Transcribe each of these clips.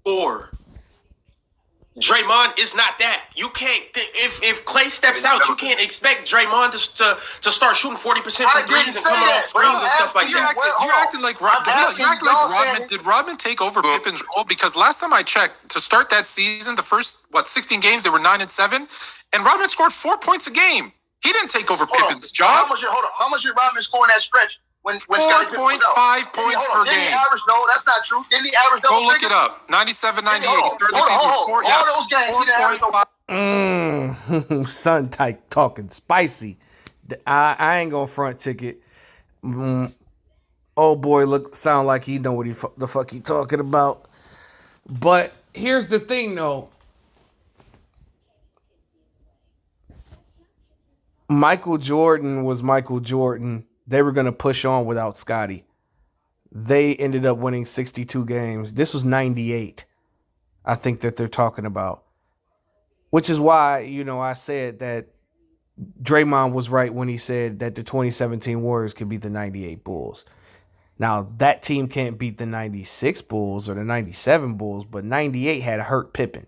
Or Draymond is not that. You can't if Klay steps out, you can't expect Draymond to start shooting 40% from threes and coming off screens and stuff like that. You're acting like Rodman. Did Rodman take over Pippen's role? Because last time I checked, to start that season, the first 16 games, they were 9-7, and Rodman scored 4 points a game. He didn't take over Pippen's job. How much did Rodman score in that stretch? 4.5 points per game. No, that's not true. Didn't he average double figures? Go look it up. 97, 98. He started the season with 4. All those games, he didn't average Son type talking spicy. I ain't gonna front ticket. Old boy sound like he know what the fuck he talking about. But here's the thing, though. Michael Jordan was Michael Jordan. They were going to push on without Scottie. They ended up winning 62 games. This was 98, I think, that they're talking about. Which is why, I said that Draymond was right when he said that the 2017 Warriors could beat the 98 Bulls. Now, that team can't beat the 96 Bulls or the 97 Bulls, but 98 had hurt Pippen.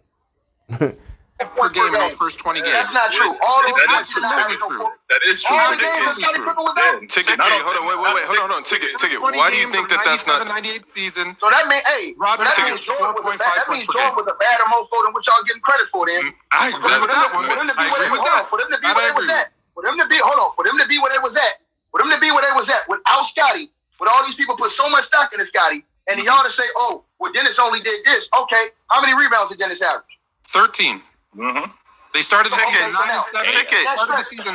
Per game in those first 20 games. That's not true. All those That is absolutely true. That is true. All the games that Scottie Pippen was out. Ticket, hold on. Ticket. Why do you think that's not? 98 season. So that means, Rodman Jordan was a bad mofo than what y'all getting credit for then. I agree with that one. For them to be where they was at. For them to be where they was at without Scottie, with all these people put so much stock in Scottie, and y'all to say, oh, well, Dennis only did this. Okay, how many rebounds did Dennis average? 13. Mm-hmm. They started the season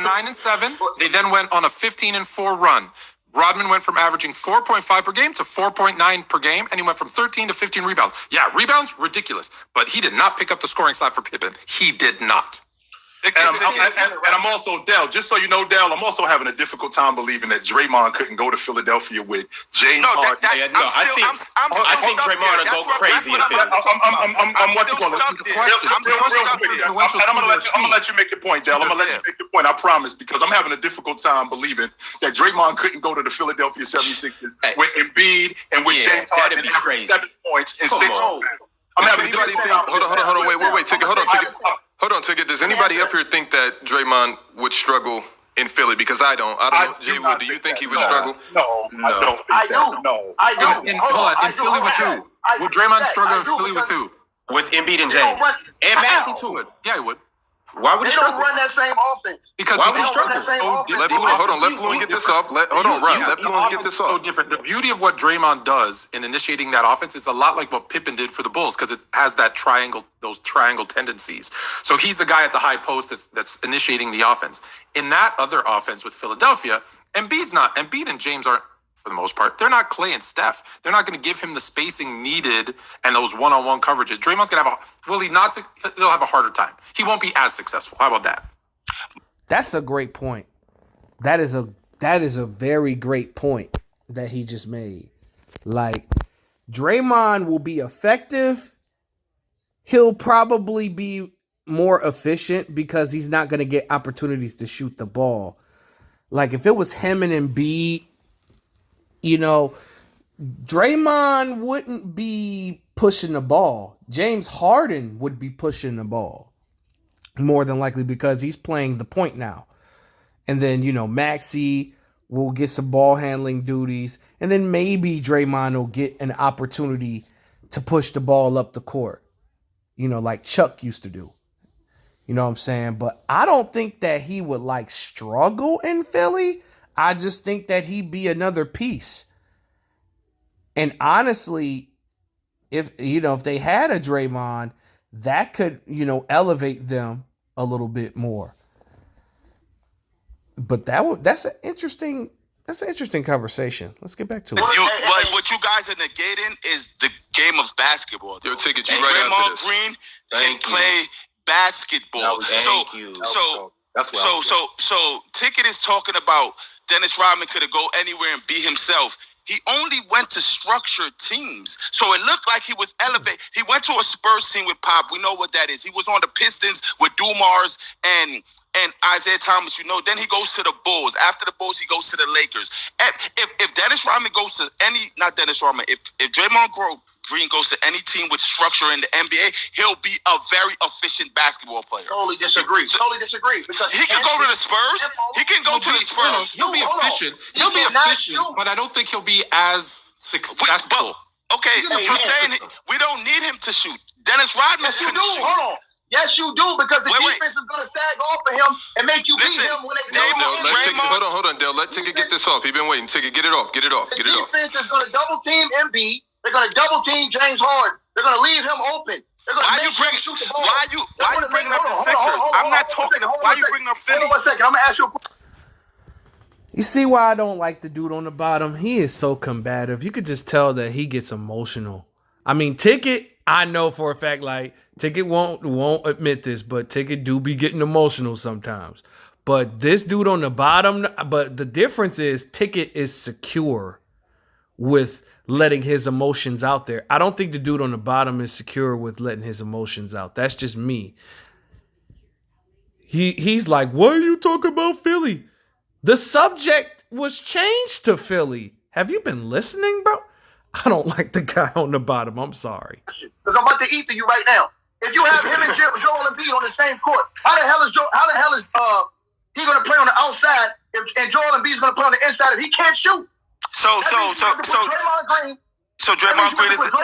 9-7. 9-7. They then went on a 15-4 run. Rodman went from averaging 4.5 per game to 4.9 per game, and he went from 13 to 15 rebounds. Yeah, rebounds, ridiculous. But he did not pick up the scoring slack for Pippen. He did not. And I'm also, Dell, just so you know, Dell, I'm also having a difficult time believing that Draymond couldn't go to Philadelphia with James Harden. I think Draymond will go crazy in Philly. I'm gonna let you make your point, Dell. I'm gonna let you make your point. I promise, because I'm having a difficult time believing that Draymond couldn't go to the Philadelphia 76ers with Embiid and with James Harden and average 7 points in 6 rounds. I'm having anybody think? Hold on, wait, Ticket, hold on, Ticket. Does anybody up here think that Draymond would struggle in Philly? Because I don't. J-Wood, do you think he would struggle? No. I do. Hold on. In Philly with who? Would Draymond struggle in Philly with who? With Embiid and James. And Maxey too. Yeah, he would. Why would he struggle? They don't run that same offense. Because why would he struggle? Let Fluent get this off. Let Fluent get this off. So different. The beauty of what Draymond does in initiating that offense is a lot like what Pippen did for the Bulls, because it has that those triangle tendencies. So he's the guy at the high post that's initiating the offense. In that other offense with Philadelphia, Embiid and James aren't, for the most part, they're not Klay and Steph. They're not going to give him the spacing needed and those one-on-one coverages. Draymond's going to he'll have a harder time. He won't be as successful. How about that? That's a great point. That is a very great point that he just made. Like, Draymond will be effective. He'll probably be more efficient because he's not going to get opportunities to shoot the ball. Like, if it was him and Embiid, Draymond wouldn't be pushing the ball. James Harden would be pushing the ball more than likely because he's playing the point now. And then, Maxey will get some ball handling duties. And then maybe Draymond will get an opportunity to push the ball up the court, like Chuck used to do. You know what I'm saying? But I don't think that he would struggle in Philly. I just think that he'd be another piece. And honestly, if they had a Draymond, that could, elevate them a little bit more. But that's an interesting conversation. Let's get back to it. What you guys are negating is the game of basketball. Yo, Ticket, you and right Draymond after this. Green can play basketball. So Ticket is talking about Dennis Rodman could have go anywhere and be himself. He only went to structured teams. So it looked like he was elevated. He went to a Spurs team with Pop. We know what that is. He was on the Pistons with Dumars and Isaiah Thomas, Then he goes to the Bulls. After the Bulls, he goes to the Lakers. If Dennis Rodman goes to not Dennis Rodman, if Draymond Green goes to any team with structure in the NBA, he'll be a very efficient basketball player. Totally disagree. Because he can go to the Spurs. He can go to the Spurs. He'll be efficient. He'll be efficient, but I don't think he'll be as successful. Okay, you're saying we don't need him to shoot. Dennis Rodman can shoot. Hold on. Yes, you do, because the defense is going to sag off for him and make you beat him when they Hold on, Dale. Let Ticket get this off. He's been waiting. Ticket, get it off. The defense is going to double team Embiid. They're going to double team James Harden. They're going to leave him open. Why you bringing up the Sixers? I'm not talking. Why you bringing up Philly? Hold on 1 second. I'm going to ask you a question. You see why I don't like the dude on the bottom? He is so combative. You could just tell that he gets emotional. I mean, Ticket, I know for a fact, like, Ticket won't admit this, but Ticket do be getting emotional sometimes. But this dude on the bottom, but the difference is Ticket is secure with letting his emotions out there. I don't think the dude on the bottom is secure with letting his emotions out. That's just me. He's like, why are you talking about Philly? The subject was changed to Philly. Have you been listening, bro? I don't like the guy on the bottom. I'm sorry. Because I'm about to eat for you right now. If you have him and Joel Embiid on the same court, how the hell is he going to play on the outside and Joel Embiid is going to play on the inside if he can't shoot? So Draymond Green is. No,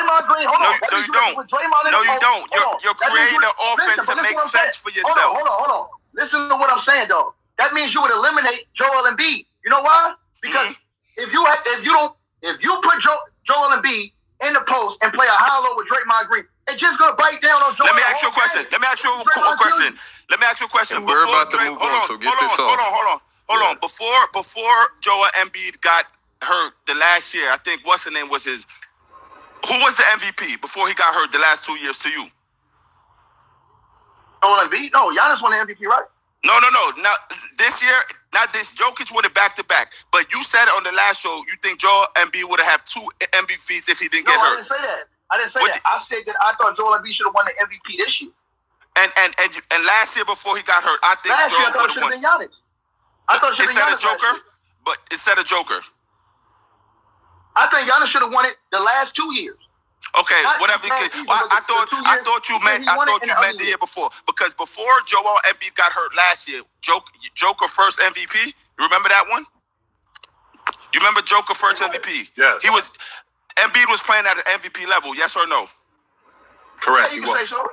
you don't. You're creating an offense to make sense for yourself. Hold on. Listen to what I'm saying, though. That means you would eliminate Joel Embiid. You know why? Because if you put Joel Embiid in the post and play a hollow with Draymond Green, it's just gonna bite down on Joel. Let me ask you a question. We're about to move on, so get this off. Hold on. Before Joel Embiid got hurt the last year, I think what's the name was his. Who was the MVP before he got hurt the last 2 years to you? Joel Embiid? No, Giannis won the MVP, right? No. Now this year, not this. Jokic would have back-to-back. But you said on the last show you think Joel Embiid would have 2 MVPs if he didn't get hurt. I didn't say that. I said that I thought Joel Embiid should have won the MVP this year. And last year before he got hurt, I think Joel would have won. Giannis. I thought it should have been Giannis. Instead of Joker. I think Giannis should have won it the last 2 years. Okay, whatever. I thought you meant the year before, because before Joel Embiid got hurt last year, Joker first MVP. You remember that one? You remember Joker first MVP? Yes. Embiid was playing at an MVP level. Yes or no? Correct. You can say so.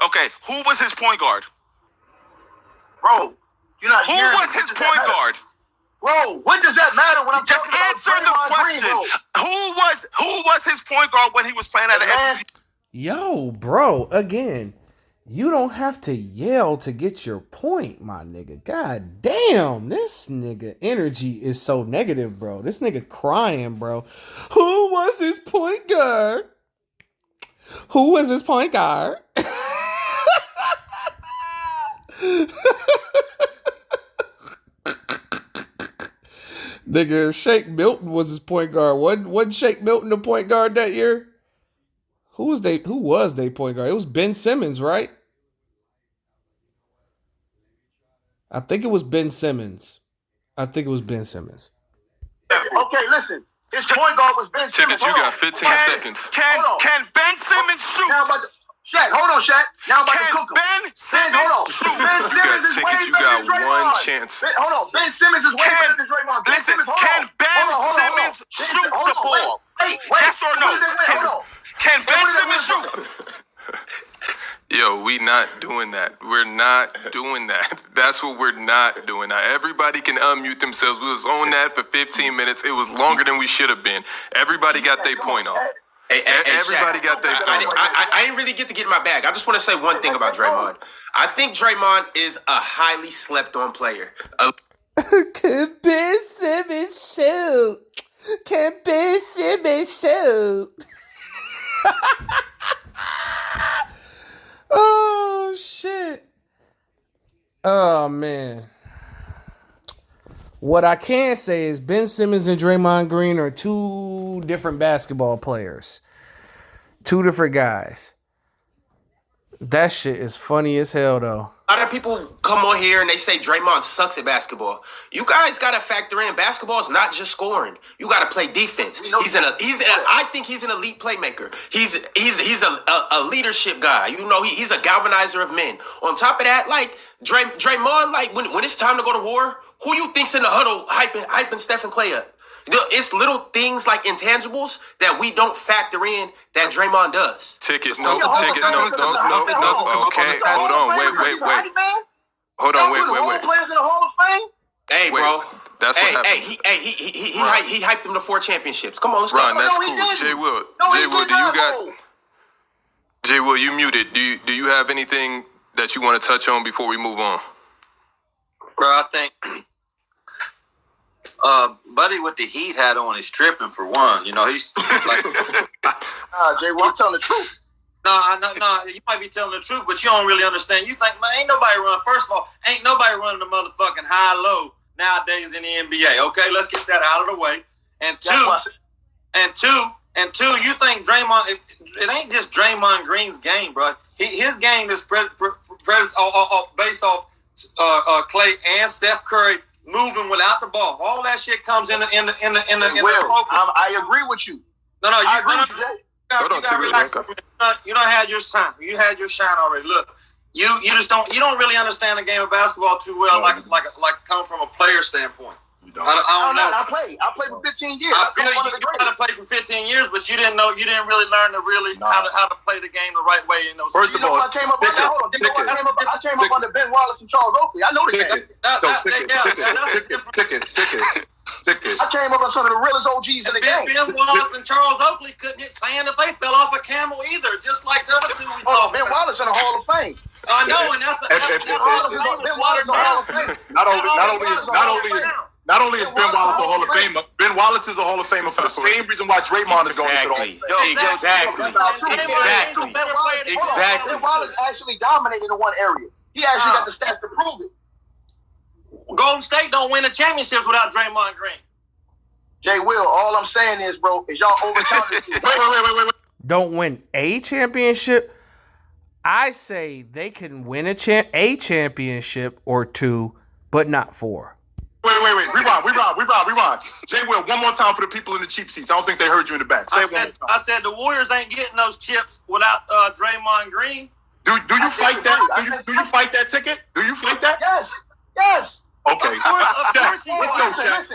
Okay, who was his point guard? Bro, you're not. Who was his point guard? Bro, what does that matter when I'm just answer the question? Who was his point guard when he was playing at an MVP? Yo, bro, again, you don't have to yell to get your point, my nigga. God damn, this nigga energy is so negative, bro. This nigga crying, bro. Who was his point guard? Who was his point guard? Nigga, Shake Milton was his point guard. Wasn't Shake Milton the point guard that year? Who was they point guard? It was Ben Simmons, right? I think it was Ben Simmons. Okay, listen. His point guard was Ben Simmons. Ticket, you got 15 seconds. Can Ben Simmons shoot? Shaq, hold on, Shaq. Now I'm about to cook him. Ben Simmons shoot? Ben Simmons is way You got one chance. Hold on. Ben Simmons is way better than Draymond. Listen, can Ben Simmons shoot the ball? Yes or no? Can Ben Simmons shoot? Yo, we not doing that. We're not doing that. That's what we're not doing. Now, everybody can unmute themselves. We was on that for 15 minutes. It was longer than we should have been. Everybody got their point off. Everybody got their point off. I didn't really get to get in my bag. I just want to say one thing about Draymond. I think Draymond is a highly slept-on player. Can Ben Simmons shoot? Can Ben Simmons shoot? Oh, shit. Oh, man. What I can say is Ben Simmons and Draymond Green are 2 different basketball players. 2 different guys. That shit is funny as hell, though. A lot of people come on here and they say Draymond sucks at basketball. You guys got to factor in basketball is not just scoring. You got to play defense. I think he's an elite playmaker. He's a leadership guy. You know, he's a galvanizer of men. On top of that, like Draymond, like when it's time to go to war, who you think's in the huddle hyping Steph and Clay up? It's little things like intangibles that we don't factor in that Draymond does. Ticket. Okay, hold on. Wait. Hold on. Wait. Players in the Hall of Fame? Hey, bro. That's what happened. He hyped them to 4 championships. Come on, let's go. Ron, that's cool. Jay Will, do you got? Jay Will, you muted. Do you have anything that you want to touch on before we move on? Bro, I think Buddy with the Heat hat on is tripping for one. You know, he's like, Jay, well, I'm telling the truth. No, you might be telling the truth, but you don't really understand. You think, man, ain't nobody running the motherfucking high-low nowadays in the NBA. Okay, let's get that out of the way. And two, you think Draymond? It ain't just Draymond Green's game, bro. His game is based off Clay and Steph Curry moving without the ball. All that shit comes in the focus. I agree with you. No, I agree with you. You gotta relax. You don't have your shine. You had your shine already. Look, you don't really understand the game of basketball too well, like come from a player standpoint. I don't know. I played for 15 years. I feel you got to play for 15 years, but you didn't really learn how to play the game the right way in those. First of all, I came up under Ben Wallace and Charles Oakley. I know the game. Ticket. I came up with some of the realest OGs in the game. Ben Wallace and Charles Oakley couldn't hit sand if they fell off a camel either, just like the other two we talked about. Ben Wallace in the Hall of Fame. I know, and that's Not only is Ben Wallace a Hall of Famer, Ben Wallace is a Hall of Famer for the same reason why Draymond is going to the Hall of Fame. Exactly. Ben Wallace actually dominated in one area. He actually got the stats to prove it. Golden State don't win the championships without Draymond Green. Jay Will, all I'm saying is, bro, is y'all overcounting this. Wait. Don't win a championship. I say they can win a championship or 2, but not 4. Wait. Rewind. Jay Will, one more time for the people in the cheap seats. I don't think they heard you in the back. I said the Warriors ain't getting those chips without Draymond Green. Do you fight that? Do you fight that ticket? Do you fight that? Yes. Okay. Of course he Let's was. go, Shaq.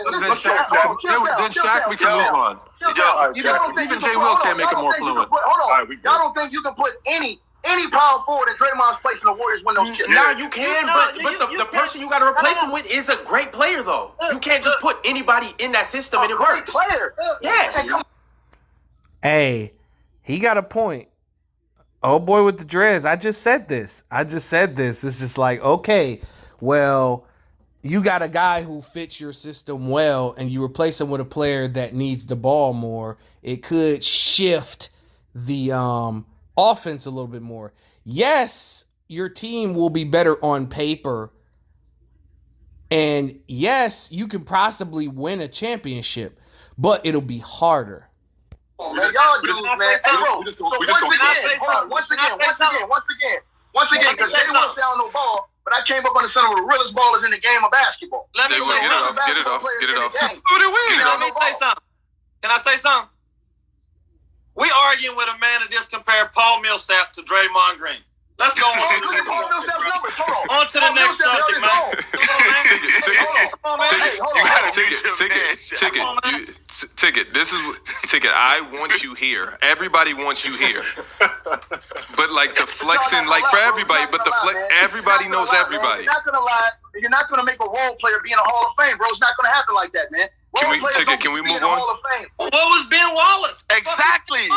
Then Shaq, we can move on. Even Jay Will can't make it more fluid. Hold on. Y'all don't think you can put any power forward in Draymond's place in the Warriors win those chips? Now you can, but the person you got to replace him with is a great player, though. You can't just put anybody in that system and it works. Player. Yes. Hey, he got a point. Oh boy with the dreads. I just said this. It's just like, okay, well, you got a guy who fits your system well and you replace him with a player that needs the ball more. It could shift the offense a little bit more. Yes, your team will be better on paper. And yes, you can possibly win a championship, but it'll be harder. Man, y'all dudes, man. Once again, because they don't say on no ball, but I came up under some of the realest ballers in the game of basketball. Get it off. Let me say something. Can I say something? We arguing with a man that just compared Paul Millsap to Draymond Green. Let's go on to the next subject, man. Ticket. This is Ticket. I want you here. Everybody wants you here. But like the flexing, like for everybody, but everybody knows everybody. You're not gonna lie. You're not gonna make a role player be in the Hall of Fame, bro. It's not gonna happen like that, man. Can we move on? What was Ben Wallace? Exactly.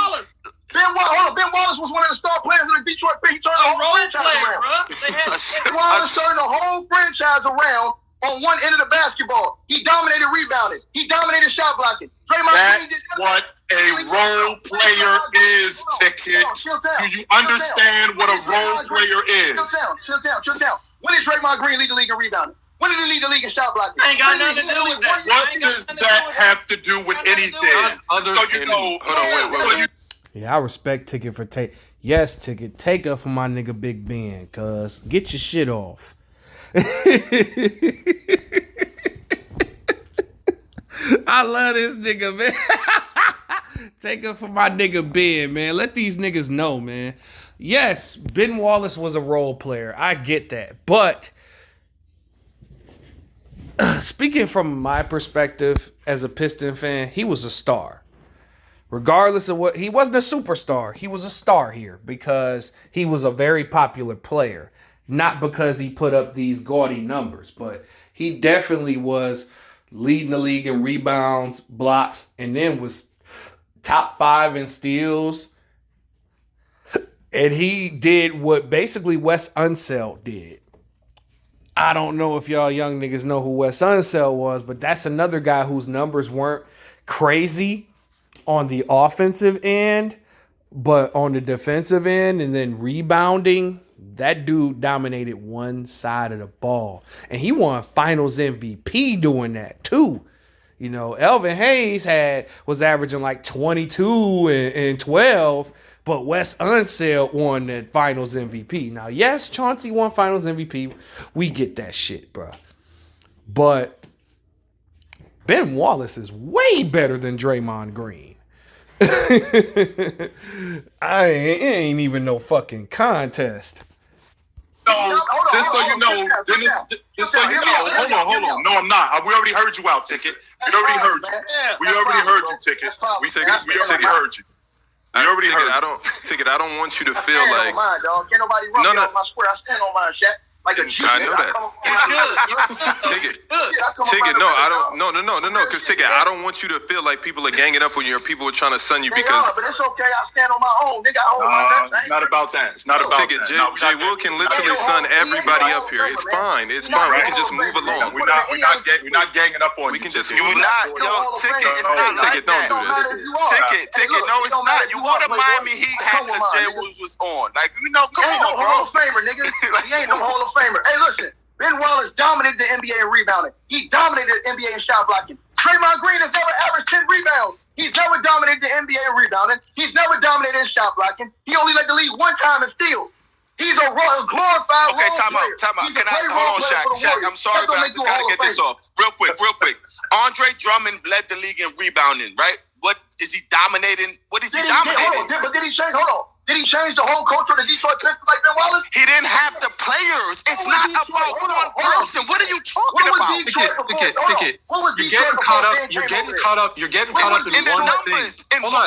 Ben Wallace was one of the star players in the Detroit Pistons. He turned the whole franchise around. Ben Wallace turned the whole franchise around on one end of the basketball. He dominated rebounding. He dominated shot blocking. That's what a role player is, Ticket. Do you understand what a role player is? Chill down. When did Draymond Green lead the league in rebounding? When did he lead the league in shot blocking? Ain't got nothing to do with that. What does that have to do with anything? Yeah, I respect Ticket for take. Yes, Ticket. Take up for my nigga Big Ben, cuz. Get your shit off. I love this nigga, man. Take up for my nigga Ben, man. Let these niggas know, man. Yes, Ben Wallace was a role player. I get that. But speaking from my perspective as a Piston fan, he was a star. Regardless of what, he wasn't a superstar. He was a star here because he was a very popular player. Not because he put up these gaudy numbers, but he definitely was leading the league in rebounds, blocks, and then was top 5 in steals. And he did what basically Wes Unseld did. I don't know if y'all young niggas know who Wes Unseld was, but that's another guy whose numbers weren't crazy on the offensive end, but on the defensive end and then rebounding, that dude dominated one side of the ball. And he won Finals MVP doing that too. You know, Elvin Hayes was averaging like 22 and 12, but Wes Unseld won that Finals MVP. Now, yes, Chauncey won Finals MVP. We get that shit, bro. But Ben Wallace is way better than Draymond Green. It ain't even no fucking contest. No, just so you know, hold on. No, I'm not. We already heard you out, Ticket. We already heard you. We already heard you, Ticket. We already heard you. Ticket, I don't want you to feel like. Can't nobody run me off my square. I stand on mine, Shaq. Like a G. I know that. Ticket, no, I don't. No. Because Ticket, I don't want you to feel like people are ganging up on you or people are trying to sun you because. But it's okay. I stand on my own. Nigga, I hold my It's not about that. It's not about Ticket, that. Jay Will can literally sun everybody up here. It's fine. It's fine. We can just move along. We're not ganging up on you. We can just You're not, Ticket. It's not like that. Don't do this. Ticket. No, it's not. You go to Miami Heat hat because Jay Wills was on. Like, come on, bro. Hall of Famer, nigga. He ain't no Hall of Famer. Hey, listen. Ben Wallace dominated the NBA in rebounding. He dominated the NBA in shot blocking. Draymond Green has never averaged 10 rebounds. He's never dominated the NBA in rebounding. He's never dominated in shot blocking. He only led the league one time in steals. He's a glorified role player. Time out. Hold on, Shaq. I'm sorry, but I just got to get this off. Real quick. Andre Drummond led the league in rebounding, right? What is he dominating? What is he dominating? But did he change? Hold on. Did he change the whole culture of the Detroit Pistons like Ben Wallace? He didn't have the players. It's not about one person. What are you talking about? Ticket. You're getting caught up. You're getting caught up in one thing. Hold on.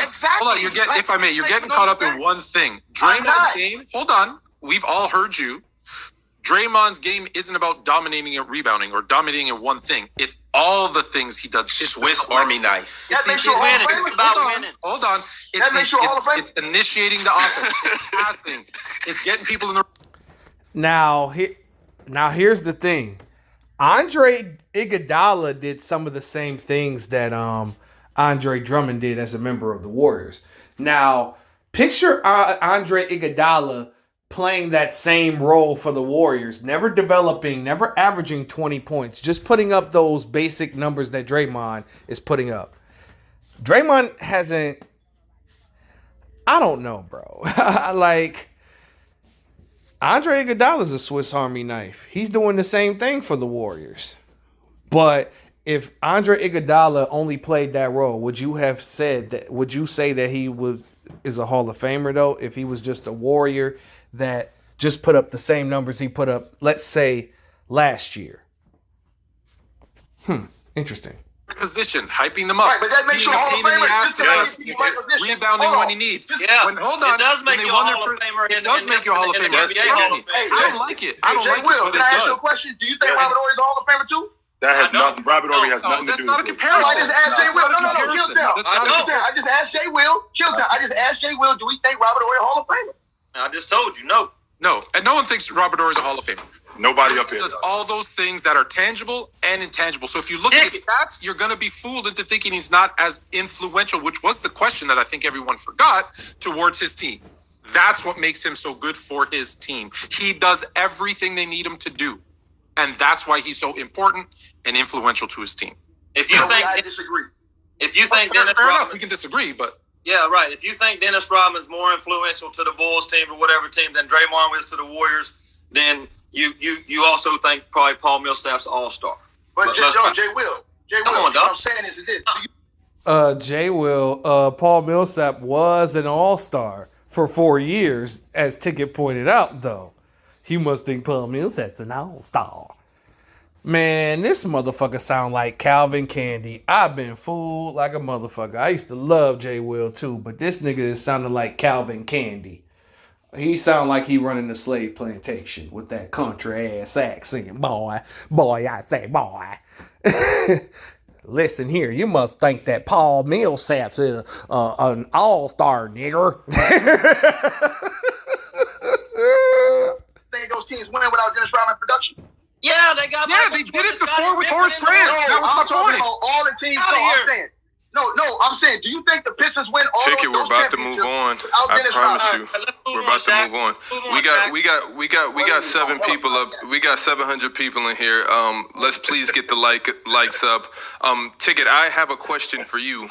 You're getting caught up in one thing. Draymond's game. Hold on. We've all heard you. Draymond's game isn't about dominating and rebounding or dominating in one thing. It's all the things he does. It's Swiss Army knife. That makes you winning. It's about winning. Hold on. It's initiating the offense. It's passing. It's getting people in the. Now here's the thing. Andre Iguodala did some of the same things that Andre Drummond did as a member of the Warriors. Now, picture Andre Iguodala playing that same role for the Warriors, never developing, never averaging 20 points, just putting up those basic numbers that Draymond is putting up. Draymond hasn't, I don't know, bro. Like, Andre Iguodala is a Swiss Army knife. He's doing the same thing for the Warriors. But if Andre Iguodala only played that role, would you say that he is a Hall of Famer, though, if he was just a Warrior that just put up the same numbers he put up, let's say, last year? Interesting. Position, hyping them up. Right, but that makes you a Hall of Famer. Rebounding when he needs. Yeah, hold on. It does make you a Hall of Famer. It does make you a Hall of Famer. I don't like it. But it does. Can I ask you a question? Do you think Robert Horry is a Hall of Famer too? That has nothing. Robert Horry has nothing to do with it. That's not a comparison. I just asked Jay Will. I just asked Jay Will. I just asked Jay Will. Do we think Robert Horry a Hall of Famer? I just told you, no. No, and no one thinks Robert Horry is a Hall of Famer. Nobody up here does all those things that are tangible and intangible. So if you look at his stats, you're going to be fooled into thinking he's not as influential, which was the question that I think everyone forgot, towards his team. That's what makes him so good for his team. He does everything they need him to do. And that's why he's so important and influential to his team. If you think I disagree. If you think Dennis fair Rodman, enough, we can disagree, but Yeah, right. If you think Dennis Rodman's more influential to the Bulls team or whatever team than Draymond is to the Warriors, then you also think probably Paul Millsap's all-star. But Jay Will. Come on, dog. What I'm saying is this. Jay Will, Paul Millsap was an all-star for 4 years, as Ticket pointed out, though. You must think Paul Millsap's an all-star. Man, this motherfucker sound like Calvin Candy. I've been fooled like a motherfucker. I used to love Jay Will too, but this nigga is sounding like Calvin Candy. He sound like he running the slave plantation with that country ass accent. Boy, I say boy. Listen here, you must think that Paul Millsap's an all-star, nigger. Think those teams winning without Dennis Rodman production? Yeah, they got. Yeah, they did it before with Horace Grant. That was my point. All the teams. I'm saying, do you think the Pistons win all Ticket, of those we're about to move on. I promise you. We're about to move on. We got 7 people up. We got 700 people in here. Let's please get the likes up. Ticket, I have a question for you.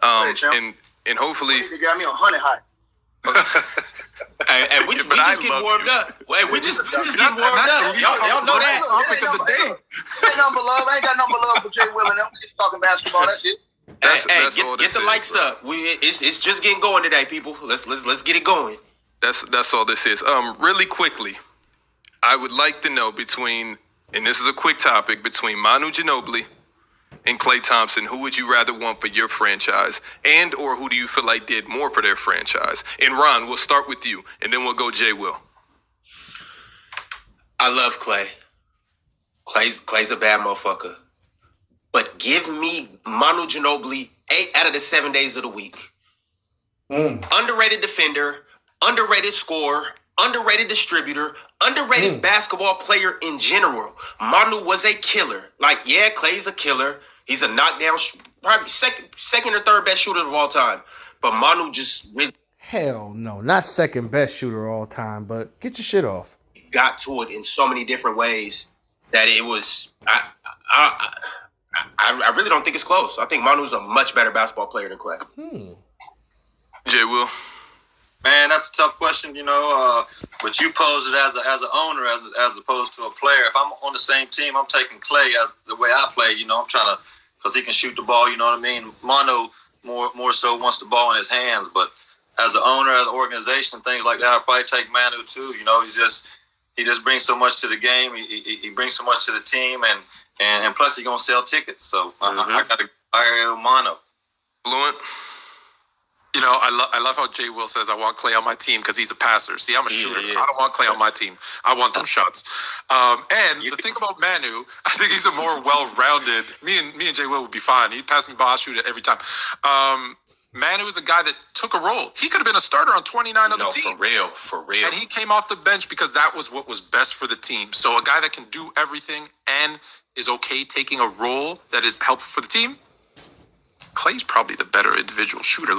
And hopefully you got me on 100 high. And we just getting warmed up. Wait, we just getting warmed up. Y'all know that. Ain't number love. I ain't got number love for Jay Will and them. We just talking basketball. That's it. Get the likes up. It's just getting going today, people. Let's get it going. That's all this is. Really quickly, I would like to know and this is a quick topic, between Manu Ginobili and Klay Thompson, who would you rather want for your franchise, and or who do you feel like did more for their franchise? And Ron, we'll start with you, and then we'll go Jay Will. I love Klay. Klay's a bad motherfucker. But give me Manu Ginobili 8 out of the 7 days of the week. Underrated defender, underrated scorer, underrated distributor, underrated basketball player in general. Manu was a killer. Klay's a killer. He's a knockdown, probably second or third best shooter of all time. But Manu just really... Hell no, not second best shooter of all time, but get your shit off. Got to it in so many different ways that it was... I really don't think it's close. I think Manu's a much better basketball player than Klay. Jay Will. Man, that's a tough question, but you pose it as an owner as opposed to a player. If I'm on the same team, I'm taking Klay as the way I play. I'm trying to, because he can shoot the ball. You know what I mean? Manu more so wants the ball in his hands, but as an owner, as an organization, things like that, I'd probably take Manu too. He just brings so much to the game. He brings so much to the team, and plus he's gonna sell tickets. So I gotta hire Manu. Fluent. I love how Jay Will says I want Klay on my team because he's a passer. See, I'm a shooter. I don't want Klay on my team. I want those shots. And the thing about Manu, I think he's a more well-rounded. Me and Jay Will would be fine. He'd pass me ball, I'll shoot it every time. Manu is a guy that took a role. He could have been a starter on 29 other teams. For real. And he came off the bench because that was what was best for the team. So a guy that can do everything and is okay taking a role that is helpful for the team. Klay's probably the better individual shooter.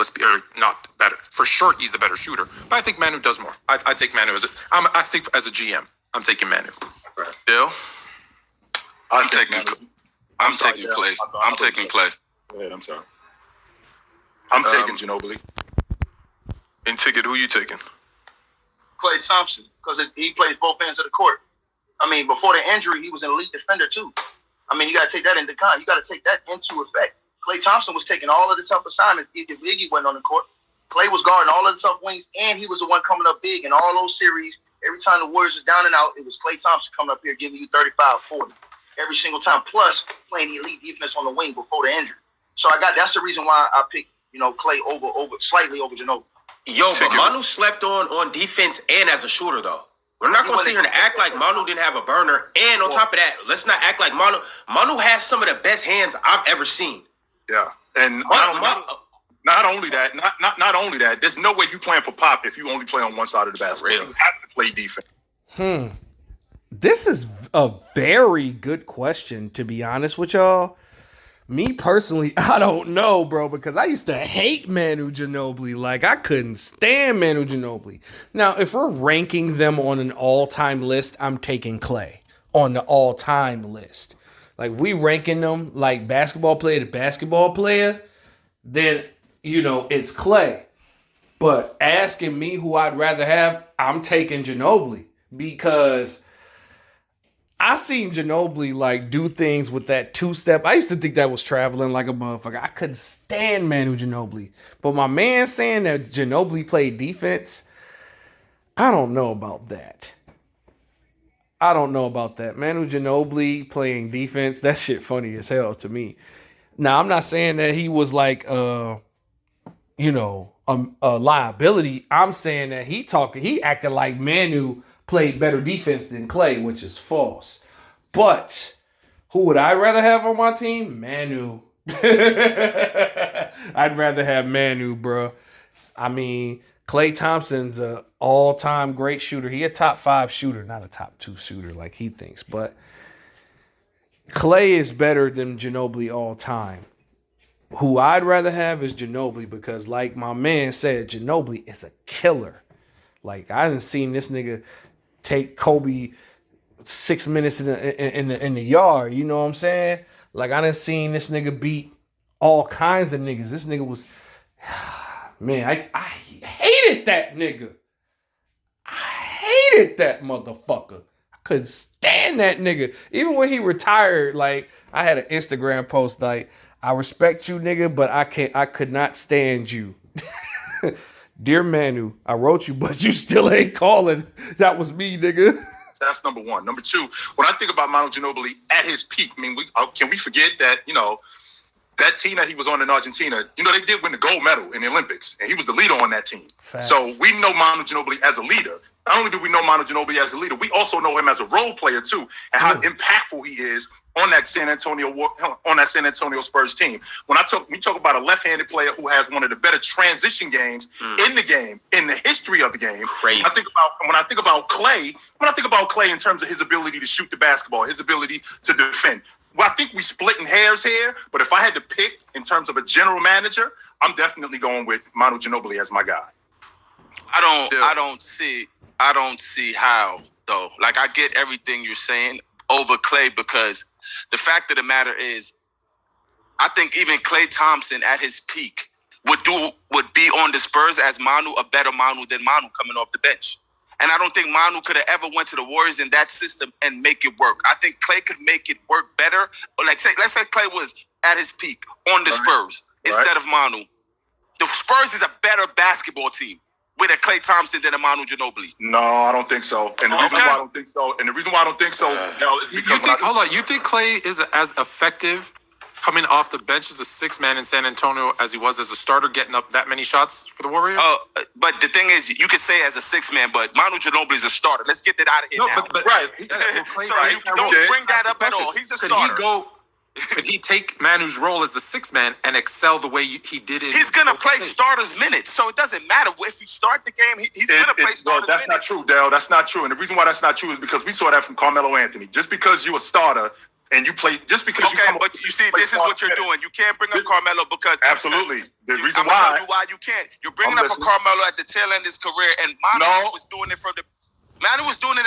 Not better. For sure, he's the better shooter. But I think Manu does more. I take Manu as a GM. I'm taking Manu. Bill? I'm taking Klay. I'm taking Klay. Go ahead, I'm sorry. I'm taking Ginobili. And Ticket, who you taking? Klay Thompson, because he plays both ends of the court. Before the injury, he was an elite defender too. You got to take that into account. You got to take that into effect. Klay Thompson was taking all of the tough assignments if Iggy wasn't on the court. Klay was guarding all of the tough wings, and he was the one coming up big in all those series. Every time the Warriors were down and out, it was Klay Thompson coming up here giving you 35, 40 every single time, plus playing elite defense on the wing before the injury. So that's the reason why I picked, Klay slightly over Ginobili. But Manu slept on defense and as a shooter, though. We're not going to sit here and act like Manu didn't have a burner. And on top of that, let's not act like Manu has some of the best hands I've ever seen. Yeah, and not only that, there's no way you playing for Pop if you only play on one side of the basketball. You have to play defense. This is a very good question, to be honest with y'all. Me personally, I don't know, bro, because I used to hate Manu Ginobili. I couldn't stand Manu Ginobili. Now, if we're ranking them on an all-time list, I'm taking Klay on the all-time list. We ranking them like basketball player to basketball player, then it's Clay. But asking me who I'd rather have, I'm taking Ginobili because I seen Ginobili like do things with that two-step. I used to think that was traveling like a motherfucker. I couldn't stand Manu Ginobili. But my man saying that Ginobili played defense, I don't know about that. Manu Ginobili playing defense, that shit funny as hell to me. Now, I'm not saying that he was like, a liability. I'm saying that he acted like Manu played better defense than Clay, which is false. But who would I rather have on my team? Manu. I'd rather have Manu, bro. I mean, Klay Thompson's an all-time great shooter. He a top 5 shooter, not a top 2 shooter like he thinks. But Klay is better than Ginobili all time. Who I'd rather have is Ginobili because, like my man said, Ginobili is a killer. Like, I done seen this nigga take Kobe 6 minutes in the yard. You know what I'm saying? Like, I done seen this nigga beat all kinds of niggas. This nigga was... Man, I hated that nigga. I hated that motherfucker. I couldn't stand that nigga. Even when he retired, like, I had an Instagram post like, I respect you, nigga, but I could not stand you. Dear Manu, I wrote you, but you still ain't calling. That was me, nigga. That's number one. Number two, when I think about Manu Ginobili at his peak, I mean, can we forget that, that team that he was on in Argentina, they did win the gold medal in the Olympics, and he was the leader on that team. Facts. So we know Manu Ginobili as a leader. Not only do we know Manu Ginobili as a leader, we also know him as a role player too, and how impactful he is on that San Antonio Spurs team. When we talk about a left-handed player who has one of the better transition games in the game, in the history of the game. Crazy. When I think about Clay in terms of his ability to shoot the basketball, his ability to defend. Well, I think we splitting hairs here, but if I had to pick in terms of a general manager, I'm definitely going with Manu Ginobili as my guy. I don't see how though. Like, I get everything you're saying over Clay because the fact of the matter is, I think even Klay Thompson at his peak would be on the Spurs as Manu, a better Manu than Manu coming off the bench. And I don't think Manu could have ever went to the Warriors in that system and make it work. I think Klay could make it work better. Let's say Klay was at his peak on the Spurs instead of Manu. The Spurs is a better basketball team with a Klay Thompson than a Manu Ginobili. No, I don't think so. And the reason why I don't think so, is because you think Klay is as effective coming off the bench as a 6-man in San Antonio as he was as a starter, getting up that many shots for the Warriors? But the thing is, you could say as a 6-man, but Manu Ginobili is a starter. Let's get that out of here now. But so you don't bring that up at all. He's a starter. Could he take Manu's role as the 6-man and excel the way he did it? He's going to play starters minutes, so it doesn't matter. If you start the game, he's going to play starters minutes. That's not true, Dale. That's not true. And the reason why that's not true is because we saw that from Carmelo Anthony. Just because you're a starter and you play, just because you come but you see, this is what you're doing. You can't bring up Carmelo because... Absolutely. The reason I'm going to tell you why you can't. You're bringing up a Carmelo at the tail end of his career, and Manu was doing it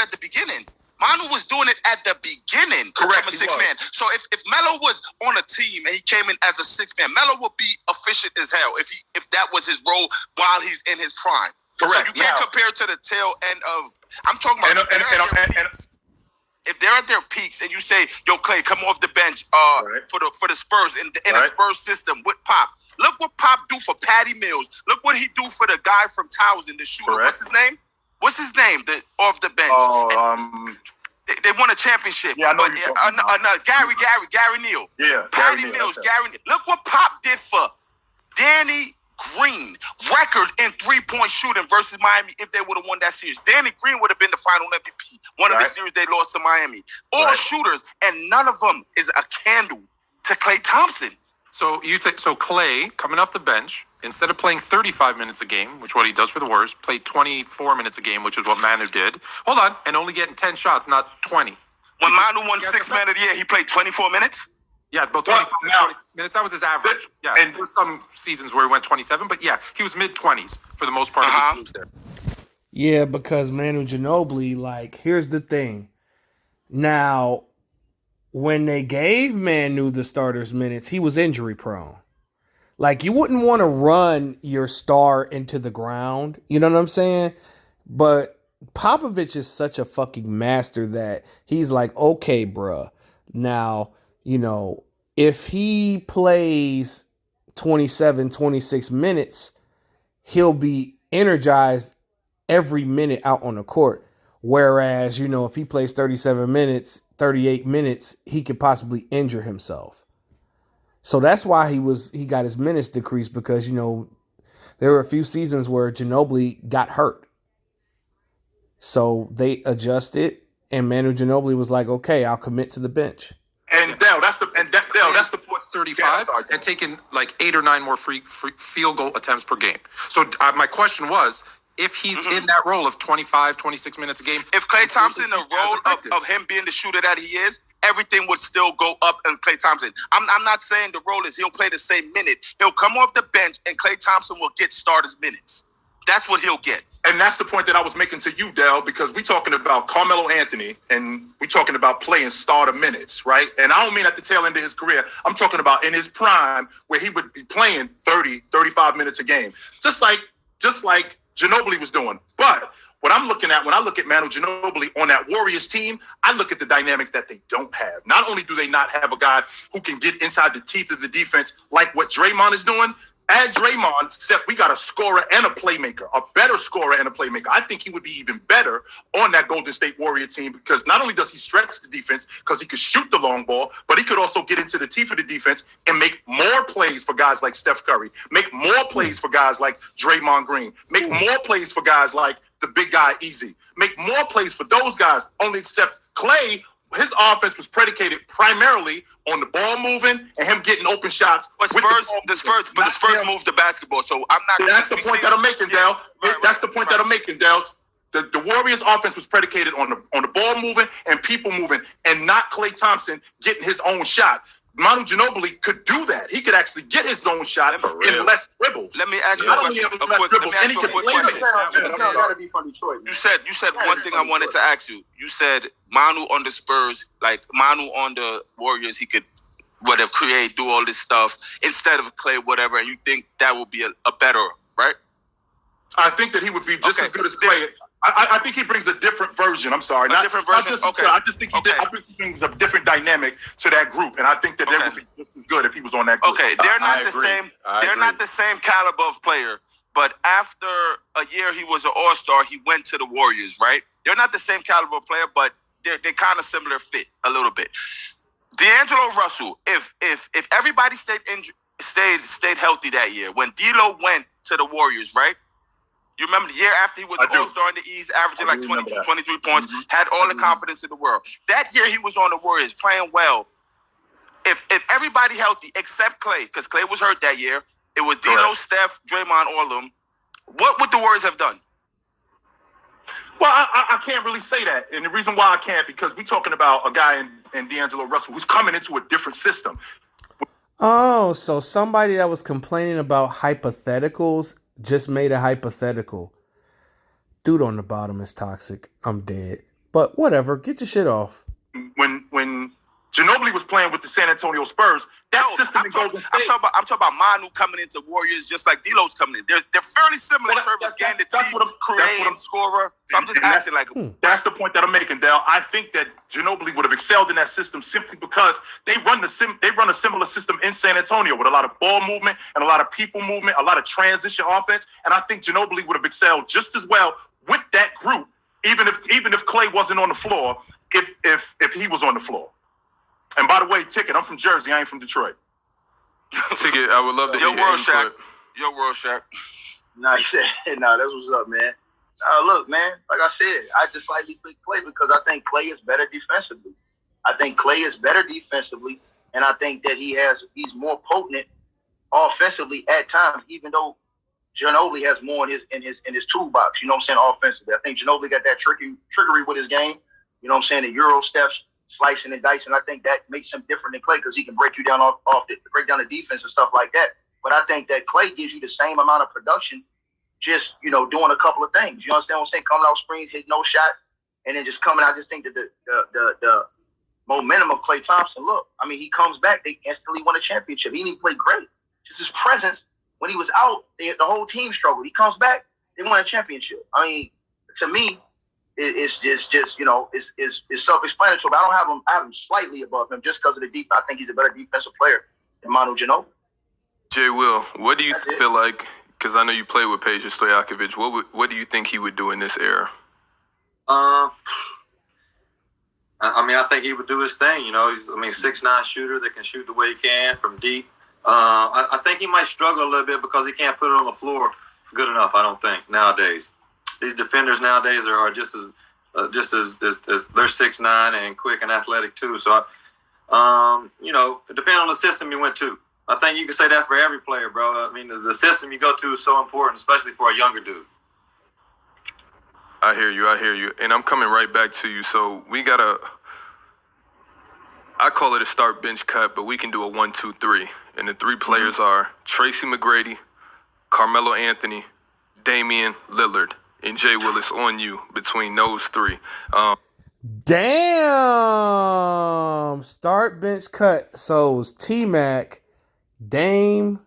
at the beginning. Manu was doing it at the beginning. Correct. I'm a 6-man. So if Melo was on a team and he came in as a 6-man, Melo would be efficient as hell if that was his role while he's in his prime. Correct. So you can't compare to the tail end of... I'm talking about... If they're at their peaks and you say, yo, Klay, come off the bench for the Spurs in a Spurs system with Pop. Look what Pop do for Patty Mills. Look what he do for the guy from Towson, the shooter. Correct. What's his name? Off the bench. They won a championship. Yeah, I know. Gary Neal. Yeah. Patty Mills, Gary Neal. Look what Pop did for Danny Green. Record in 3-point shooting versus Miami if they would have won that series. Danny Green would have been the final MVP. One of the series they lost to Miami. All shooters, and none of them is a candle to Klay Thompson. So you think Klay coming off the bench, instead of playing 35 minutes a game, which is what he does for the Warriors, played 24 minutes a game, which is what Manu did. Hold on, and only getting 10 shots, not 20. When Manu won 6-man of the year, he played 24 minutes? Yeah, about 25 minutes. That was his average. Yeah, and there's some seasons where he went 27, but yeah, he was mid-20s for the most part of his moves there. Yeah, because Manu Ginobili, like, here's the thing. Now, when they gave Manu the starters minutes, he was injury prone. Like, you wouldn't want to run your star into the ground. You know what I'm saying? But Popovich is such a fucking master that he's like, okay, bruh. Now, if he plays 27, 26 minutes, he'll be energized every minute out on the court. Whereas, if he plays 37 minutes, 38 minutes, he could possibly injure himself. So that's why he got his minutes decreased, because, there were a few seasons where Ginobili got hurt. So they adjusted, and Manu Ginobili was like, okay, I'll commit to the bench. And Dale, that's the point. 35 and taking like 8 or 9 more free field goal attempts per game. So my question was, if he's in that role of 25, 26 minutes a game. If Klay Thompson, the role of him being the shooter that he is, everything would still go up in Klay Thompson. I'm not saying the role is he'll play the same minute. He'll come off the bench and Klay Thompson will get starters minutes. That's what he'll get. And that's the point that I was making to you, Dell, because we're talking about Carmelo Anthony and we're talking about playing starter minutes, right? And I don't mean at the tail end of his career. I'm talking about in his prime where he would be playing 30, 35 minutes a game, just like Ginobili was doing. But what I'm looking at when I look at Manu Ginobili on that Warriors team, I look at the dynamics that they don't have. Not only do they not have a guy who can get inside the teeth of the defense like what Draymond is doing, add Draymond, except we got a scorer and a playmaker, a better scorer and a playmaker. I think he would be even better on that Golden State Warrior team, because not only does he stretch the defense because he could shoot the long ball, but he could also get into the teeth of the defense and make more plays for guys like Steph Curry, make more plays for guys like Draymond Green, make more plays for guys like the big guy Easy, make more plays for those guys, only except Klay. His offense was predicated primarily on the ball moving and him getting open shots. But the Spurs moved the basketball, so I'm not. That's the point that I'm making, Dale. That's the point that I'm making, Dale. The Warriors' offense was predicated on the ball moving and people moving, and not Klay Thompson getting his own shot. Manu Ginobili could do that. He could actually get his own shot in less dribbles. Let me ask you a question. You said one thing I wanted to ask you. You said Manu on the Spurs, like Manu on the Warriors, he could create, do all this stuff instead of Klay, whatever. And you think that would be a better, right? I think that he would be just as good as Klay. I think he brings a different version. I'm sorry. Different version? Okay. I just think I think he brings a different dynamic to that group. And I think that they would be just as good if he was on that group. Okay, they're not the same. They're not the same caliber of player. But after a year he was an all-star, he went to the Warriors, right? They're not the same caliber of player, but they're kind of similar fit a little bit. D'Angelo Russell, if everybody stayed healthy that year, when D'Lo went to the Warriors, right? You remember the year after he was an all-star in the East, averaging like 22, 23 points, had all the confidence in the world. That year he was on the Warriors, playing well. If everybody healthy except Klay, because Klay was hurt that year, it was D'Lo, Steph, Draymond, all of them. What would the Warriors have done? Well, I can't really say that. And the reason why I can't, because we're talking about a guy in D'Angelo Russell who's coming into a different system. Oh, so somebody that was complaining about hypotheticals just made a hypothetical. Dude on the bottom is toxic. I'm dead. But whatever. Get your shit off. When Ginobili was playing with the San Antonio Spurs, system in Golden State. I'm talking about Manu coming into Warriors just like D'Lo's coming in. They're fairly similar in terms of getting the team, creating, scorer. So I'm just asking, that's the point that I'm making, Dale. I think that Ginobili would have excelled in that system simply because they run a similar system in San Antonio with a lot of ball movement and a lot of people movement, a lot of transition offense. And I think Ginobili would have excelled just as well with that group, even if Klay wasn't on the floor, if he was on the floor. And by the way, Ticket, I'm from Jersey. I ain't from Detroit. Ticket, I would love to hear your input. Your world, Shaq. That's what's up, man. Look, man, like I said, I just slightly pick Klay because I think Klay is better defensively. And I think that he's more potent offensively at times, even though Ginobili has more in his toolbox, you know what I'm saying, offensively. I think Ginobili got that trickery with his game, you know what I'm saying, the Euro steps, slicing and dicing. I think that makes him different than Klay because he can break you down break down the defense and stuff like that. But I think that Klay gives you the same amount of production, just, doing a couple of things. You understand what I'm saying? Coming out screens, hitting no shots, and then just coming out. I just think that the momentum of Klay Thompson, look, I mean, he comes back, they instantly won a championship. He didn't play great. just his presence. When he was out, the whole team struggled. He comes back, they won a championship. I mean, to me, it's just you know, it's self-explanatory. But I have him slightly above him just because of the defense. I think he's a better defensive player than Manu Ginobili. Jay Will, what do you feel like? Because I know you played with Peja Stojakovic. What do you think he would do in this era? I mean, I think he would do his thing. You know, he's 6'9" shooter that can shoot the way he can from deep. I think he might struggle a little bit because he can't put it on the floor good enough. I don't think nowadays. These defenders nowadays are just as they're 6'9" and quick and athletic too. So, you know, it depends on the system you went to. I think you can say that for every player, bro. I mean, the system you go to is so important, especially for a younger dude. I hear you. And I'm coming right back to you. So we got I call it a start bench cut, but we can do a 1, 2, 3. And the three players are Tracy McGrady, Carmelo Anthony, Damian Lillard. And Jay Willis on you between those three. Damn. Start bench cut. So it was T-Mac, Dame,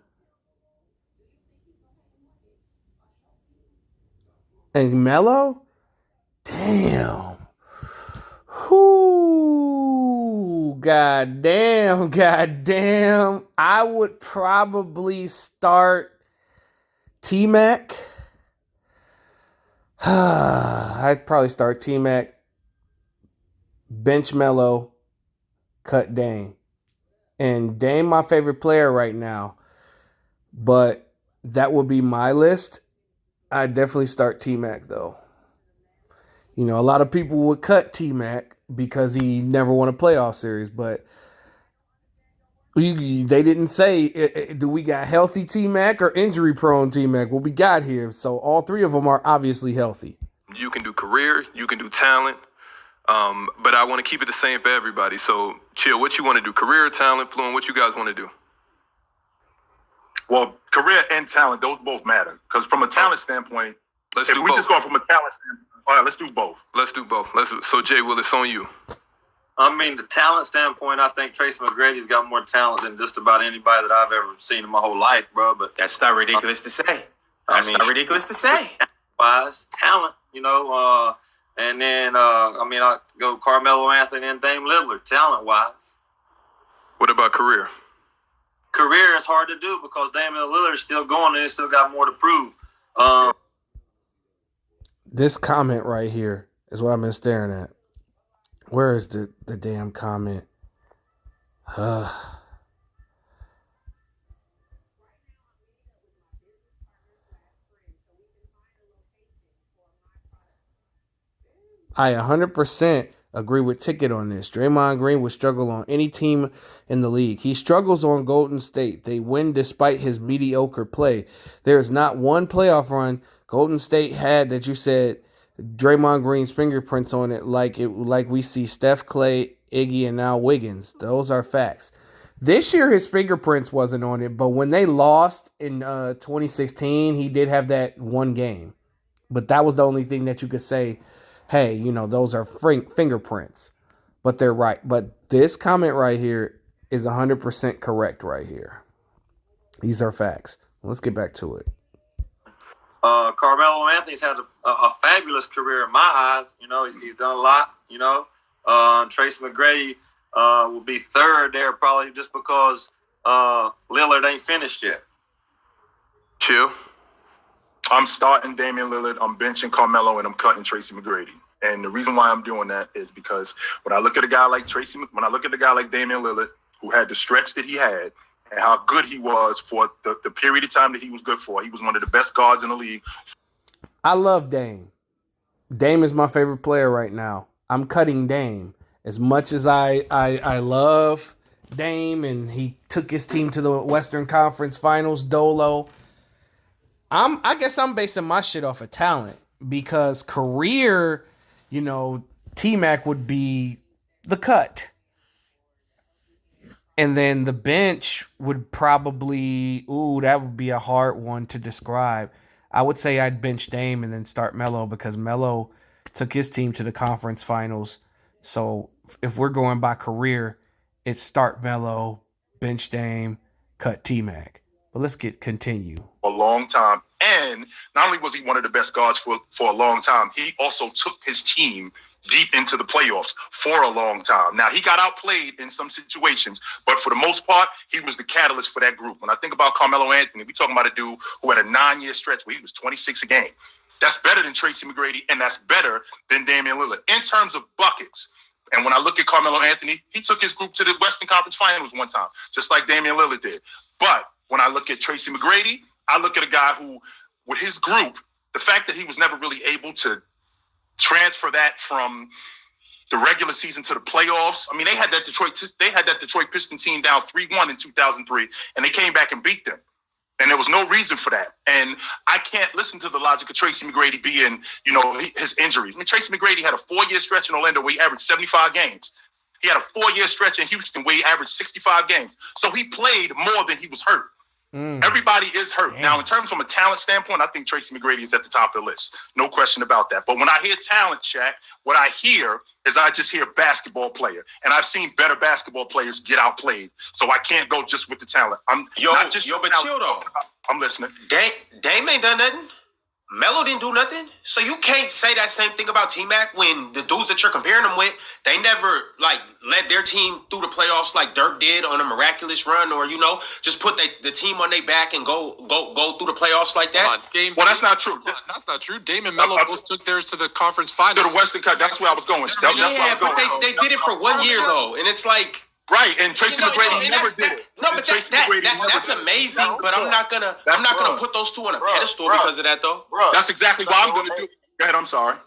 and Melo? Damn. Whoo. Goddamn. I would probably start T-Mac. I'd probably start T-Mac, bench Melo, cut Dame. And Dame my favorite player right now. But that would be my list. I'd definitely start T-Mac though. You know, a lot of people would cut T-Mac because he never won a playoff series, but they didn't say, do we got healthy T-Mac or injury-prone T-Mac? Well, we got here, so all three of them are obviously healthy. You can do career, you can do talent, but I want to keep it the same for everybody. So, Chill, what you want to do? Career or talent? Fluent, what you guys want to do? Well, career and talent, those both matter. Because from a talent standpoint, just go from a talent standpoint, all right, let's do both. So, Jay Will, it's on you. I mean, the talent standpoint, I think Tracy McGrady's got more talent than just about anybody that I've ever seen in my whole life, bro. But that's not ridiculous to say. Not ridiculous to say. Wise talent, you know, and then I go Carmelo Anthony and Dame Lillard, talent wise. What about career? Career is hard to do because Dame Lillard is still going and he still got more to prove. This comment right here is what I've been staring at. Where is the damn comment? I 100% agree with Ticket on this. Draymond Green would struggle on any team in the league. He struggles on Golden State. They win despite his mediocre play. There is not one playoff run Golden State had that you said Draymond Green's fingerprints on it like we see Steph, Clay, Iggy, and now Wiggins. Those are facts. This year his fingerprints wasn't on it, but when they lost in 2016, he did have that one game. But that was the only thing that you could say, hey, you know, those are fingerprints. But they're right. But this comment right here is 100% correct right here. These are facts. Let's get back to it. Carmelo Anthony's had a fabulous career in my eyes. You know, he's done a lot, you know. Tracy McGrady will be third there probably just because Lillard ain't finished yet. Chill. I'm starting Damian Lillard, I'm benching Carmelo, and I'm cutting Tracy McGrady. And the reason why I'm doing that is because when I look at a guy like Damian Lillard, who had the stretch that he had, and how good he was for the period of time that he was good for. He was one of the best guards in the league. I love Dame. Dame is my favorite player right now. I'm cutting Dame. As much as I love Dame and he took his team to the Western Conference Finals, Dolo. I guess I'm basing my shit off of talent because career, you know, T-Mac would be the cut. And then the bench would probably, that would be a hard one to describe. I would say I'd bench Dame and then start Melo because Melo took his team to the conference finals. So if we're going by career, it's start Melo, bench Dame, cut T-Mac. But let's continue. A long time. And not only was he one of the best guards for a long time, he also took his team deep into the playoffs for a long time. Now, he got outplayed in some situations, but for the most part, he was the catalyst for that group. When I think about Carmelo Anthony, we're talking about a dude who had a 9-year stretch where he was 26 a game. That's better than Tracy McGrady, and that's better than Damian Lillard in terms of buckets. And when I look at Carmelo Anthony, he took his group to the Western Conference Finals one time, just like Damian Lillard did. But when I look at Tracy McGrady, I look at a guy who, with his group, the fact that he was never really able to transfer that from the regular season to the playoffs. I mean, they had that Detroit Piston team down 3-1 in 2003, and they came back and beat them. And there was no reason for that. And I can't listen to the logic of Tracy McGrady being, his injuries. I mean, Tracy McGrady had a 4-year stretch in Orlando where he averaged 75 games. He had a 4-year stretch in Houston where he averaged 65 games. So he played more than he was hurt. Everybody is hurt. Damn. Now, in terms from a talent standpoint, I think Tracy McGrady is at the top of the list. No question about that. But when I hear talent, Shaq, what I hear is I just hear basketball player. And I've seen better basketball players get outplayed. So I can't go just with the talent. But chill though. I'm listening. Dame ain't done nothing. Melo didn't do nothing. So you can't say that same thing about T-Mac when the dudes that you're comparing them with, they never led their team through the playoffs like Dirk did on a miraculous run, or just put the team on their back and go through the playoffs like that. That's not true. That's not true. Dame and Melo both took theirs to the conference finals. To the Western Conference. That's where I was going. But they did it for 1 year though, and it's like. Right, and Tracy McGrady never did it. No, but that's amazing. But I'm not gonna put those two on a pedestal because of that, though. That's exactly what I'm gonna do. Go ahead. I'm sorry.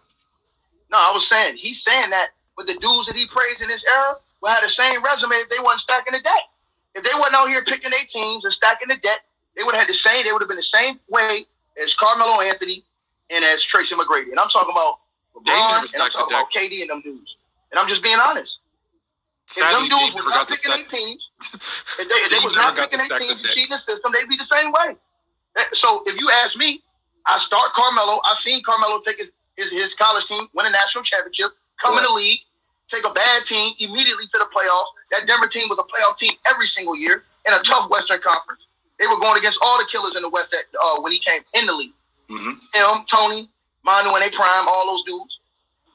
No, I was saying he's saying that, but the dudes that he praised in his era will have the same resume if they weren't stacking the deck. If they weren't out here picking their teams and stacking the deck, they would have had the same. They would have been the same way as Carmelo Anthony and as Tracy McGrady. And I'm talking about LeBron, and I'm talking about KD and them dudes. And I'm just being honest. Sadly, if them dudes was not picking their teams, if they was not picking their teams and cheating the system, they'd be the same way. So if you ask me, I start Carmelo. I've seen Carmelo take his college team, win a national championship, come in the league, take a bad team immediately to the playoffs. That Denver team was a playoff team every single year in a tough Western Conference. They were going against all the killers in the West when he came in the league. Him, Tony, Manu in their prime, all those dudes.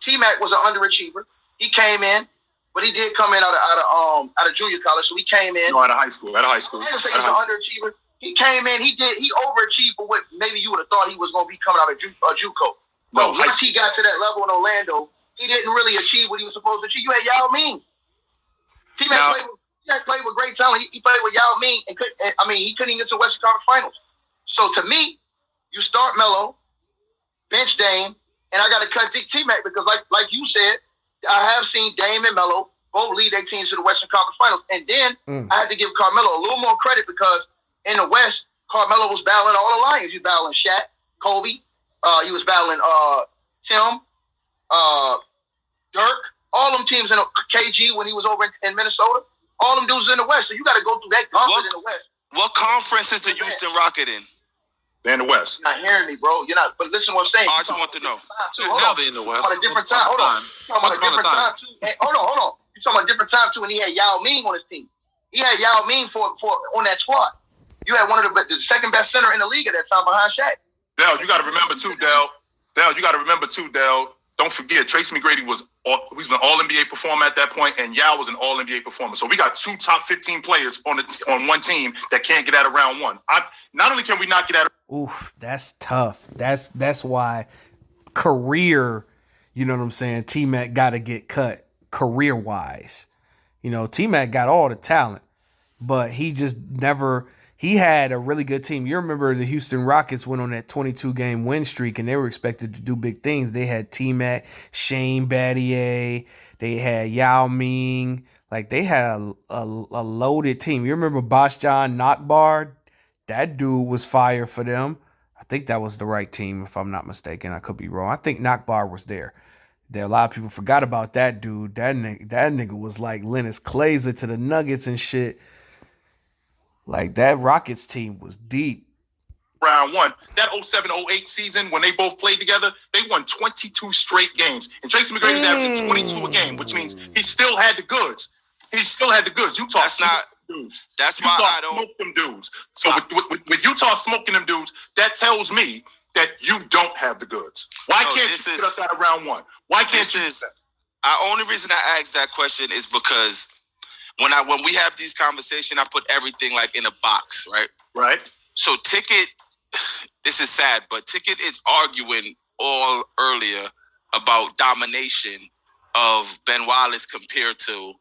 T-Mac was an underachiever. He came in. But he did come in out of junior college, so he came in. No, out of high school. I didn't say he was an underachiever. He came in. He overachieved for what maybe you would have thought he was going to be coming out of JUCO. But once he got to that level in Orlando, he didn't really achieve what he was supposed to achieve. You had Yao Ming. T-Mac played with great talent. He played with Yao Ming, he couldn't even get to the Western Conference Finals. So to me, you start Melo, bench Dame, and I got to cut T-Mac because, like you said, I have seen Dame and Melo both lead their teams to the Western Conference Finals. And then I had to give Carmelo a little more credit because in the West, Carmelo was battling all the Lions. He was battling Shaq, Kobe. He was battling Tim, Dirk. All them teams in KG when he was over in Minnesota. All them dudes in the West. So you got to go through that gauntlet in the West. What conference is the Houston Rocket in? They're in the West. You're not hearing me, bro. You're not. But listen to what I'm saying. I just want to know. Now they're in the West. A different time. Hold on. Hold on. You're talking about a different time too. When he had Yao Ming on his team, he had Yao Ming for on that squad. You had one of the second best center in the league at that time behind Shaq. Dell, you got to remember too, Dell. Don't forget, Tracy McGrady was an All-NBA performer at that point, and Yao was an All-NBA performer. So we got two top 15 players on one team that can't get out of round one. Not only can we not get out of... Oof, that's tough. That's why career, you know what I'm saying, T-Mac got to get cut career-wise. T-Mac got all the talent, but he just never... He had a really good team. You remember the Houston Rockets went on that 22-game win streak, and they were expected to do big things. They had T-Mac, Shane Battier. They had Yao Ming. They had a loaded team. You remember Boshjan Nokbar? That dude was fire for them. I think that was the right team, if I'm not mistaken. I could be wrong. I think Nokbar was there. A lot of people forgot about that dude. That nigga was like Lennox Klayser to the Nuggets and shit. That Rockets team was deep. Round one. That 07-08 season, when they both played together, they won 22 straight games. And Tracy McGrady's averaging 22 a game, which means he still had the goods. You talk. That's why Utah I don't smoke them dudes. So with Utah smoking them dudes, that tells me that you don't have the goods. Why can't you get us out of round one? Why can't you? The only reason I asked that question is because when we have these conversations, I put everything like in a box, right? Right. So Ticket, this is sad, but Ticket is arguing all earlier about domination of Ben Wallace compared to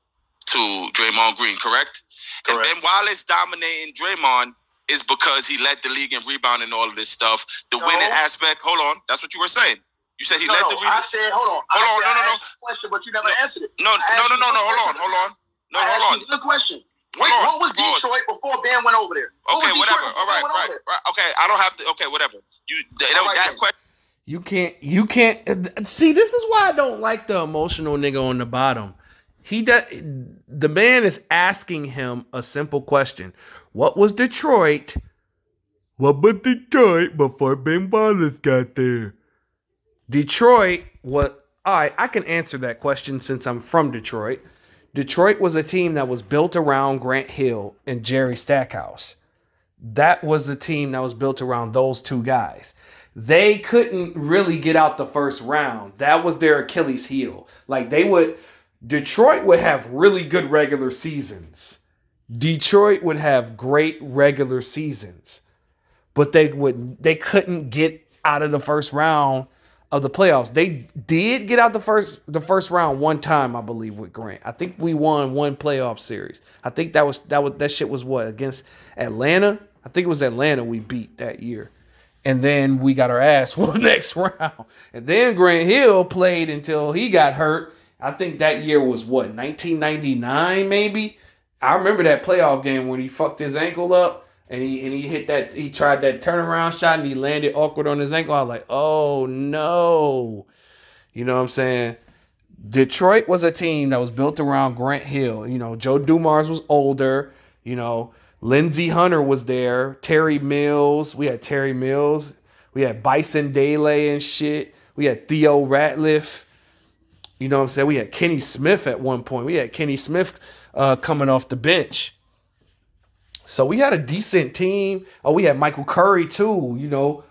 Draymond Green, correct? And Ben Wallace dominating Draymond is because he led the league in rebound and all of this stuff. The winning aspect, hold on, that's what you were saying. You said he led the rebound. I said, hold on. No. Question, but you never answered it. Hold on. Good question. What was Detroit before Ben went over there? Okay, whatever. All right. Okay, I don't have to. Okay, whatever. That question. You can't see. This is why I don't like the emotional nigga on the bottom. The man is asking him a simple question. What was Detroit? What was Detroit before Ben Wallace got there? Detroit, what? All right, I can answer that question since I'm from Detroit. Detroit was a team that was built around Grant Hill and Jerry Stackhouse. That was the team that was built around those two guys. They couldn't really get out the first round. That was their Achilles heel. Detroit would have really good regular seasons. Detroit would have great regular seasons. But they couldn't get out of the first round of the playoffs. They did get out the first round one time, I believe, with Grant. I think we won one playoff series. I think that shit was what, against Atlanta? I think it was Atlanta we beat that year. And then we got our ass whooped next round. And then Grant Hill played until he got hurt. I think that year was what, 1999 maybe? I remember that playoff game when he fucked his ankle up. And he hit that, he tried that turnaround shot and he landed awkward on his ankle. I was like, oh no. You know what I'm saying? Detroit was a team that was built around Grant Hill. You know, Joe Dumars was older. You know, Lindsey Hunter was there. Terry Mills. We had Terry Mills. We had Bison Dele and shit. We had Theo Ratliff. You know what I'm saying? We had Kenny Smith at one point. We had Kenny Smith coming off the bench. So we had a decent team. Oh, we had Michael Curry too, you know,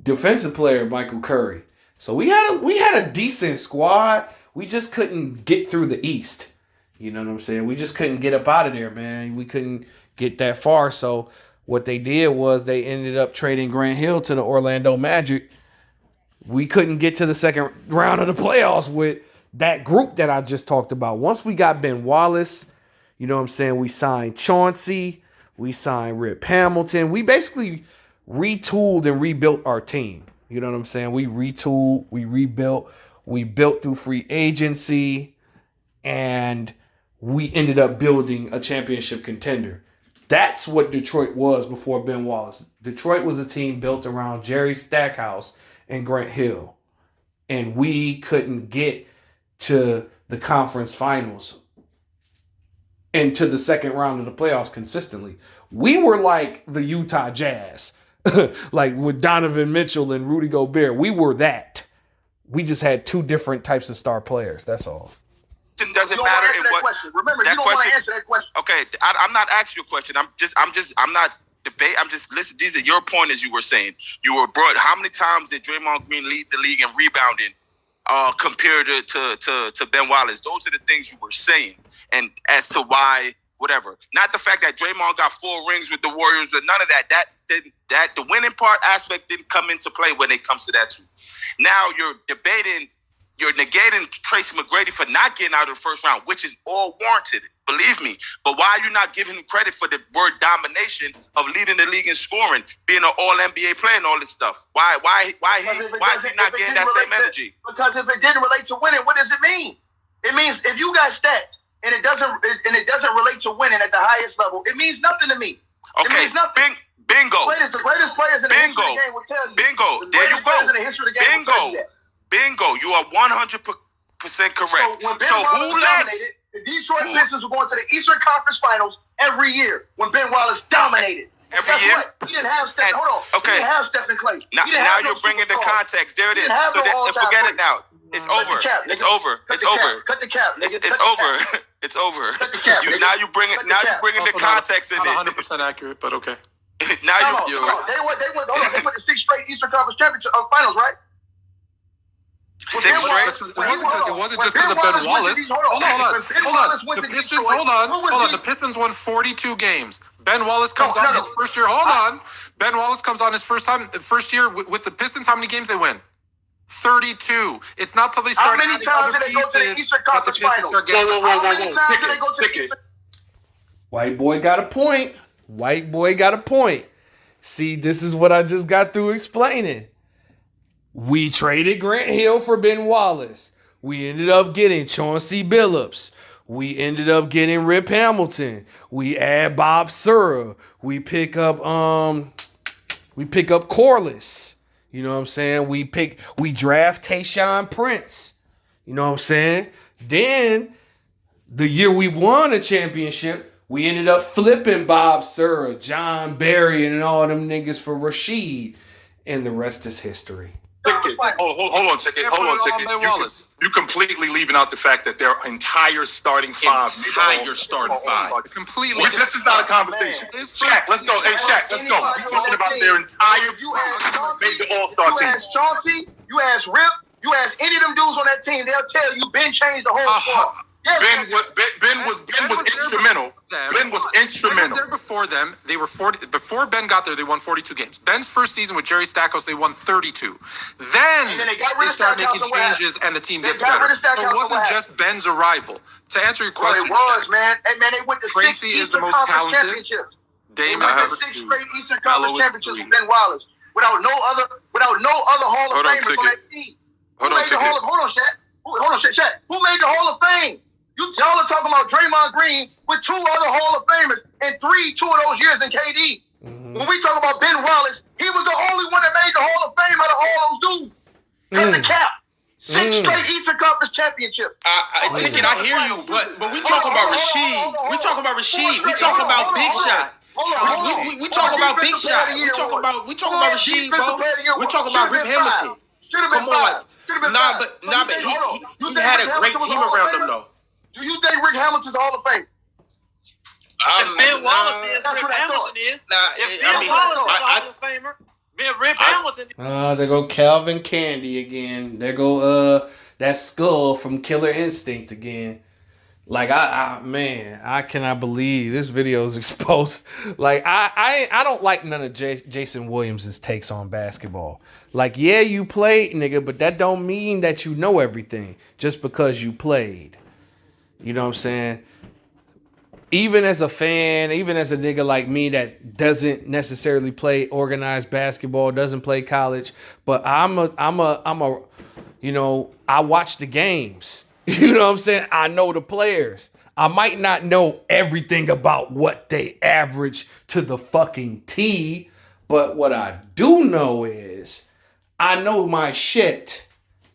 defensive player Michael Curry. So we had a decent squad. We just couldn't get through the East. You know what I'm saying? We just couldn't get up out of there, man. We couldn't get that far. So what they did was they ended up trading Grant Hill to the Orlando Magic. We couldn't get to the second round of the playoffs with that group that I just talked about. Once we got Ben Wallace, you know what I'm saying? We signed Chauncey. We signed Rip Hamilton. We basically retooled and rebuilt our team. You know what I'm saying? We retooled, we rebuilt, we built through free agency, and we ended up building a championship contender. That's what Detroit was before Ben Wallace. Detroit was a team built around Jerry Stackhouse and Grant Hill. And we couldn't get to the conference finals and to the second round of the playoffs consistently. We were like the Utah Jazz, like with Donovan Mitchell and Rudy Gobert. We were that. We just had two different types of star players. That's all. It doesn't matter in what. Question. Remember, you don't want to answer that question. Okay, I'm not asking you a question. I'm not debate. I'm just listening. These are your point, as you were saying. You were brought. How many times did Draymond Green lead the league in rebounding compared to Ben Wallace? Those are the things you were saying. And as to why, whatever. Not the fact that Draymond got 4 rings with the Warriors or none of that. That the winning part aspect didn't come into play when it comes to that too. Now you're negating Tracy McGrady for not getting out of the first round, which is all warranted. Believe me. But why are you not giving him credit for the word domination of leading the league in scoring, being an all-NBA player and all this stuff? Why is he not getting that same energy? Because if it didn't relate to winning, what does it mean? It means if you got stats and it doesn't relate to winning at the highest level, it means nothing to me. Okay, it means nothing. Bingo. The greatest players in the history of the game will tell you. Bingo. There you go. Bingo. You are 100% correct. So who led? The Detroit Pistons were going to the Eastern Conference Finals every year when Ben Wallace dominated. Every year? What? He didn't have Stephen. Hold on. Okay. He didn't have Stephen Clay. Now you're bringing the context. There it is. So forget it now. It's over. It's over. It's over. Cut the cap. It's over. It's over. Cap, now you bring the context in it. 100% accurate, but okay. Now they went to 6 straight Eastern Conference Championship Finals, right? 6 straight. It wasn't just because of Ben Wallace. Hold on. The Pistons won 42 games. Ben Wallace comes on his first year. Ben Wallace comes on his first year with the Pistons. How many games they win? 32. It's not till they start adding other pieces that the Pistons start getting. Whoa. White boy got a point. See, this is what I just got through explaining. We traded Grant Hill for Ben Wallace. We ended up getting Chauncey Billups. We ended up getting Rip Hamilton. We add Bob Sura. We pick up Corliss. You know what I'm saying? We draft Tayshaun Prince. You know what I'm saying? Then the year we won a championship, we ended up flipping Bob Sura, John Barry, and all them niggas for Rasheed. And the rest is history. Hold on, Ticket. You completely leaving out the fact that their entire starting five. Completely. This is not a conversation. Shaq, let's go. Hey, Shaq, let's go. We're talking about their entire made the All-Star team. You ask Chauncey, you ask Rip, you ask any of them dudes on that team, they'll tell you Ben changed the whole squad. Ben was instrumental. Ben was instrumental. There before them, they were 40. Before Ben got there, they won 42 games. Ben's first season with Jerry Stackhouse, they won 32. Then they start making changes, and the team gets better. So it wasn't just Ben's arrival. To answer your question, it was, man. Hey, man, they went to Tracy is the most talented. Dame is number 6 straight Eastern Conference championships with Ben Wallace, without no other Hall of Famers on that team. Hold on, Shaq. Who made the Hall of Fame? Y'all are talking about Draymond Green with 2 other Hall of Famers and 2 of those years in KD. Mm-hmm. When we talk about Ben Wallace, he was the only one that made the Hall of Fame out of all those dudes. At the cap. 6 straight Eastern Conference championships. Ticket, I hear you, but we talking about Rasheed. We talking about Rasheed. We talking about Big Shot. We talking about Big Shot. We talking about Rasheed, bro. We talking about Rip Hamilton. Come on. Nah, but he had a great team around him, though. Do you think Rick Hamilton's Hall of Fame? If Ben Wallace is, Rip Hamilton is. If Ben Wallace is a Hall of Famer, then Rip Hamilton is. There go Calvin Candy again. There go that skull from Killer Instinct again. Like I cannot believe this video is exposed. Like I don't like none of Jason Williams' takes on basketball. Like, yeah, you played, nigga, but that don't mean that you know everything just because you played. You know what I'm saying? Even as a fan, even as a nigga like me that doesn't necessarily play organized basketball, doesn't play college, but I'm a you know, I watch the games. You know what I'm saying? I know the players. I might not know everything about what they average to the fucking T, but what I do know is I know my shit.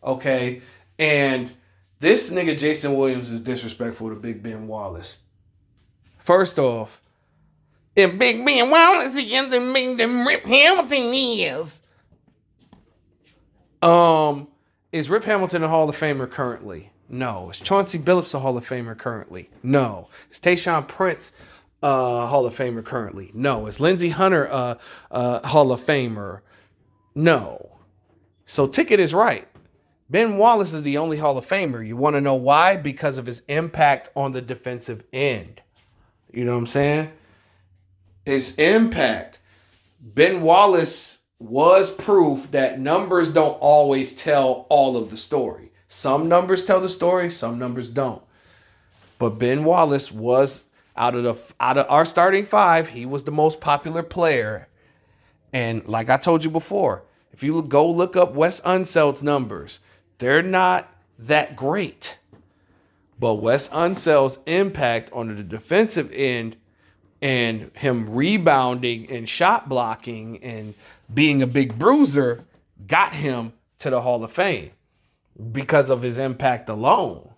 Okay? And this nigga Jason Williams is disrespectful to Big Ben Wallace. First off, if Big Ben Wallace is the Rip Hamilton is Rip Hamilton a Hall of Famer currently? No. Is Chauncey Billups a Hall of Famer currently? No. Is Tayshaun Prince Hall of Famer currently? No. Is Lindsey Hunter a Hall of Famer? No. So Ticket is right. Ben Wallace is the only Hall of Famer. You want to know why? Because of his impact on the defensive end. You know what I'm saying? His impact. Ben Wallace was proof that numbers don't always tell all of the story. Some numbers tell the story, some numbers don't. But Ben Wallace was out of our starting 5, he was the most popular player. And like I told you before, if you go look up Wes Unseld's numbers, they're not that great. But Wes Unseld's impact on the defensive end and him rebounding and shot blocking and being a big bruiser got him to the Hall of Fame because of his impact alone.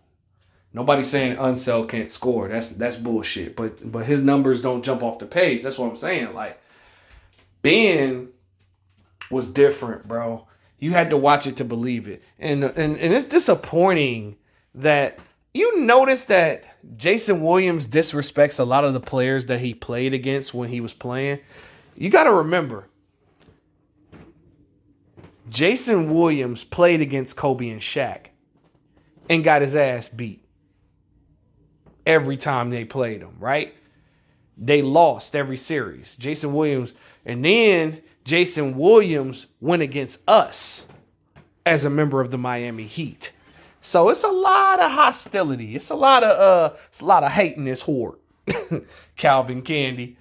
Nobody's saying Unseld can't score. That's bullshit. But his numbers don't jump off the page. That's what I'm saying. Like, Ben was different, bro. You had to watch it to believe it. And it's disappointing that you notice that Jason Williams disrespects a lot of the players that he played against when he was playing, you got to remember, Jason Williams played against Kobe and Shaq and got his ass beat every time they played him, right? They lost every series. Jason Williams, and then Jason Williams went against us as a member of the Miami Heat. So it's a lot of hostility. It's a lot of hate in this horde. Calvin Candy.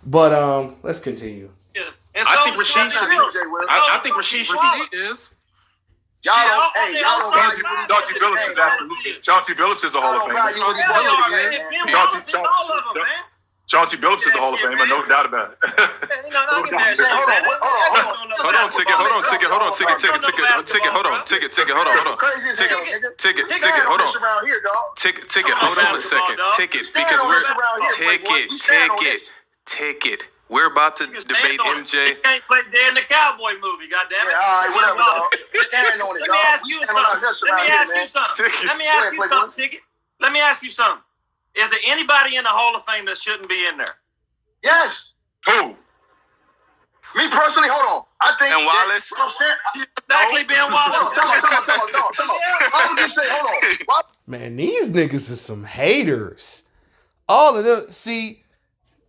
But let's continue. Yes. I think Rasheed should be. I think Rasheed should be. Is Y'all don't. Chauncey Billups is absolutely. Chauncey Billups is a Hall of Famer. Chauncey Billups is a Hall of Famer, no doubt about it. Hold on, ticket. Hold on. Ticket. Hold on. Hold on a second. Ticket, because we're ticket. We're about to debate MJ. You can't play Dead in the Cowboy movie, goddammit. Yeah, all right, whatever, dog. Let me ask you something. Ticket. Let me ask you something. Is there anybody in the Hall of Fame that shouldn't be in there? Yes. Who? Me personally, hold on. I think. Ben Wallace? Exactly, Ben Wallace. Come on. Why would you say, hold on? Man, these niggas is some haters. All of them, see,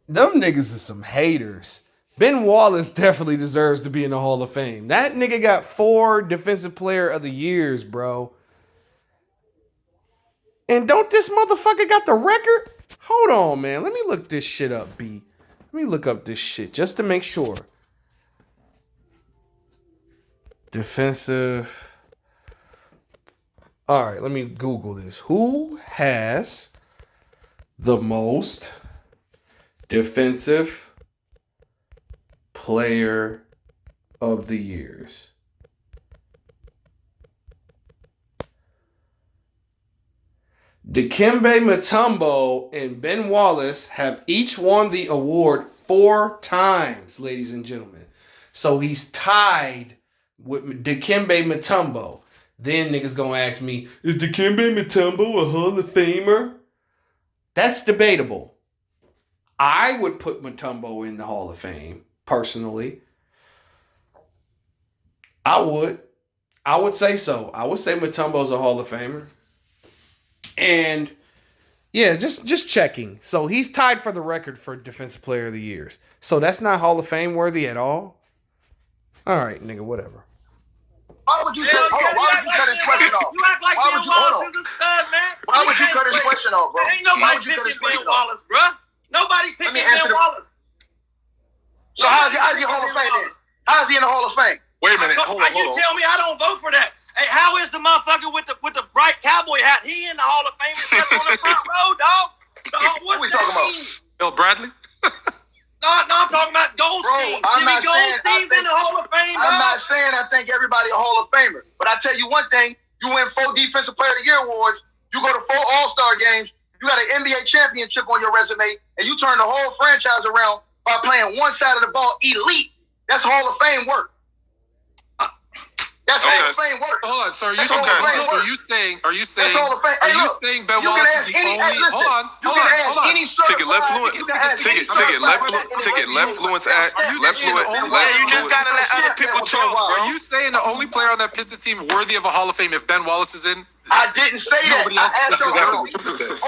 them niggas is some haters. Ben Wallace definitely deserves to be in the Hall of Fame. That nigga got 4 Defensive Player of the Years, bro. And don't this motherfucker got the record? Hold on, man. Let me look this shit up, B. Let me look up this shit just to make sure. Defensive. All right, let me Google this. Who has the most Defensive Player of the Years? Dikembe Mutombo and Ben Wallace have each won the award 4 times, ladies and gentlemen. So he's tied with Dikembe Mutombo. Then niggas gonna ask me, is Dikembe Mutombo a Hall of Famer? That's debatable. I would put Mutombo in the Hall of Fame, personally. I would say so. I would say Mutombo's a Hall of Famer. And yeah, just checking. So he's tied for the record for Defensive Player of the Years. So that's not Hall of Fame worthy at all? All right, nigga, whatever. Why would you cut his question off? You act like Ben Wallace is a stud, man. Why would you cut his question off, bro? Ain't nobody picking Ben Wallace, bro. Nobody picking Ben Wallace. So how's he in the Hall of Fame then? How's he in the Hall of Fame? Wait a minute. Hold on. You tell me I don't vote for that. Hey, how is the motherfucker with the bright cowboy hat? He in the Hall of Fame and on the front row, dog. What we talking about? Bill Bradley? No, I'm talking about Goldstein. Jimmy Goldstein's in the Hall of Fame, I'm not saying I think everybody a Hall of Famer. But I tell you one thing, you win 4 Defensive Player of the Year awards, you go to 4 All-Star games, you got an NBA championship on your resume, and you turn the whole franchise around by playing one side of the ball elite. That's Hall of Fame work. That's Hall of Fame work. Hold on. So are you saying Ben Wallace is the only? Hold on. Ticket left fluent. Ticket left fluent. You just gotta let other people talk, bro. Are you saying the only player on that Pistons team worthy of a Hall of Fame if Ben Wallace is in? I didn't say that. That's exactly what you said.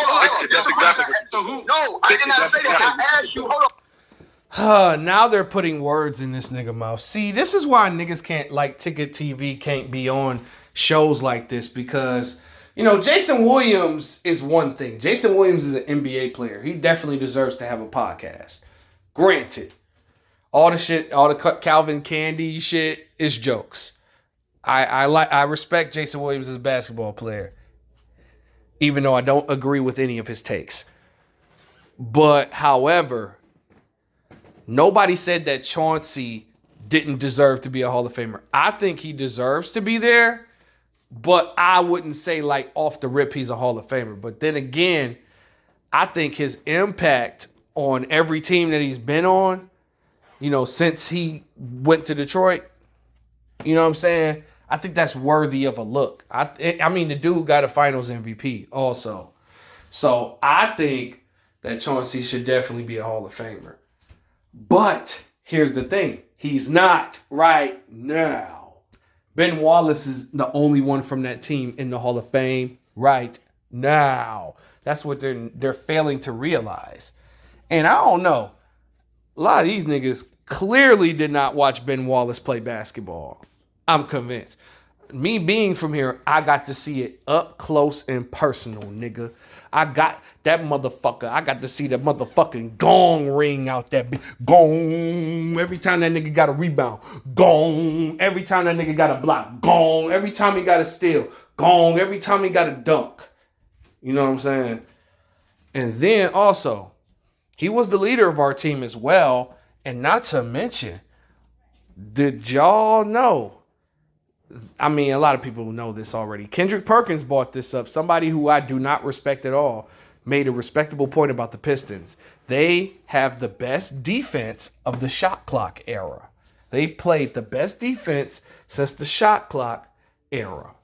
That's exactly what you said. So who? No, I did not say that. I asked you. Hold on. Now they're putting words in this nigga mouth. See, this is why niggas can't, like, Ticket TV can't be on shows like this, because, you know, Jason Williams is one thing. Jason Williams is an NBA player. He definitely deserves to have a podcast. Granted, all the shit, all the Calvin Candy shit is jokes. I respect Jason Williams as a basketball player, even though I don't agree with any of his takes. But, however, nobody said that Chauncey didn't deserve to be a Hall of Famer. I think he deserves to be there, but I wouldn't say, like, off the rip he's a Hall of Famer. But then again, I think his impact on every team that he's been on, you know, since he went to Detroit, you know what I'm saying? I think that's worthy of a look. I mean, the dude got a Finals MVP also. So I think that Chauncey should definitely be a Hall of Famer. But here's the thing. He's not right now. Ben Wallace is the only one from that team in the Hall of Fame right now. That's what they're failing to realize. And I don't know. A lot of these niggas clearly did not watch Ben Wallace play basketball. I'm convinced. Me being from here, I got to see it up close and personal, nigga. I got that motherfucker. I got to see that motherfucking gong ring out there. Gong. Every time that nigga got a rebound. Gong. Every time that nigga got a block. Gong. Every time he got a steal. Gong. Every time he got a dunk. You know what I'm saying? And then also, he was the leader of our team as well. And not to mention, did y'all know? I mean, a lot of people know this already. Kendrick Perkins brought this up. Somebody who I do not respect at all made a respectable point about the Pistons. They have the best defense of the shot clock era. They played the best defense since the shot clock era.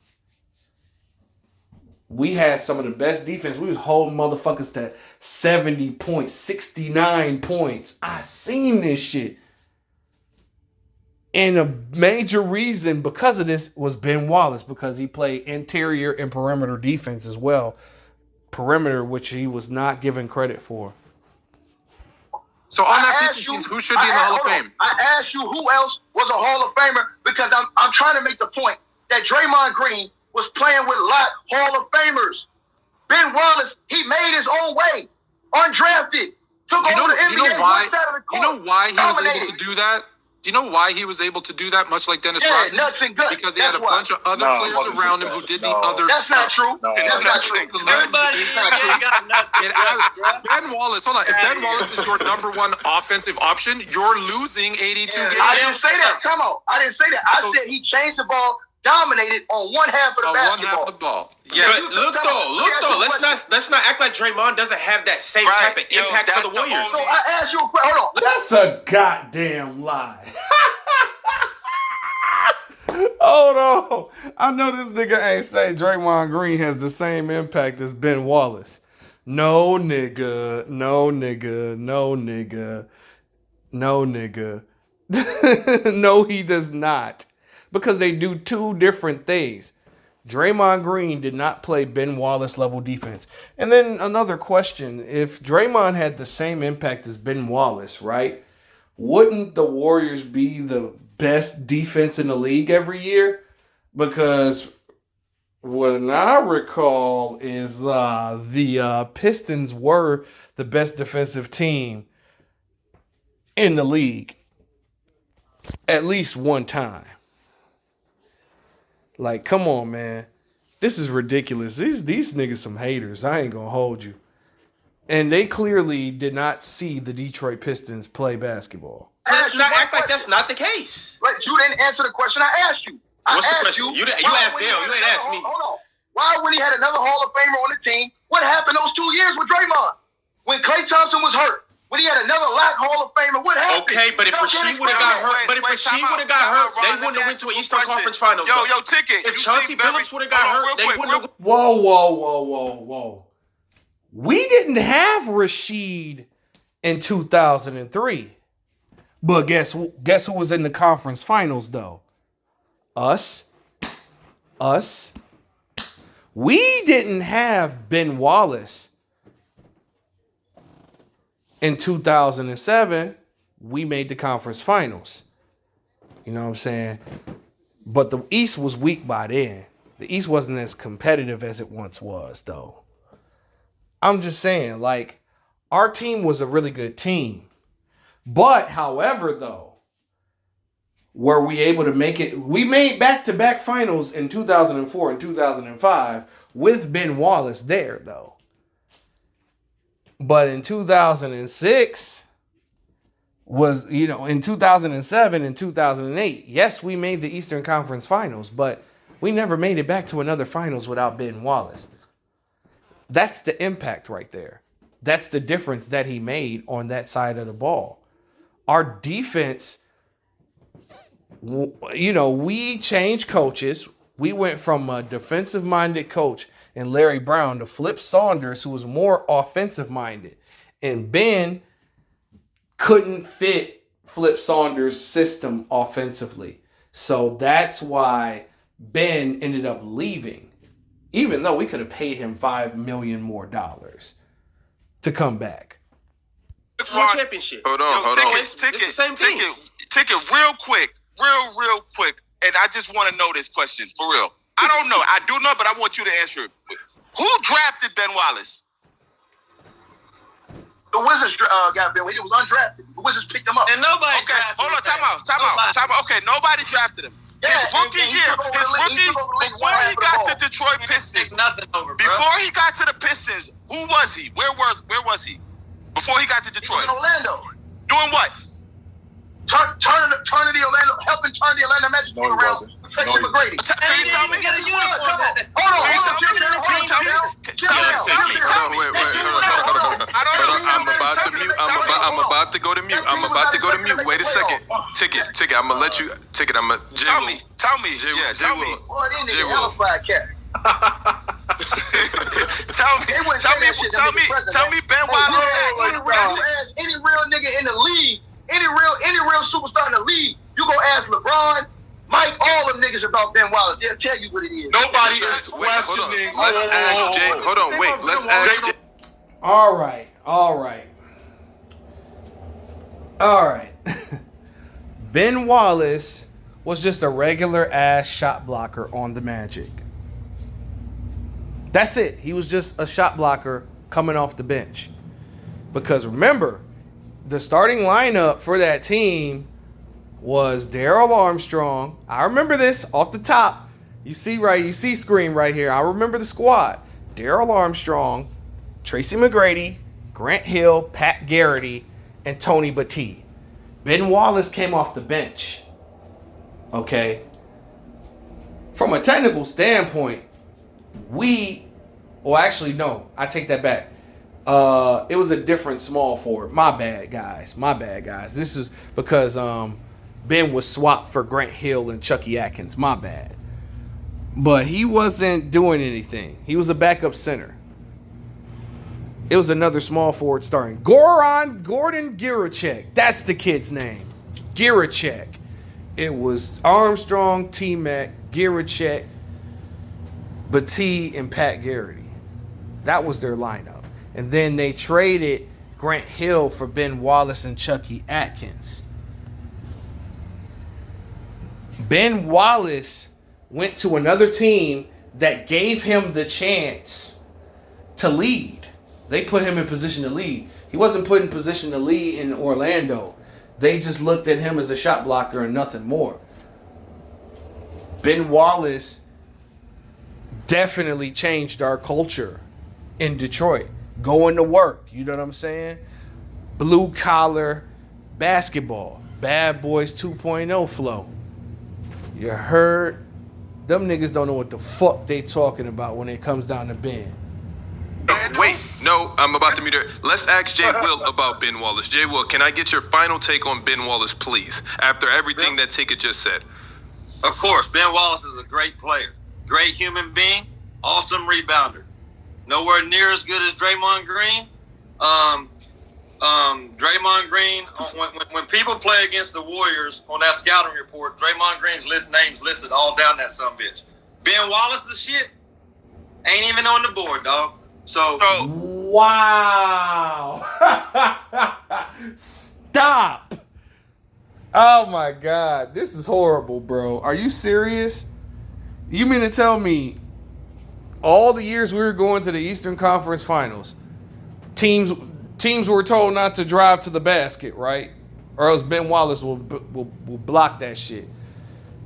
We had some of the best defense. We was holding motherfuckers to 70 points, 69 points. I seen this shit. And a major reason because of this was Ben Wallace, because he played interior and perimeter defense as well. Perimeter, which he was not given credit for. So on that Pistons, who should be in the Hall of Fame? I asked you who else was a Hall of Famer because I'm trying to make the point that Draymond Green was playing with a lot of Hall of Famers. Ben Wallace, he made his own way, undrafted. Took over the NBA one side of the court. You know why he was able to do that? Do you know why he was able to do that, much like Dennis Rodman? Nuts and guts. Because he had a bunch of other players around him who did the other stuff. That's not true. That's not true. Everybody got nuts. Ben Wallace, hold on. If Ben Wallace is your number one offensive option, you're losing 82 games. I didn't say that. Come on. I didn't say that. I said he changed the ball, dominated on one half of the basketball. One half of the ball. Yeah. But look though. Let's not act like Draymond doesn't have that same type of impact for the Warriors. So I asked you a question. Hold on. That's a goddamn lie. Hold on. I know this nigga ain't say Draymond Green has the same impact as Ben Wallace. No nigga. No nigga. No nigga. No nigga. No, he does not. Because they do two different things. Draymond Green did not play Ben Wallace level defense. And then another question. If Draymond had the same impact as Ben Wallace, right? Wouldn't the Warriors be the best defense in the league every year? Because what I recall is the Pistons were the best defensive team in the league at least one time. Like, come on, man. This is ridiculous. These niggas some haters. I ain't gonna hold you. And they clearly did not see the Detroit Pistons play basketball. Let's not act like that's not the case. But you didn't answer the question I asked you. What's the question? You asked Dale. You ain't asked me. Hold on. Why when he had another Hall of Famer on the team? What happened those 2 years with Draymond? When Klay Thompson was hurt? When he had another Hall of Famer? What happened? Okay, but if Rasheed would have got hurt, they wouldn't have went to an Eastern Conference Finals. Yo, Ticket. If Chauncey Billups would have got hurt, they wouldn't have. Whoa. We didn't have Rasheed in 2003. But guess who was in the conference finals, though? Us. We didn't have Ben Wallace in 2007. We made the conference finals. You know what I'm saying? But the East was weak by then. The East wasn't as competitive as it once was, though. I'm just saying, like, our team was a really good team. But, however, though, were we able to make it? We made back-to-back finals in 2004 and 2005 with Ben Wallace there, though. But in 2006 in 2007 and 2008, yes, we made the Eastern Conference Finals, but we never made it back to another finals without Ben Wallace. That's the impact right there. That's the difference that he made on that side of the ball. Our defense, we changed coaches. We went from a defensive-minded coach and Larry Brown to Flip Saunders, who was more offensive-minded. And Ben couldn't fit Flip Saunders' system offensively. So that's why Ben ended up leaving, even though we could have paid him $5 million more to come back. It's one championship. Hold on. Ticket, real quick, and I just want to know this question for real. I don't know. I do know, but I want you to answer it. Who drafted Ben Wallace? The Wizards got Ben. He was undrafted. The Wizards picked him up. And nobody Okay, hold on. Time out. Okay, nobody drafted him. His rookie year, before he got to Detroit Pistons, before he got to the Pistons, who was he? Where was he? Before he got to Detroit? He was in Orlando. Doing what? Helping turn the Orlando Magic team around. Tracy McGrady. Can you tell me? Hold on. I'm about to go to mute. Wait a second. Ticket. I'm gonna let you. Ticket. I'm gonna. Tell me. Tell me Ben Wallace stats. Any real nigga in the league, any real superstar in the league, you go ask LeBron, Mike, all them niggas about Ben Wallace. They'll tell you what it is. Nobody is questioning. Let's ask Jay. Hold on. Wait. Let's ask Jay. All right. Ben Wallace was just a regular ass shot blocker on the Magic. That's it. He was just a shot blocker coming off the bench. Because remember, the starting lineup for that team was Darrell Armstrong. I remember this off the top. You see screen right here. I remember the squad. Darrell Armstrong, Tracy McGrady, Grant Hill, Pat Garrity, and Tony Battie. Ben Wallace came off the bench. Okay. From a technical standpoint, I take that back. It was a different small forward. My bad, guys. This is because Ben was swapped for Grant Hill and Chucky Atkins. My bad. But he wasn't doing anything. He was a backup center. It was another small forward starting. Gordon Giracek. That's the kid's name. Giracek. It was Armstrong, T-Mac, Giracek, Battie, and Pat Garrity. That was their lineup. And then they traded Grant Hill for Ben Wallace and Chucky Atkins. Ben Wallace went to another team that gave him the chance to lead. They put him in position to lead. He wasn't put in position to lead in Orlando. They just looked at him as a shot blocker and nothing more. Ben Wallace definitely changed our culture in Detroit. Going to work, you know what I'm saying? Blue collar basketball. Bad Boys 2.0 flow. You heard? Them niggas don't know what the fuck they talking about when it comes down to Ben. Wait, no, I'm about to mute her. Let's ask Jay Will about Ben Wallace. Jay Will, can I get your final take on Ben Wallace, please? After everything that Ticket just said. Of course, Ben Wallace is a great player. Great human being. Awesome rebounder. Nowhere near as good as Draymond Green. Draymond Green, when people play against the Warriors on that scouting report, Draymond Green's name's listed all down that sumbitch. Ben Wallace's shit ain't even on the board, dog. So wow. Stop. Oh my God. This is horrible, bro. Are you serious? You mean to tell me all the years we were going to the Eastern Conference Finals, teams were told not to drive to the basket, right? Or else Ben Wallace will block that shit.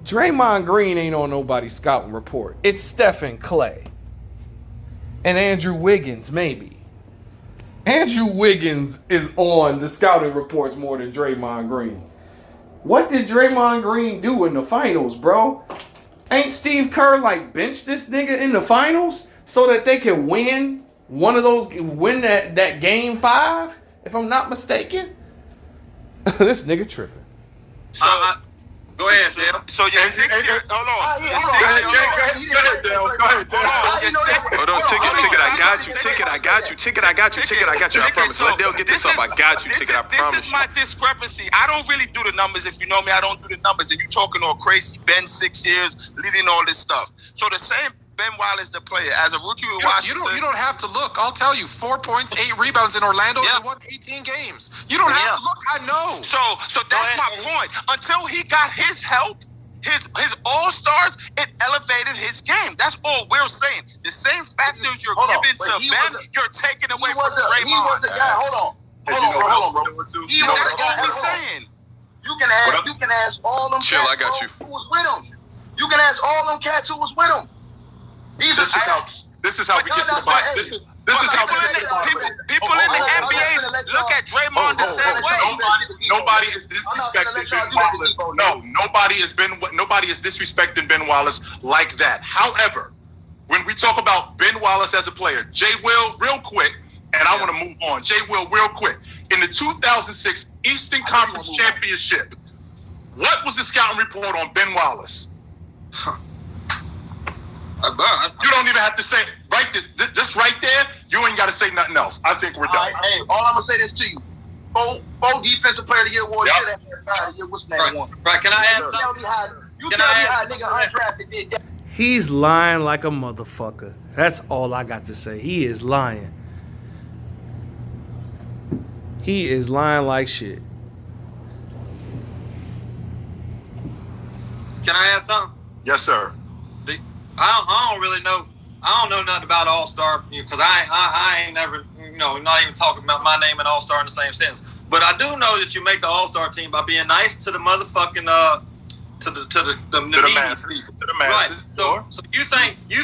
Draymond Green ain't on nobody's scouting report. It's Stephen Clay. And Andrew Wiggins, maybe. Andrew Wiggins is on the scouting reports more than Draymond Green. What did Draymond Green do in the finals, bro? Ain't Steve Kerr benched this nigga in the finals so that they can win win that game 5, if I'm not mistaken? This nigga tripping. So Go ahead, Dale. So your 6 year. Hold on. Your 6 year. Go ahead, Dale. Go ahead. Hold on, Ticket. I got you. Ticket. I got you. I promise. Let Dale get this up. I got you, Ticket. I promise. This is my discrepancy. I don't really do the numbers. If you know me, I don't do the numbers. And you talking all crazy. Ben 6 years, leading all this stuff. So the same Ben Wallace, the player, as a rookie with Washington. You don't have to look. I'll tell you. 4 points, 8 rebounds in Orlando. They won 18 games. You don't have to look. I know. So that's my point. Until he got his help, his all-stars, it elevated his game. That's all we're saying. The same factors you're giving to Ben, you're taking away from Draymond. He was the guy. Hold on, bro. That's all we're saying. You can ask all them. Chill, I got you. Who was with him? You can ask all them cats who was with him. This is how we get to the bottom. This is how people in the NBA look at Draymond the same way. Nobody is disrespecting Ben Wallace. No, nobody is disrespecting Ben Wallace like that. However, when we talk about Ben Wallace as a player, Jay Will, real quick, and I want to move on. Jay Will, real quick. In the 2006 Eastern Conference Championship, what was the scouting report on Ben Wallace? You don't even have to say right there, just right there. You ain't got to say nothing else. I think we're done. Hey, all I'm gonna say this to you: four defensive player of the year award. What's the name one? Right? Can I add something? You tell me how nigga undrafted did that. He's lying like a motherfucker. That's all I got to say. He is lying. He is lying like shit. Can I add something? Yes, sir. I don't really know. I don't know nothing about All-Star because I ain't never, not even talking about my name and All-Star in the same sentence. But I do know that you make the All-Star team by being nice to the motherfucking to the masses. Right. So you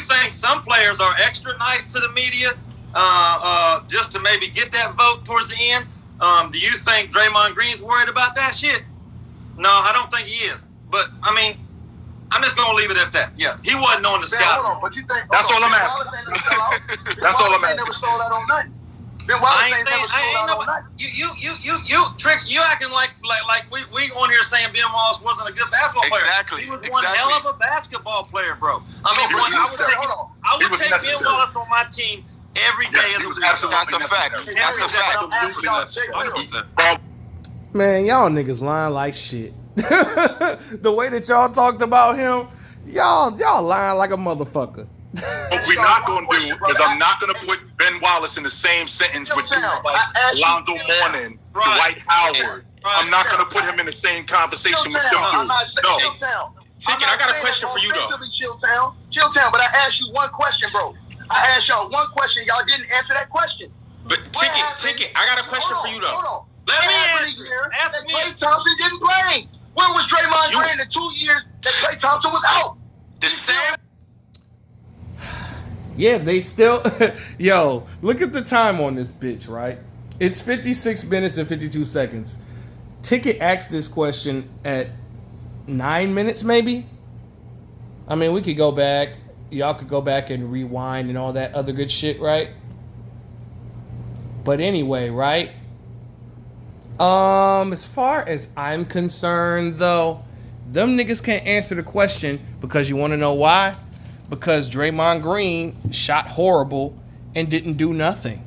think some players are extra nice to the media just to maybe get that vote towards the end? Do you think Draymond Green's worried about that shit? No, I don't think he is. But I mean, I'm just gonna leave it at that. Yeah, he wasn't on the scout. Hold on, but you think that's all I'm asking. That's all I'm asking. Never stole that on nothing. I ain't saying you trick. You acting like we on here saying Ben Wallace wasn't a good basketball player. Exactly. He was one hell of a basketball player, bro. I mean, I would take Ben Wallace on my team every day of the week. That's a fact. That's a fact. Man, y'all niggas lying like shit. The way that y'all talked about him, y'all lying like a motherfucker. What we're not going to do is I'm not going to put Ben Wallace in the same sentence with dudes like Alonzo Mourning, Dwight Howard. I'm not going to put him in the same conversation with them dudes. No. Ticket, I got a question for you though. Chilltown, but I asked you one question, bro. I asked y'all one question. Y'all didn't answer that question. But Ticket, I got a question for you though. Let me answer. Ask me. Klay Thompson didn't play. When was Draymond Green in the 2 years that Klay Thompson was out? The same. Yeah, they still. Yo, look at the time on this bitch, right? It's 56 minutes and 52 seconds. Ticket asked this question at 9 minutes, maybe. I mean, we could go back. Y'all could go back and rewind and all that other good shit, right? But anyway, right? As far as I'm concerned, though, them niggas can't answer the question because you want to know why? Because Draymond Green shot horrible and didn't do nothing.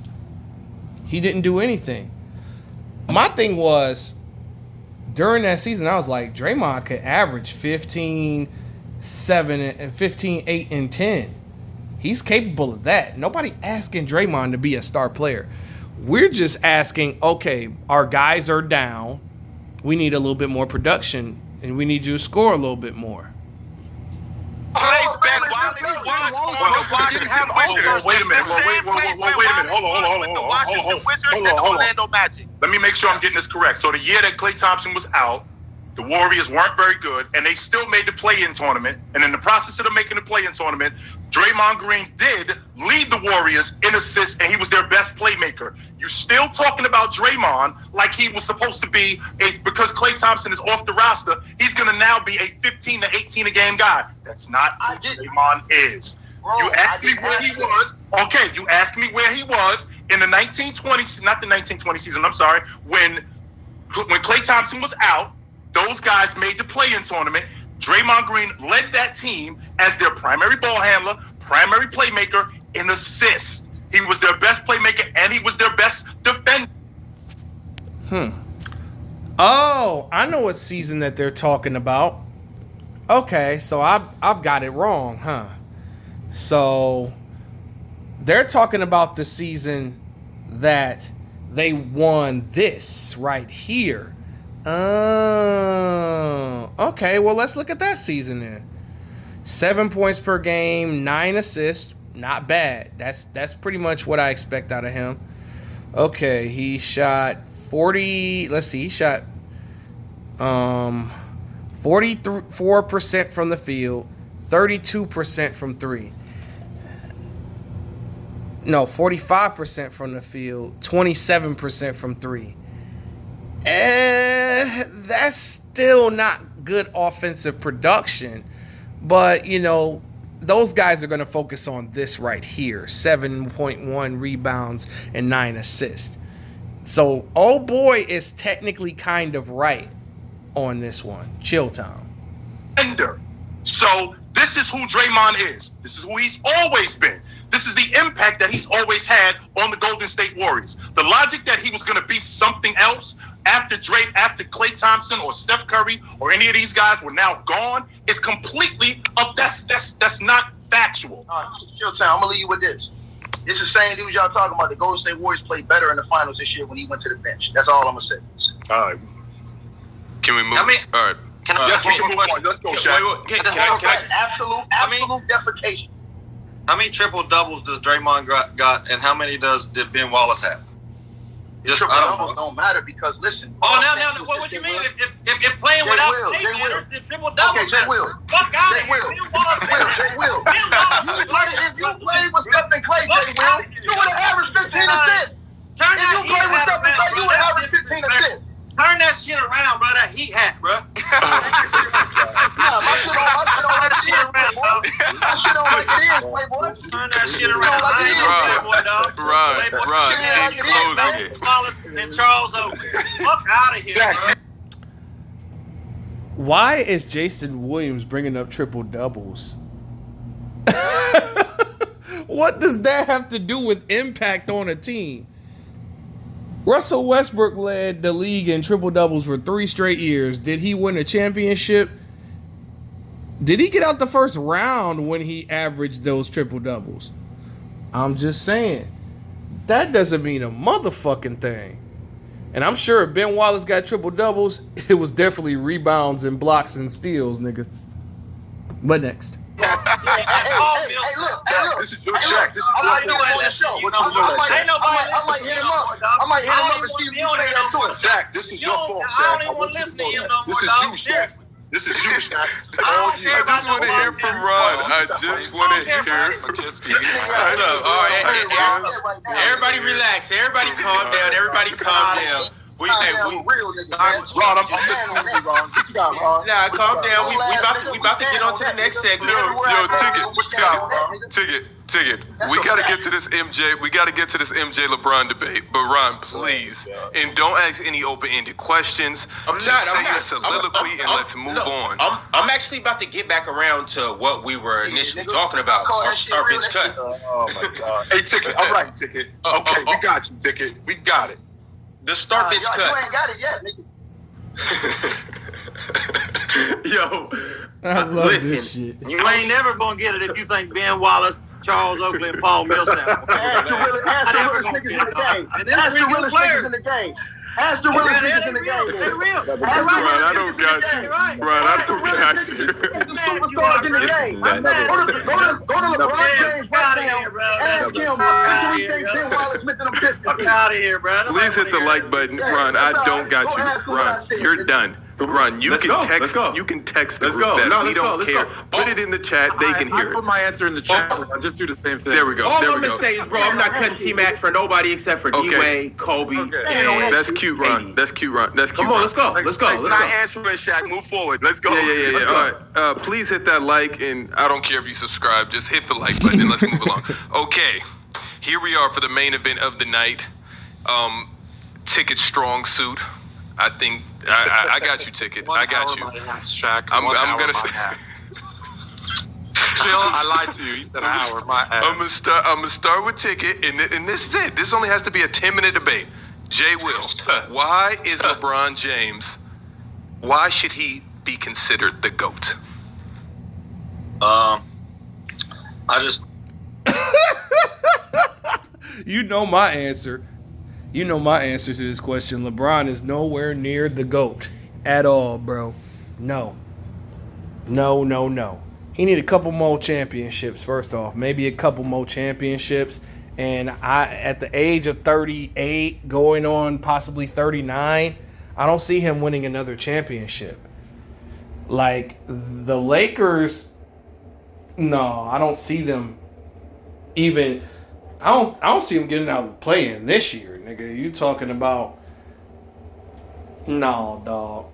He didn't do anything. My thing was, during that season, I was like, Draymond could average 15, 7, and 15, 8, and 10. He's capable of that. Nobody asking Draymond to be a star player. We're just asking, okay, our guys are down. We need a little bit more production, and we need you to score a little bit more. Today's Ben Wallace was on the Washington Wizards. Wait a minute. Hold on. The Washington Wizards and the Orlando Magic. Let me make sure I'm getting this correct. So the year that Klay Thompson was out, the Warriors weren't very good, and they still made the play-in tournament. And in the process of them making the play-in tournament, Draymond Green did lead the Warriors in assists, and he was their best playmaker. You're still talking about Draymond like he was supposed to be because Klay Thompson is off the roster, he's going to now be a 15 to 18 a game guy. That's not what Draymond is. You asked me where he was. Okay, you asked me where he was in the 1920s, not the 1920 season, I'm sorry, when Klay Thompson was out. Those guys made the play-in tournament. Draymond Green led that team as their primary ball handler, primary playmaker, in assists. He was their best playmaker, and he was their best defender. Oh, I know what season that they're talking about. Okay, so I've got it wrong, huh? So they're talking about the season that they won this right here. Okay, well, let's look at that season then. 7 points per game, 9 assists. Not bad. That's pretty much what I expect out of him. Okay, he shot 40. Let's see, he shot 44% from the field, 32% from three. No, 45% from the field, 27% from three. And that's still not good offensive production. But, you know, those guys are going to focus on this right here. 7.1 rebounds and 9 assists. So, old boy is technically kind of right on this one. Chill town. So, this is who Draymond is. This is who he's always been. This is the impact that he's always had on the Golden State Warriors. The logic that he was going to be something else after Klay Thompson or Steph Curry or any of these guys were now gone is completely that's not factual. Chill town. I'm gonna leave you with this. This is the same dude y'all talking about. The Golden State Warriors played better in the finals this year when he went to the bench. That's all I'm gonna say. All right. Can we move? I mean, all right. Can I Let's go, Shaq. Can I Absolute defecation. How many triple doubles does Draymond got, and how many did Ben Wallace have? Just, I don't matter because listen. Oh, now, what you mean? If playing without Klay matters, then triple doubles matter. Fuck out of here. Ben Wallace Jay Will. If you played with Steph and Klay, Jay Will, you would have averaged 15 assists. Turn If you played with Steph and Klay, you would have averaged 15 assists. Turn that shit around, bro. That heat hat, bro. My shit on like it is, Playboy. Turn that shit around. I ain't no Playboy, dog. Right. Keep closing it. Wallace and Charles Oakley. Fuck out of here, bro. Why is Jason Williams bringing up triple doubles? What does that have to do with impact on a team? Russell Westbrook led the league in triple doubles for 3 straight years. Did he win a championship? Did he get out the first round when he averaged those triple doubles? I'm just saying. That doesn't mean a motherfucking thing. And I'm sure if Ben Wallace got triple doubles, it was definitely rebounds and blocks and steals, nigga. But next. Hey, look. This is your Shaq. This is I might hit him up and see if you say that to him. Shaq, this is your fault, Shaq. I don't even want to listen to him no more, This is dog. you, Shaq. This is you, Shaq. I don't care I about just want to hear from Ron. I just want to hear. McKiskey. What's up? All right, everybody relax. Everybody calm down. We Ron, I'm listening to you, Ron. What you got, Ron? Nah, calm down. We about to get on to the next segment. Yo, Ticket. We gotta get to this MJ. We gotta get to this MJ LeBron debate. But Ron, please, and don't ask any open-ended questions. Say your soliloquy and let's move on. I'm actually about to get back around to what we were initially talking about. Our star bench cut. Oh my God. Hey, Ticket. All right, Ticket. Okay, we got you, Ticket. We got it. The star bench You cut. ain't got it yet, nigga. Yo, I love listen, this shit. You ain't never gonna get it if you think Ben Wallace, Charles Oakley, and Paul Millsap. Ask the realest niggas in the game. And then the realest players in the game. Ask the realest niggas in the game. They're real. Ron, I don't got you. Ron, I don't got you. Superstars in the game. Go to LeBron James right now. Ask him, do we think Ben Wallace missing them Pistons? Fuck out of here, bro. Please hit the like button. Ron, I don't got you. Ron, you're done. Ron, you can text the group that we don't care. Put it in the chat. They can hear I it. put my answer in the chat. Just do the same thing. There we go. all There I'm we gonna go. say is, bro, I'm not cutting T-Mac for nobody except for Okay. D-Wade, Kobe, and That's cute, Ron. That's cute, Ron. That's cute. Come on, Ron. let's go. Let's go. Not answering, Shaq. Move forward. Let's go. Yeah. Let's go. All right. Please hit that like, and I don't care if you subscribe. Just hit the like button, and let's move along. Okay, here we are for the main event of the night. Ticket strong suit. I think I got you, Ticket. I got you. Shaq. I'm gonna say. Chill, I lied to you. He said an hour. My ass. I'm gonna start with Ticket, and this is it. This only has to be a 10-minute debate. Jay Will, why is LeBron James? Why should he be considered the GOAT? I just. You know my answer. You know my answer to this question. LeBron is nowhere near the GOAT at all, bro. No. He need a couple more championships, first off. Maybe a couple more championships. And at the age of 38, going on possibly 39, I don't see him winning another championship. Like, the Lakers, no, I don't see them even. I don't see him getting out of the play-in this year, nigga. You talking about? No, dog.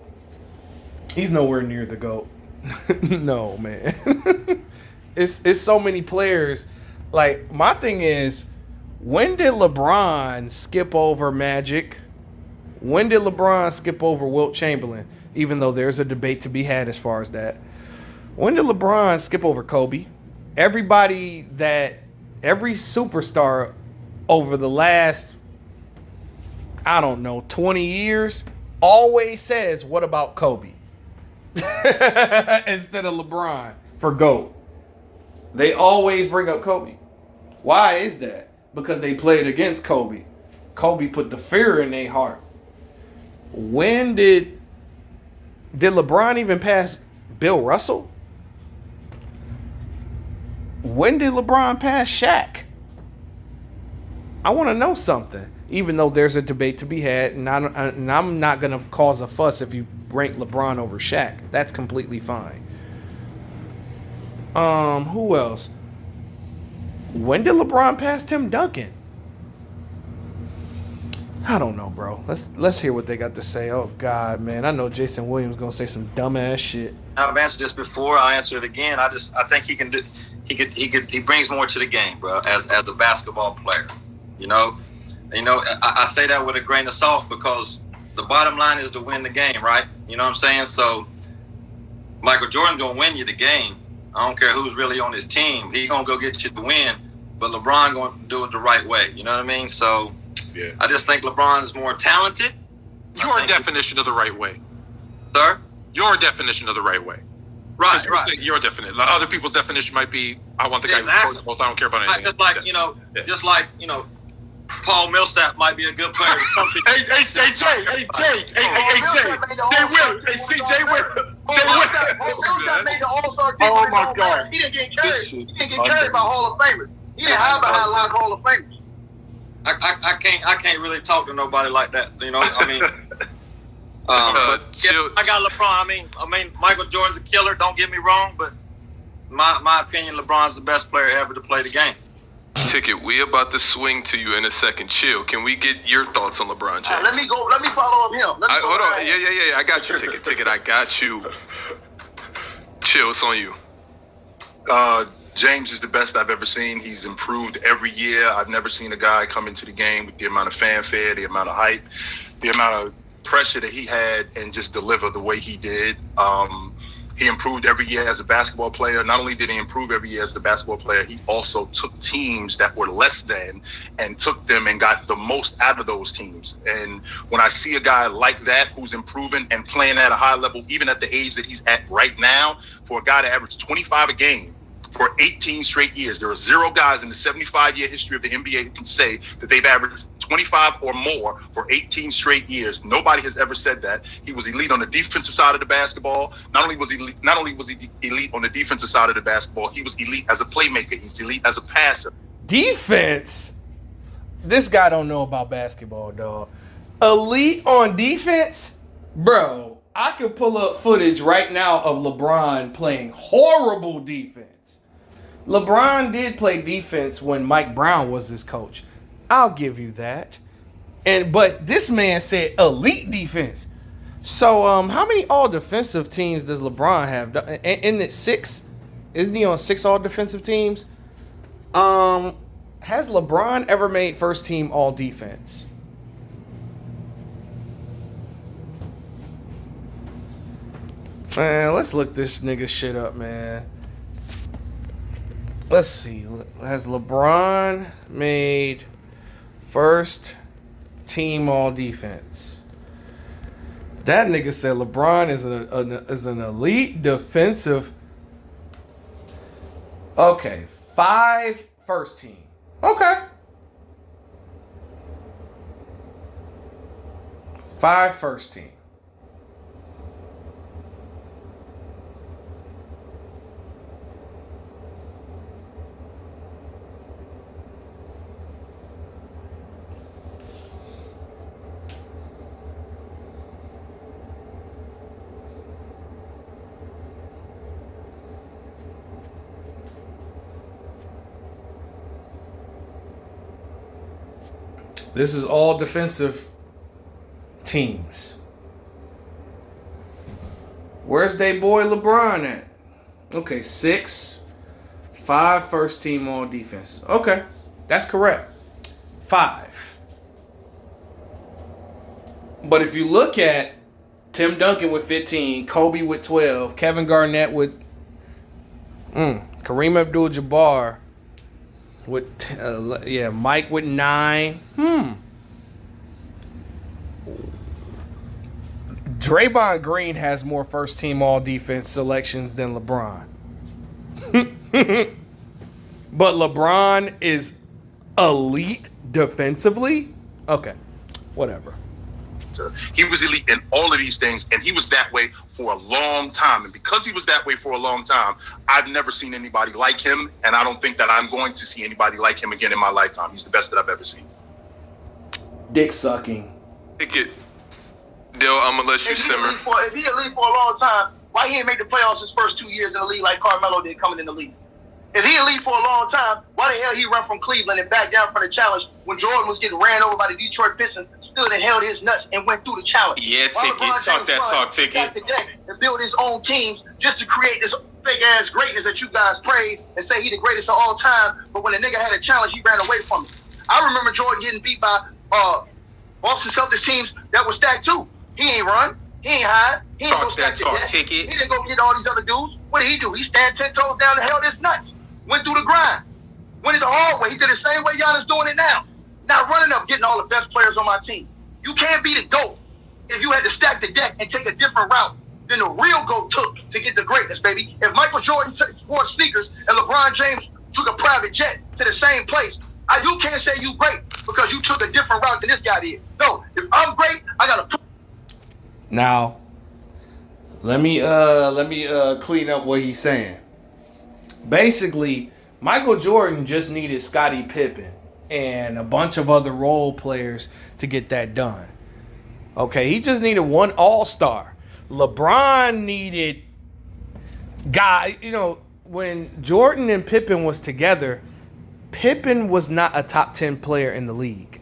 He's nowhere near the GOAT. No, man. It's so many players. Like, my thing is, when did LeBron skip over Magic? When did LeBron skip over Wilt Chamberlain? Even though there's a debate to be had as far as that. When did LeBron skip over Kobe? Every superstar over the last, 20 years always says, what about Kobe? Instead of LeBron for GOAT. They always bring up Kobe. Why is that? Because they played against Kobe. Kobe put the fear in their heart. When did LeBron even pass Bill Russell? When did LeBron pass Shaq? I want to know something. Even though there's a debate to be had, and I'm not going to cause a fuss if you rank LeBron over Shaq. That's completely fine. Who else? When did LeBron pass Tim Duncan? I don't know, bro. Let's hear what they got to say. Oh God, man. I know Jason Williams gonna say some dumbass shit. I've answered this before. I'll answer it again. I think he can do. He brings more to the game, bro. As a basketball player, I say that with a grain of salt because the bottom line is to win the game, right? You know what I'm saying? So Michael Jordan gonna win you the game. I don't care who's really on his team. He gonna go get you the win, but LeBron gonna do it the right way. You know what I mean? So yeah. I just think LeBron is more talented. Your definition of the right way. Sir? Your definition of the right way. Right. Your definition. Other people's definition might be, I want the guy who scores the most. I don't care about anything. Just like Paul Millsap might be a good player or something. Hey, Jay Will. Hey, CJ Will. Millsap made the All-Star team. Oh my God. He didn't get carried. He didn't get carried by Hall of Famers. He didn't hide behind a lot of Hall of Famers. I can't really talk to nobody like that. I mean, I got LeBron. I mean, Michael Jordan's a killer. Don't get me wrong, but my opinion, LeBron's the best player ever to play the game. Ticket, we about to swing to you in a second. Chill. Can we get your thoughts on LeBron James? Let me follow up him. Hold on. Yeah. I got you, Ticket. Ticket, I got you. Chill. It's on you. James is the best I've ever seen. He's improved every year. I've never seen a guy come into the game with the amount of fanfare, the amount of hype, the amount of pressure that he had and just deliver the way he did. He improved every year as a basketball player. Not only did he improve every year as a basketball player, he also took teams that were less than and took them and got the most out of those teams. And when I see a guy like that who's improving and playing at a high level, even at the age that he's at right now, for a guy to average 25 a game for 18 straight years, there are 0 guys in the 75-year history of the NBA who can say that they've averaged 25 or more for 18 straight years. Nobody has ever said that. He was elite on the defensive side of the basketball. Not only was he elite on the defensive side of the basketball, he was elite as a playmaker. He's elite as a passer. Defense? This guy don't know about basketball, dog. Elite on defense? Bro, I could pull up footage right now of LeBron playing horrible defense. LeBron did play defense when Mike Brown was his coach. I'll give you that. But this man said elite defense. So how many all defensive teams does LeBron have? Isn't it 6? Isn't he on 6 all defensive teams? Has LeBron ever made first team all defense? Man, let's look this nigga shit up, man. Let's see. Has LeBron made first team all defense? That nigga said LeBron is an elite defensive. Okay, 5 first team. Okay. 5 first team. This is all defensive teams. Where's they boy LeBron at? Okay, 6, 5 first team all defenses. Okay, that's correct. 5. But if you look at Tim Duncan with 15, Kobe with 12, Kevin Garnett with Kareem Abdul-Jabbar with Mike with 9. Draymond Green has more first team all defense selections than LeBron. But LeBron is elite defensively? Okay, whatever. He was elite in all of these things, and he was that way for a long time. And because he was that way for a long time, I've never seen anybody like him, and I don't think that I'm going to see anybody like him again in my lifetime. He's the best that I've ever seen. Dick sucking. Dale, I'm gonna let you simmer. If he elite for a long time, why he didn't make the playoffs his first 2 years in the league like Carmelo did coming in the league? If he elite for a long time, why the hell he run from Cleveland and back down from the challenge when Jordan was getting ran over by the Detroit Pistons, stood and held his nuts and went through the challenge? Yeah, Ticket. Talk that talk, Ticket. And build his own teams just to create this fake ass greatness that you guys praise and say he the greatest of all time. But when the nigga had a challenge, he ran away from it. I remember Jordan getting beat by Boston Celtics teams that were stacked too. He ain't run. He ain't hide. He ain't go stack talk, that. Ticket. He didn't go get all these other dudes. What did he do? He stand 10 toes down and held his nuts. Went through the grind. Went it the hard way. He did the same way Giannis doing it now. Not running up, getting all the best players on my team. You can't be the GOAT if you had to stack the deck and take a different route than the real GOAT took to get the greatness, baby. If Michael Jordan wore sneakers and LeBron James took a private jet to the same place, you can't say you great because you took a different route than this guy did. No, if I'm great, I gotta. Now, let me clean up what he's saying. Basically, Michael Jordan just needed Scottie Pippen and a bunch of other role players to get that done. Okay, he just needed one all-star. LeBron needed when Jordan and Pippen was together, Pippen was not a top 10 player in the league.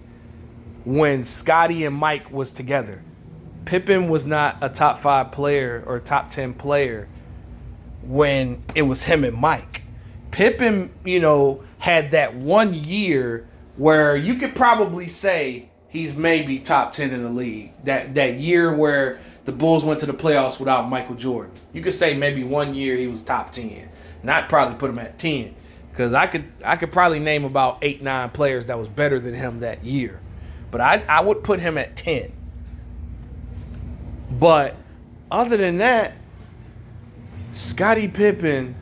When Scottie and Mike was together, Pippen was not a top 5 player or top 10 player when it was him and Mike. Pippen, had that 1 year where you could probably say he's maybe top 10 in the league. That year where the Bulls went to the playoffs without Michael Jordan. You could say maybe 1 year he was top 10. Not probably put him at 10. Because I could probably name about 8-9 players that was better than him that year. But I would put him at 10. But other than that, Scottie Pippen,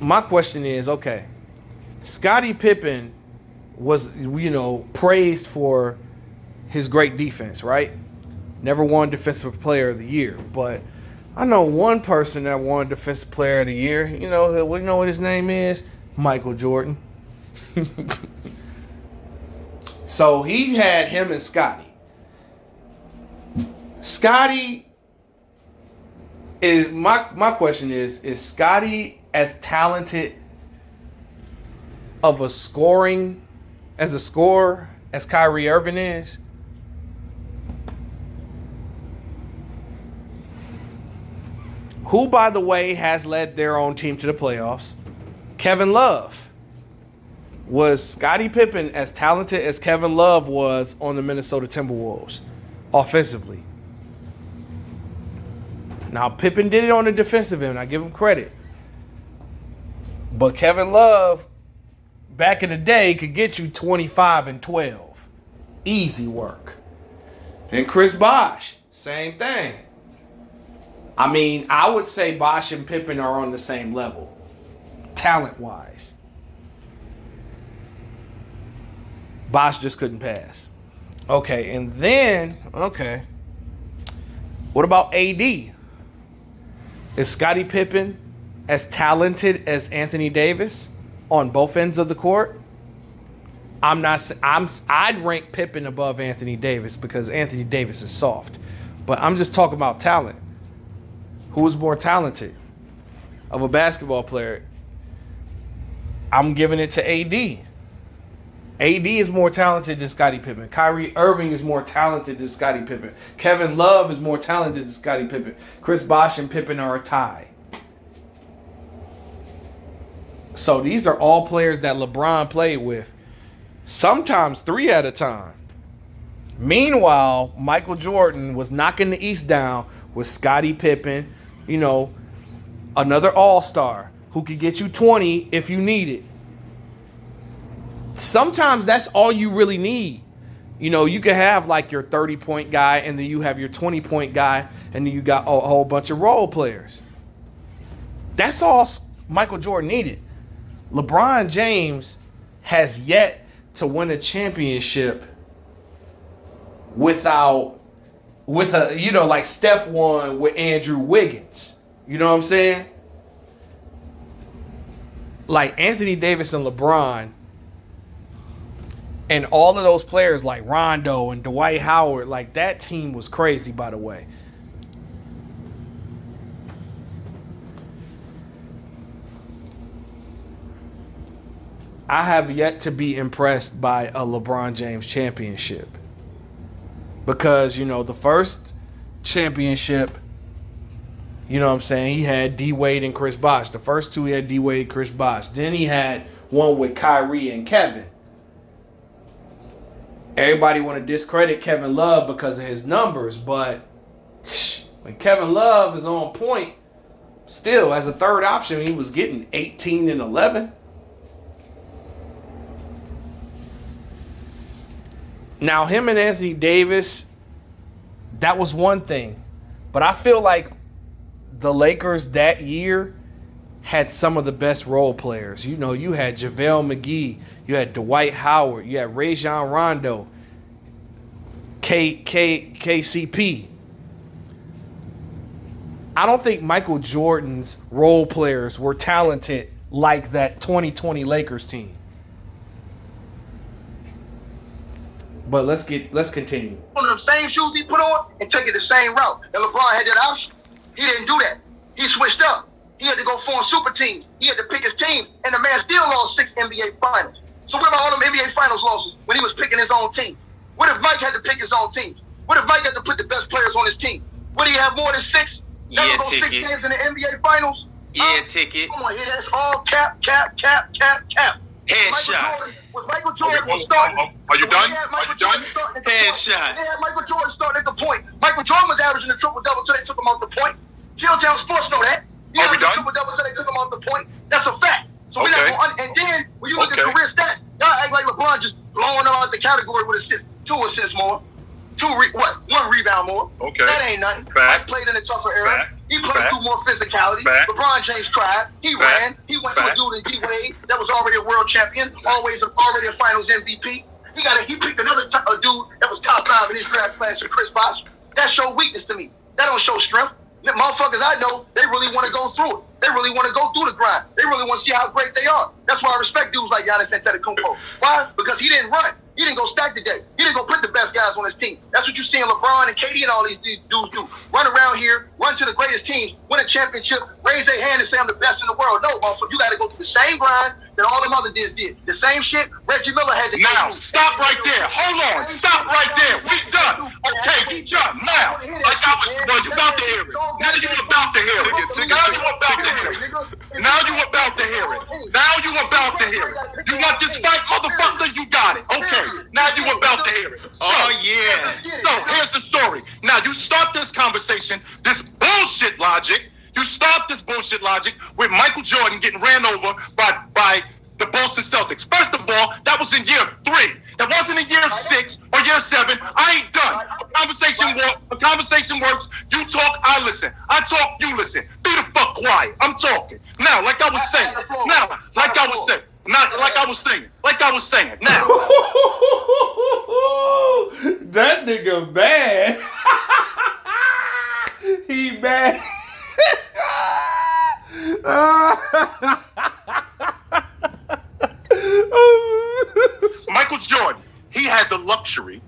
my question is, okay, Scottie Pippen was, praised for his great defense, right? Never won Defensive Player of the Year. But I know one person that won Defensive Player of the Year. You know what his name is? Michael Jordan. So he had him and Scottie. Scottie is my question is Scottie as talented of a scorer as Kyrie Irving is? Who, by the way, has led their own team to the playoffs? Kevin Love. Was Scottie Pippen as talented as Kevin Love was on the Minnesota Timberwolves offensively? Now, Pippen did it on the defensive end. I give him credit. But Kevin Love, back in the day, could get you 25 and 12. Easy work. And Chris Bosh, same thing. I mean, I would say Bosh and Pippen are on the same level, talent-wise. Bosh just couldn't pass. Okay, and then, what about AD? Is Scottie Pippen as talented as Anthony Davis on both ends of the court? I'd rank Pippen above Anthony Davis because Anthony Davis is soft. But I'm just talking about talent. Who is more talented of a basketball player? I'm giving it to AD. AD is more talented than Scottie Pippen. Kyrie Irving is more talented than Scottie Pippen. Kevin Love is more talented than Scottie Pippen. Chris Bosh and Pippen are a tie. So these are all players that LeBron played with. Sometimes 3 at a time. Meanwhile, Michael Jordan was knocking the East down with Scottie Pippen, another all-star who could get you 20 if you need it. Sometimes that's all you really need. You can have like your 30-point guy and then you have your 20-point guy and then you got a whole bunch of role players. That's all Michael Jordan needed. LeBron James has yet to win a championship without like Steph won with Andrew Wiggins. You know what I'm saying? Like Anthony Davis and LeBron and all of those players like Rondo and Dwight Howard, like that team was crazy, by the way. I have yet to be impressed by a LeBron James championship. Because, the first championship, he had D-Wade and Chris Bosh. The first 2 he had D-Wade and Chris Bosh. Then he had one with Kyrie and Kevin. Everybody want to discredit Kevin Love because of his numbers, but when Kevin Love is on point, still as a third option, he was getting 18 and 11. Now, him and Anthony Davis, that was one thing. But I feel like the Lakers that year had some of the best role players. You had JaVale McGee, you had Dwight Howard, you had Rajon Rondo, KCP. I don't think Michael Jordan's role players were talented like that 2020 Lakers team. But let's continue. One of the same shoes he put on and take it the same route. And LeBron had that option. He didn't do that. He switched up. He had to go form super teams. He had to pick his team. And the man still lost 6 NBA finals. So what about all them NBA finals losses when he was picking his own team? What if Mike had to pick his own team? What if Mike had to put the best players on his team? Would he have more than 6? Yeah, go 6 games in the NBA finals? Yeah, ticket. Come on, here, that's all cap. Headshot. Michael Jordan was starting. Are you done? Headshot. They had Michael Jordan starting at the point. Michael Jordan was averaging a triple-double until they took him off the point. Chilltown Sports know that. He averaged a triple-double until they took him off the point. That's a fact. So we're not going. And then when you look at career stats, y'all act like LeBron just blowing out the category with assists. 2 assists more. 1 rebound more. Okay. That ain't nothing. Fact. Mike played in a tougher era. Fact. He played through more physicality. Fact. LeBron James tried. He ran. He went to a dude in D-Wade that was already a world champion, already a finals MVP. He picked another dude that was top 5 in his draft class, Chris Bosh. That showed weakness to me. That don't show strength. The motherfuckers I know, they really want to go through it. They really want to go through the grind. They really want to see how great they are. That's why I respect dudes like Giannis Antetokounmpo. Why? Because he didn't run. He didn't go stack today. He didn't go put the best guys on his team. That's what you see in LeBron and KD and all these dudes do. Run around here, run to the greatest teams, win a championship, raise their hand and say I'm the best in the world. No, motherfucker, you got to go through the same grind that all them other dudes did. The same shit Reggie Miller had to do. Now, stop right there. Hold on. Stop right there. We done. Okay, we done. Now, you about to hear it. Now you about to hear it. Now you about to hear it. Now you about to hear it. You want this fight, motherfucker? You got it. Okay. Now you you about to hear it. So, So here's the story. Now you start this conversation, this bullshit logic. You start this bullshit logic with Michael Jordan getting ran over by the Boston Celtics. First of all, that was in year 3. That wasn't in year 6 or year 7. I ain't done. A conversation works. You talk, I listen. I talk, you listen. Be the fuck quiet. I'm talking. Now, like I was saying. Now. That nigga bad. He bad. Michael Jordan, he had the luxury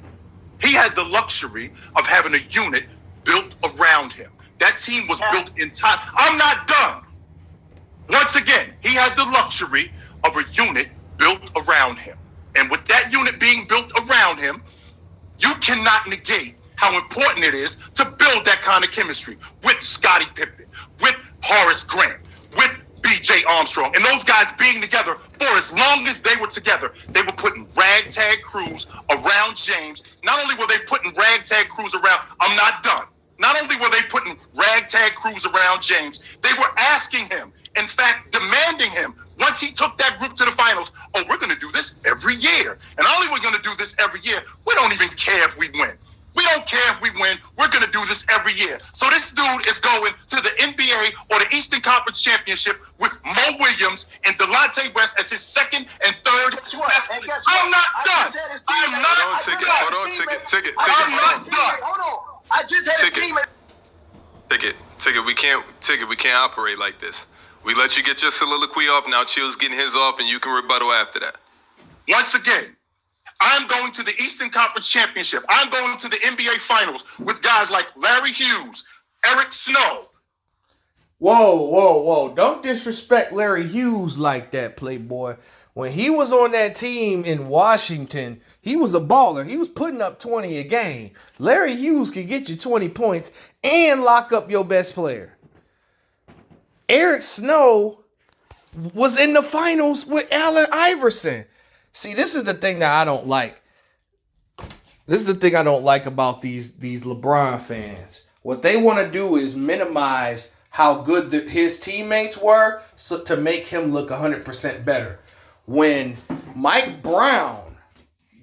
of having a unit built around him. That team was built in time. I'm not done. Once again, he had the luxury of a unit built around him. And with that unit being built around him, you cannot negate how important it is to build that kind of chemistry with Scottie Pippen, with Horace Grant, with B.J. Armstrong, and those guys being together for as long as they were together. They were putting ragtag crews around James. Not only were they putting ragtag crews around, I'm not done. Not only were they putting ragtag crews around James, they were asking him, in fact, demanding him, once he took that group to the finals, oh, we're going to do this every year. And not only we're going to do this every year, we don't even care if we win. We don't care if we win. We're going to do this every year. So this dude is going to the NBA or the Eastern Conference Championship with Mo Williams and Delonte West as his second and third best. I'm not done. I'm not done. Hold on, ticket. I'm not done. Hold on. I just had a team. Ticket. We can't operate like this. We let you get your soliloquy off. Now Chill's getting his off, and you can rebuttal after that. Once again, I'm going to the Eastern Conference Championship. I'm going to the NBA Finals with guys like Larry Hughes, Eric Snow. Whoa. Don't disrespect Larry Hughes like that, Playboy. When he was on that team in Washington, he was a baller. He was putting up 20 a game. Larry Hughes could get you 20 points and lock up your best player. Eric Snow was in the finals with Allen Iverson. See, this is the thing that I don't like. This is the thing I don't like about these LeBron fans. What they want to do is minimize how good his teammates were to make him look 100% better. When Mike Brown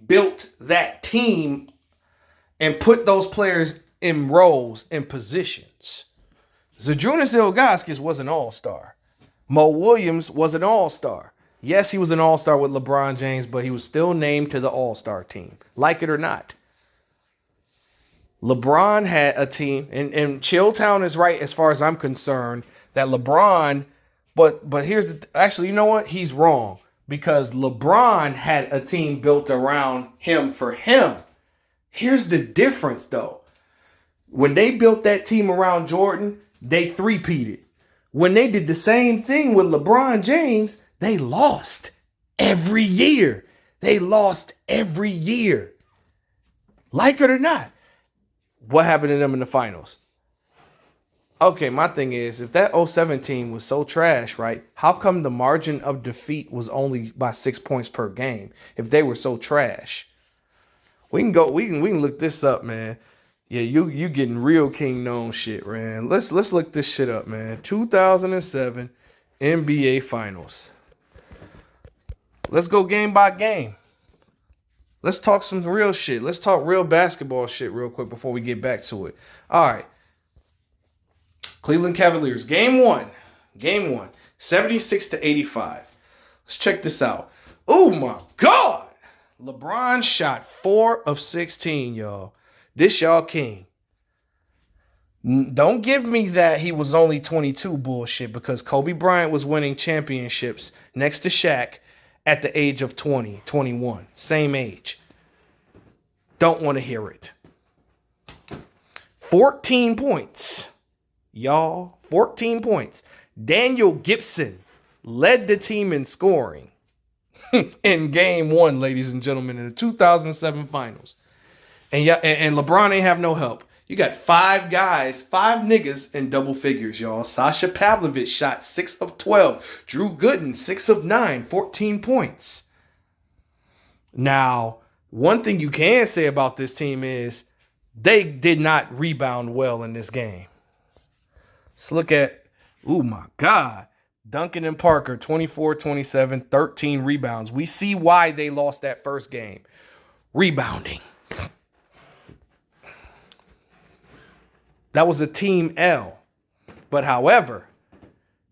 built that team and put those players in roles and positions, Zydrunas Ilgauskas was an all-star. Mo Williams was an all-star. Yes, he was an all-star with LeBron James, but he was still named to the all-star team, like it or not. LeBron had a team, and Chilltown is right as far as I'm concerned, that LeBron, but here's actually, you know what? He's wrong, because LeBron had a team built around him for him. Here's the difference, though. When they built that team around Jordan, they three-peated. When they did the same thing with LeBron James, they lost every year. Like it or not. What happened to them in the finals? Okay, my thing is, if that 07 team was so trash, right, how come the margin of defeat was only by 6 points per game if they were so trash? We can look this up, man. Yeah, you getting real King known shit, man. Let's look this shit up, man. 2007 NBA Finals. Let's go game by game. Let's talk some real shit. Let's talk real basketball shit real quick before we get back to it. All right. Cleveland Cavaliers, game one, 76-85. Let's check this out. Oh my God. LeBron shot 4 of 16, y'all. This y'all king. Don't give me that he was only 22 bullshit, because Kobe Bryant was winning championships next to Shaq at the age of 20, 21. Same age. Don't want to hear it. 14 points. Y'all, 14 points. Daniel Gibson led the team in scoring in game 1, ladies and gentlemen, in the 2007 finals. And LeBron ain't have no help. You got 5 guys, 5 niggas in double figures, y'all. Sasha Pavlovich shot 6 of 12. Drew Gooden, 6 of 9, 14 points. Now, One thing you can say about this team is they did not rebound well in this game. Let's look at, oh my God, Duncan and Parker, 24, 27, 13 rebounds. We see why they lost that first game. Rebounding. That was a team L. But however,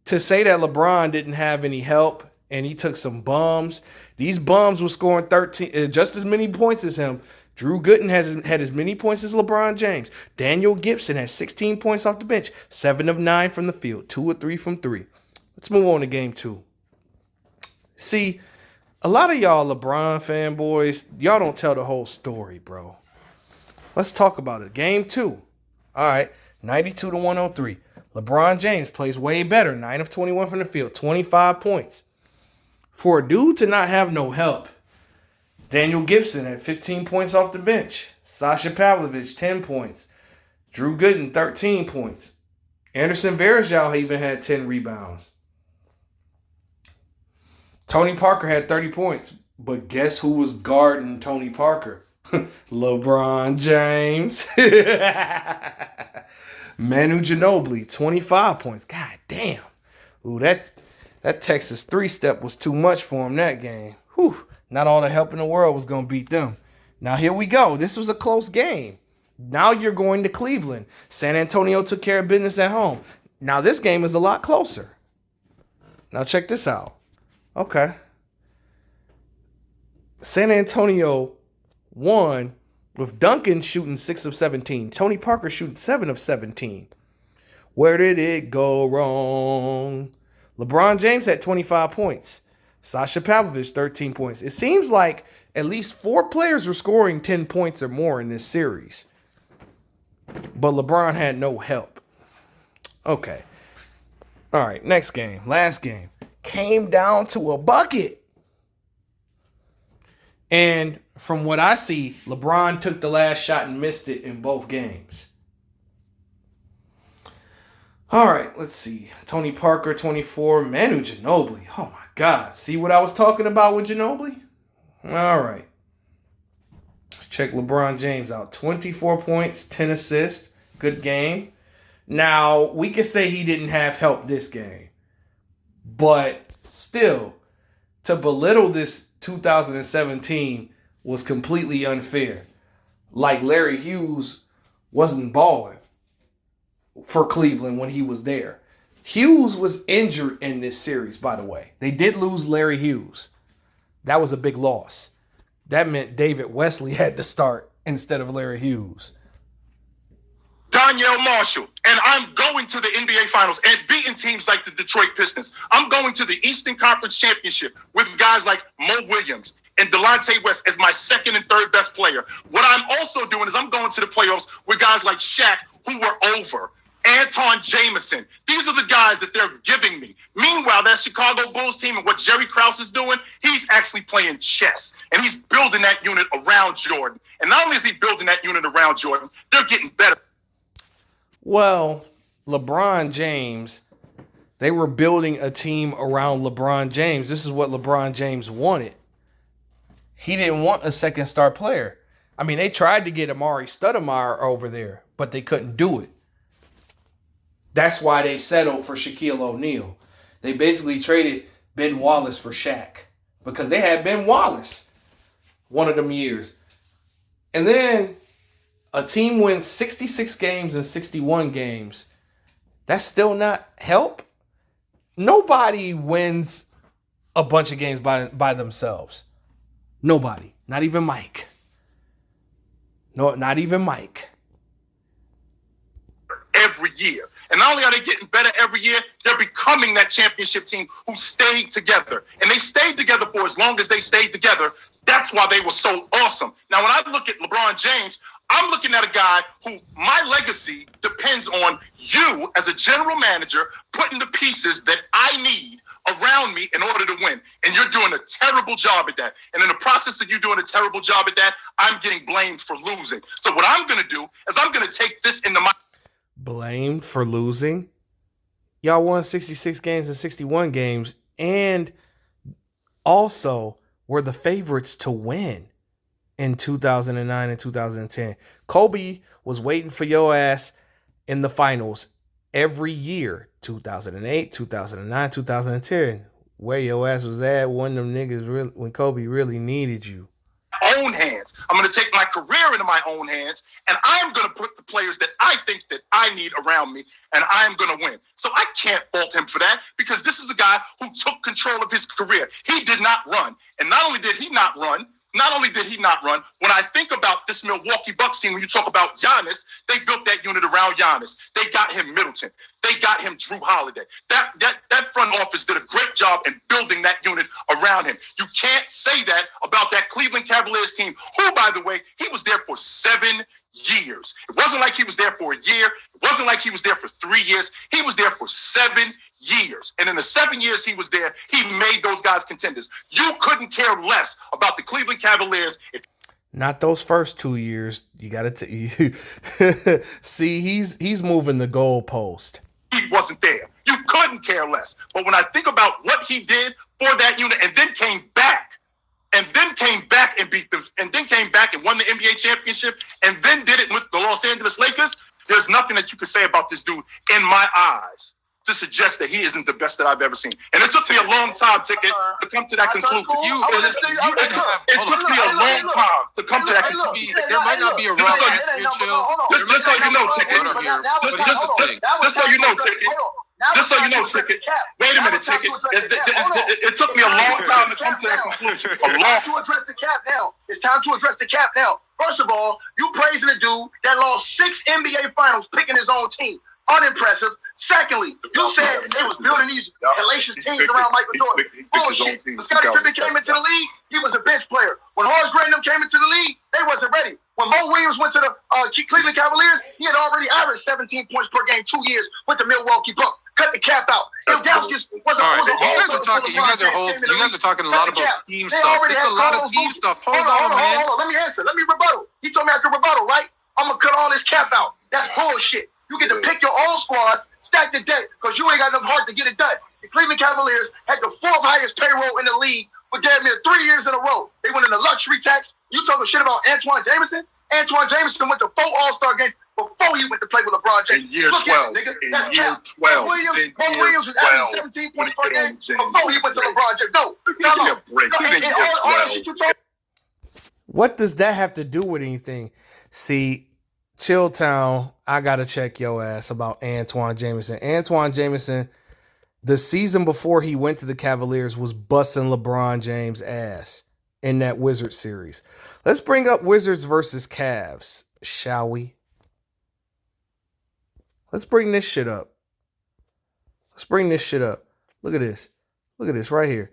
to say that LeBron didn't have any help and he took some bums, these bums were scoring 13, just as many points as him. Drew Gooden had as many points as LeBron James. Daniel Gibson had 16 points off the bench, 7 of 9 from the field, 2 of 3 from 3. Let's move on to game 2. See, a lot of y'all LeBron fanboys, y'all don't tell the whole story, bro. Let's talk about it. Game 2. All right, 92 to 103. LeBron James plays way better, 9 of 21 from the field, 25 points. For a dude to not have no help, Daniel Gibson had 15 points off the bench. Sasha Pavlovich, 10 points. Drew Gooden, 13 points. Anderson Varejao even had 10 rebounds. Tony Parker had 30 points. But guess who was guarding Tony Parker? LeBron James. Manu Ginobili, 25 points. God damn. Ooh, that Texas 3-step was too much for him that game. Whew. Not all the help in the world was going to beat them. Now, here we go. This was a close game. Now you're going to Cleveland. San Antonio took care of business at home. Now, this game is a lot closer. Now, check this out. Okay. San Antonio won with Duncan shooting 6 of 17. Tony Parker shooting 7 of 17. Where did it go wrong? LeBron James had 25 points. Sasha Pavlovich, 13 points. It seems like at least 4 players were scoring 10 points or more in this series. But LeBron had no help. Okay. All right, next game. Last game. Came down to a bucket. And from what I see, LeBron took the last shot and missed it in both games. All right, let's see. Tony Parker, 24. Manu Ginobili. Oh, my God. See what I was talking about with Ginobili? All right. Let's check LeBron James out. 24 points, 10 assists. Good game. Now, we could say he didn't have help this game. But still, to belittle this 2017 was completely unfair. Like Larry Hughes wasn't balling for Cleveland when he was there. Hughes was injured in this series, by the way. They did lose Larry Hughes. That was a big loss. That meant David Wesley had to start instead of Larry Hughes. Donyell Marshall, and I'm going to the NBA Finals and beating teams like the Detroit Pistons. I'm going to the Eastern Conference Championship with guys like Mo Williams and Delonte West as my second and third best player. What I'm also doing is I'm going to the playoffs with guys like Shaq, who were over, Anton Jameson. These are the guys that they're giving me. Meanwhile, that Chicago Bulls team and what Jerry Krause is doing, he's actually playing chess, and he's building that unit around Jordan. And not only is he building that unit around Jordan, they're getting better. Well, LeBron James, they were building a team around LeBron James. This is what LeBron James wanted. He didn't want a second star player. I mean, they tried to get Amari Stoudemire over there, but they couldn't do it. That's why they settled for Shaquille O'Neal. They basically traded Ben Wallace for Shaq because they had Ben Wallace one of them years. And then a team wins 66 games and 61 games. That's still not help. Nobody wins a bunch of games by themselves. Nobody. Not even Mike. No, not even Mike. Every year. And not only are they getting better every year, they're becoming that championship team who stayed together. And they stayed together for as long as they stayed together. That's why they were so awesome. Now, when I look at LeBron James, I'm looking at a guy who my legacy depends on you as a general manager putting the pieces that I need around me in order to win. And you're doing a terrible job at that. And in the process of you doing a terrible job at that, I'm getting blamed for losing. So what I'm going to do is I'm going to take this into my... Blamed for losing? Y'all won 66 games and 61 games and also were the favorites to win. in 2009 and 2010. Kobe was waiting for your ass in the finals every year. 2008, 2009, 2010. Where your ass was at when them niggas really, when Kobe really needed you. Own hands. I'm going to take my career into my own hands, and I'm going to put the players that I think that I need around me, and I'm going to win. So I can't fault him for that, because this is a guy who took control of his career. He did not run. And not only did he not run, when I think about this Milwaukee Bucks team, when you talk about Giannis, they built that unit around Giannis. They got him Middleton. They got him Drew Holiday. That front office did a great job in building that unit around him. You can't say that about that Cleveland Cavaliers team, who, by the way, he was there for 7 years. It wasn't like he was there for a year. It wasn't like he was there for 3 years. He was there for 7 years. And in the 7 years he was there, he made those guys contenders. You couldn't care less about the Cleveland Cavaliers. Not those first 2 years. You got to see, he's moving the goalpost. He wasn't there. You couldn't care less. But when I think about what he did for that unit, and then came back and beat them, and then came back and won the NBA championship, and then did it with the Los Angeles Lakers, there's nothing that you could say about this dude in my eyes to suggest that he isn't the best that I've ever seen. And it took me a long time, Ticket, to come to that conclusion. It took me a long time to come to that conclusion. There might not be a right here, Chill. Just so you know, Ticket. Just so you know, Ticket. Just so you know, Ticket. Wait a minute, Ticket. It took me a long time to come to that conclusion. It's time to address the cap now. First of all, you praising a dude that lost 6 NBA finals picking his own team. Unimpressive. Secondly, you said they was building these hellacious teams around Michael Jordan. Bullshit. When Scottie Pippen came into the league, he was a bench player. When Horace Grant came into the league, they wasn't ready. When Mo Williams went to the Cleveland Cavaliers, he had already averaged 17 points per game 2 years with the Milwaukee Bucks. Cut the cap out. You guys are talking a lot about team stuff. There's a lot of team stuff. Hold on, man. Let me answer. Let me rebuttal. He told me I could rebuttal, right? I'm gonna cut all this cap out. That's bullshit. You get to pick your own squad, stack the deck, because you ain't got enough heart to get it done. The Cleveland Cavaliers had the 4th highest payroll in the league for damn near 3 years in a row. They went in the luxury tax. You talking shit about Antoine Jameson? Antoine Jameson went to 4 All-Star games before he went to play with LeBron James. In year 12. In year 12. Mo Williams was averaging 17 points per game before he went to LeBron James. No, give me a break. He's in year 12. What does that have to do with anything? See, Chilltown, I gotta check your ass about Antoine Jameson. Antoine Jameson, the season before he went to the Cavaliers, was busting LeBron James' ass in that Wizards series. Let's bring up Wizards versus Cavs, shall we? Let's bring this shit up. Look at this right here.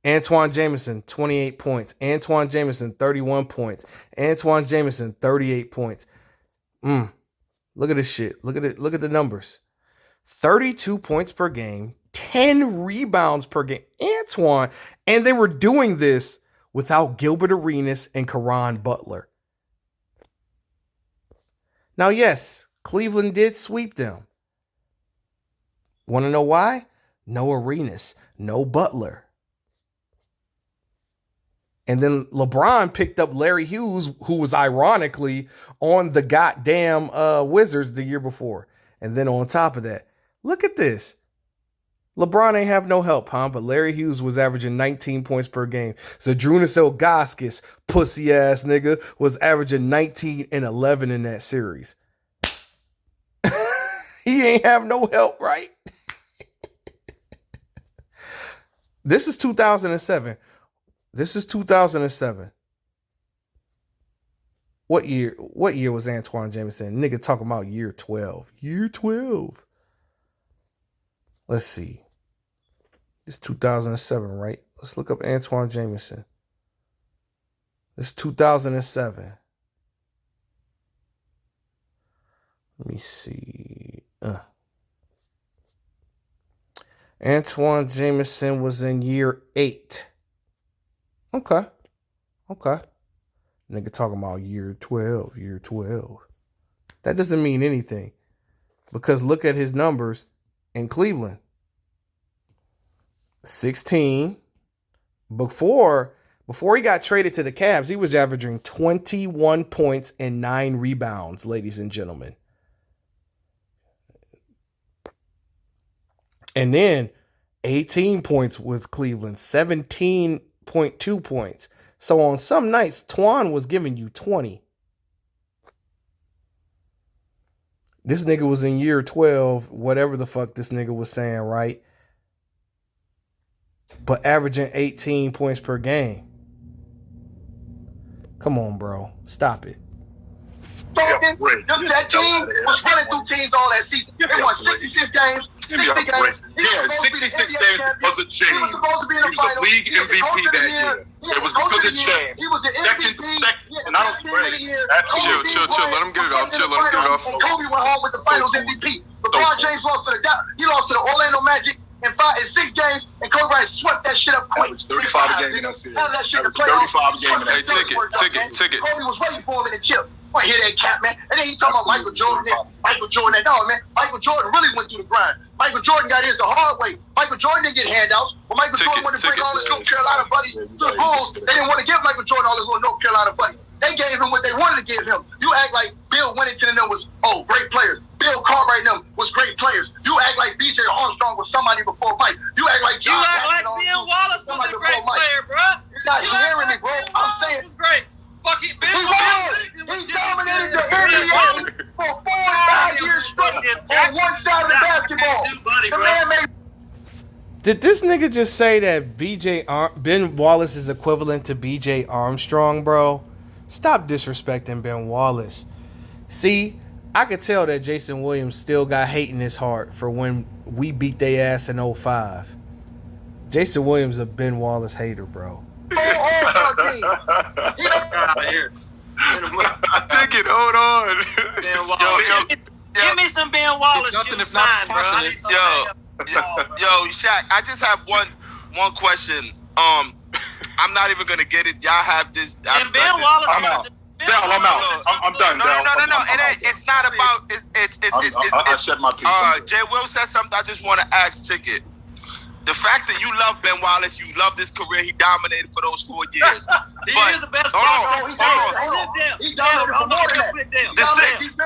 Antoine Jameson, 28 points. Antoine Jameson, 31 points. Antoine Jameson, 38 points. Look at this shit. Look at it. Look at the numbers. 32 points per game, 10 rebounds per game. Antoine, and they were doing this without Gilbert Arenas and Caron Butler. Now, yes, Cleveland did sweep them. Want to know why? No Arenas, no Butler. And then LeBron picked up Larry Hughes, who was ironically on the goddamn Wizards the year before. And then on top of that, look at this. LeBron ain't have no help, huh? But Larry Hughes was averaging 19 points per game. Zydrunas Ilgauskas, pussy ass nigga, was averaging 19 and 11 in that series. He ain't have no help, right? This is 2007. What year was Antoine Jameson? Nigga talking about year 12. Year 12. Let's see. It's 2007, right? Let's look up Antoine Jameson. It's 2007. Let me see. Antoine Jameson was in year 8. Okay. Nigga talking about year 12. That doesn't mean anything. Because look at his numbers in Cleveland. 16. Before Before he got traded to the Cavs, he was averaging 21 points and 9 rebounds, ladies and gentlemen. And then 18 points with Cleveland, 17.2 points. So on some nights, Twan was giving you 20. This nigga was in year 12, whatever the fuck this nigga was saying, right? But averaging 18 points per game. Come on, bro. Stop it. That team was running through teams all that season. They won 66 games. 60 games. Yeah, 66 games because of James. He was a league MVP that year. It was because of James. He was the MVP. And I don't agree. Chill. Let him get it off. And Kobe went home with the Finals MVP. LeBron James lost to the Orlando Magic in 6 games, and Kobe Bryant swept that shit up quick. It was 35 a game in that series. That shit It was 35 a game in Hey, that series. ticket. Kobe was waiting for him in the chip. I hear that cat, man. And then he talking about Michael Jordan this, Michael Jordan that. No, man. Michael Jordan really went through the grind. Michael Jordan got his the hard way. Michael Jordan didn't get handouts. But Michael Jordan wanted to bring all his North Carolina buddies to the Bulls. They didn't want to give Michael Jordan all his little North Carolina buddies. They gave him what they wanted to give him. You act like Bill Winnington and them was, great players. Bill Cartwright and them was great players. You act like B.J. Armstrong was somebody before Mike. You act like John Jackson Ben Wallace was a great player, bro. You're not hearing me, bro. I'm saying was great. Fuck it, Ben he dominated the NBA for 4 or 5 years straight on one side of the basketball. The man made. Did this nigga just say that Ben Wallace is equivalent to B.J. Armstrong, bro? Stop disrespecting Ben Wallace. See, I could tell that Jason Williams still got hate in his heart for when we beat they ass in 05. Jason Williams a Ben Wallace hater, bro. out of here. Ticket, hold on. Give me some Ben Wallace shooting sign, bro. Yo, Shaq, I just have one question. I'm not even gonna get it. Y'all have this. And Ben Wallace. I'm out. I'm out. I'm done. No. It's not about. I said my piece. Jay Will said something. I just want to ask Ticket. The fact that you love Ben Wallace, you love this career, he dominated for those 4 years. He is the best. Hold on. He dominated for more than that. The 6.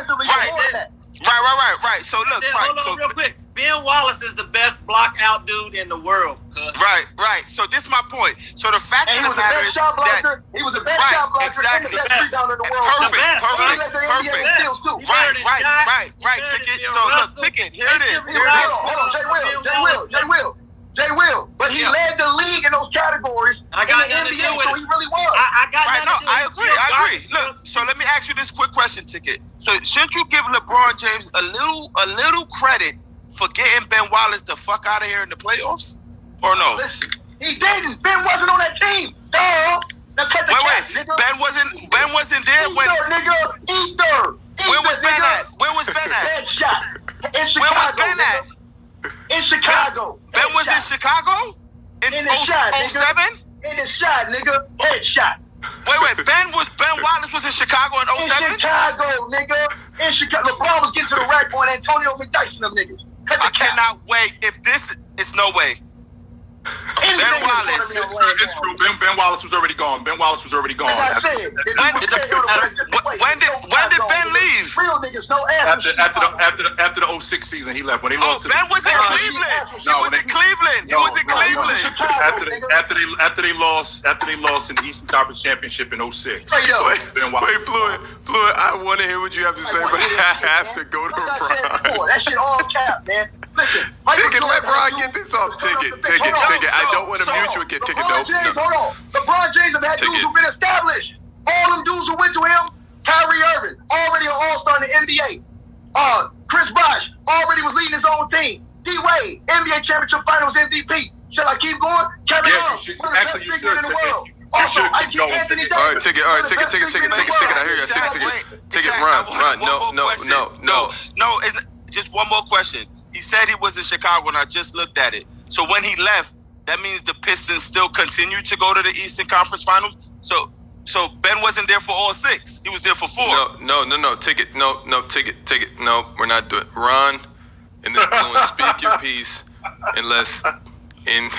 Right. So look, hold on real quick. Ben Wallace is the best block out dude in the world. Right. So this is my point. So the fact of the matter is that he was the best shot blocker exactly. and the best rebounder in the world. Perfect. Right. Ticket. So look, Ticket. Here it is. Jay Will. But he led the league in those categories. I got in the nothing to NBA, do with so it. he really was. I agree. Look, so let me ask you this quick question, Ticket. So shouldn't you give LeBron James a little credit for getting Ben Wallace the fuck out of here in the playoffs? Or no? Listen, he didn't. Ben wasn't on that team. Wait. Ben wasn't there when. Ether. Where was Ben at? Headshot. In Chicago. Where was Ben at? In Chicago. Ben was in Chicago? In 07? In the shot, nigga. Headshot. Wait. Ben Wallace was in Chicago in 07? In Chicago, nigga. In Chicago. LeBron was getting to the rack on Antonio McDyson, them niggas. I cannot wait. If this is no way. Ben Wallace. It's true. Ben Wallace was already gone. Like I said, when did Ben leave? Real niggas, no ass. After the 06 season, he left. When he lost Ben was in Cleveland. He was in Cleveland. After they lost in the Eastern Conference Championship in 06. Wait, Fluid, I want to hear what you have to say, but I have to go to Ron. That shit all cap, man. Listen, Ticket, let Ron get this off. Ticket. I don't want to mute you again. Ticket, no. Hold on. LeBron James have had dudes who've been established. All them dudes who went to him, Kyrie Irving, already an all-star in the NBA. Chris Bosh already was leading his own team. D-Wade, NBA Championship Finals MVP. Shall I keep going? Kevin Love, one of the best big men in the world. Also, I keep Anthony Davis. All right, Ticket. I hear you. Ticket, Ron. No. No, it's just one more question. He said he was in Chicago, and I just looked at it. So when he left, that means the Pistons still continued to go to the Eastern Conference Finals. So Ben wasn't there for all 6. He was there for 4. No. Ticket. Ticket. No, we're not doing it. Ron, and then Fluent, speak your piece, and let's In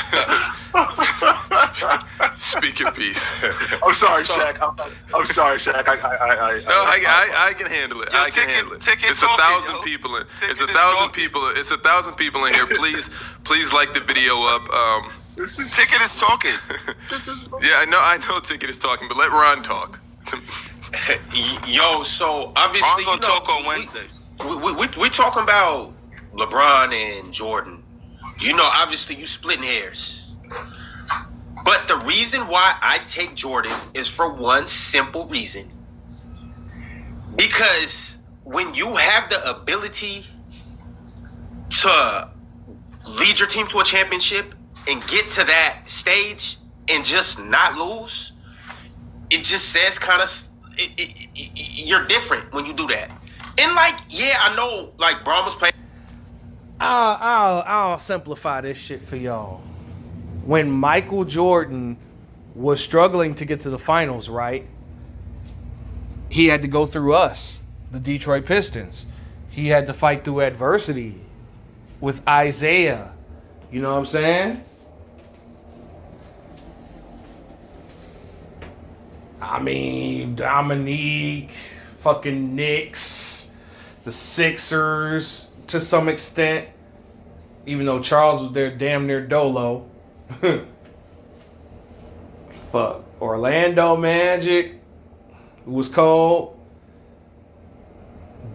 speak your piece. I'm sorry, Shaq. I'm sorry, Shaq. I can handle it. I can handle it. It's 1,000 people in. It's 1,000 people. It's 1,000 people in here. Please like the video up. Ticket is talking. Yeah, I know. Ticket is talking, but let Ron talk. Yo, so obviously I'm gonna talk on Wednesday. We talking about LeBron and Jordan. Obviously you splitting hairs. But the reason why I take Jordan is for one simple reason. Because when you have the ability to lead your team to a championship and get to that stage and just not lose, it just says kind of you're different when you do that. And I know Braun was playing. I'll simplify this shit for y'all. When Michael Jordan was struggling to get to the finals, right? He had to go through us, the Detroit Pistons. He had to fight through adversity with Isaiah. You know what I'm saying? I mean, Dominique, fucking Knicks, the Sixers, to some extent, even though Charles was there damn near dolo. Fuck. Orlando Magic, who was cold.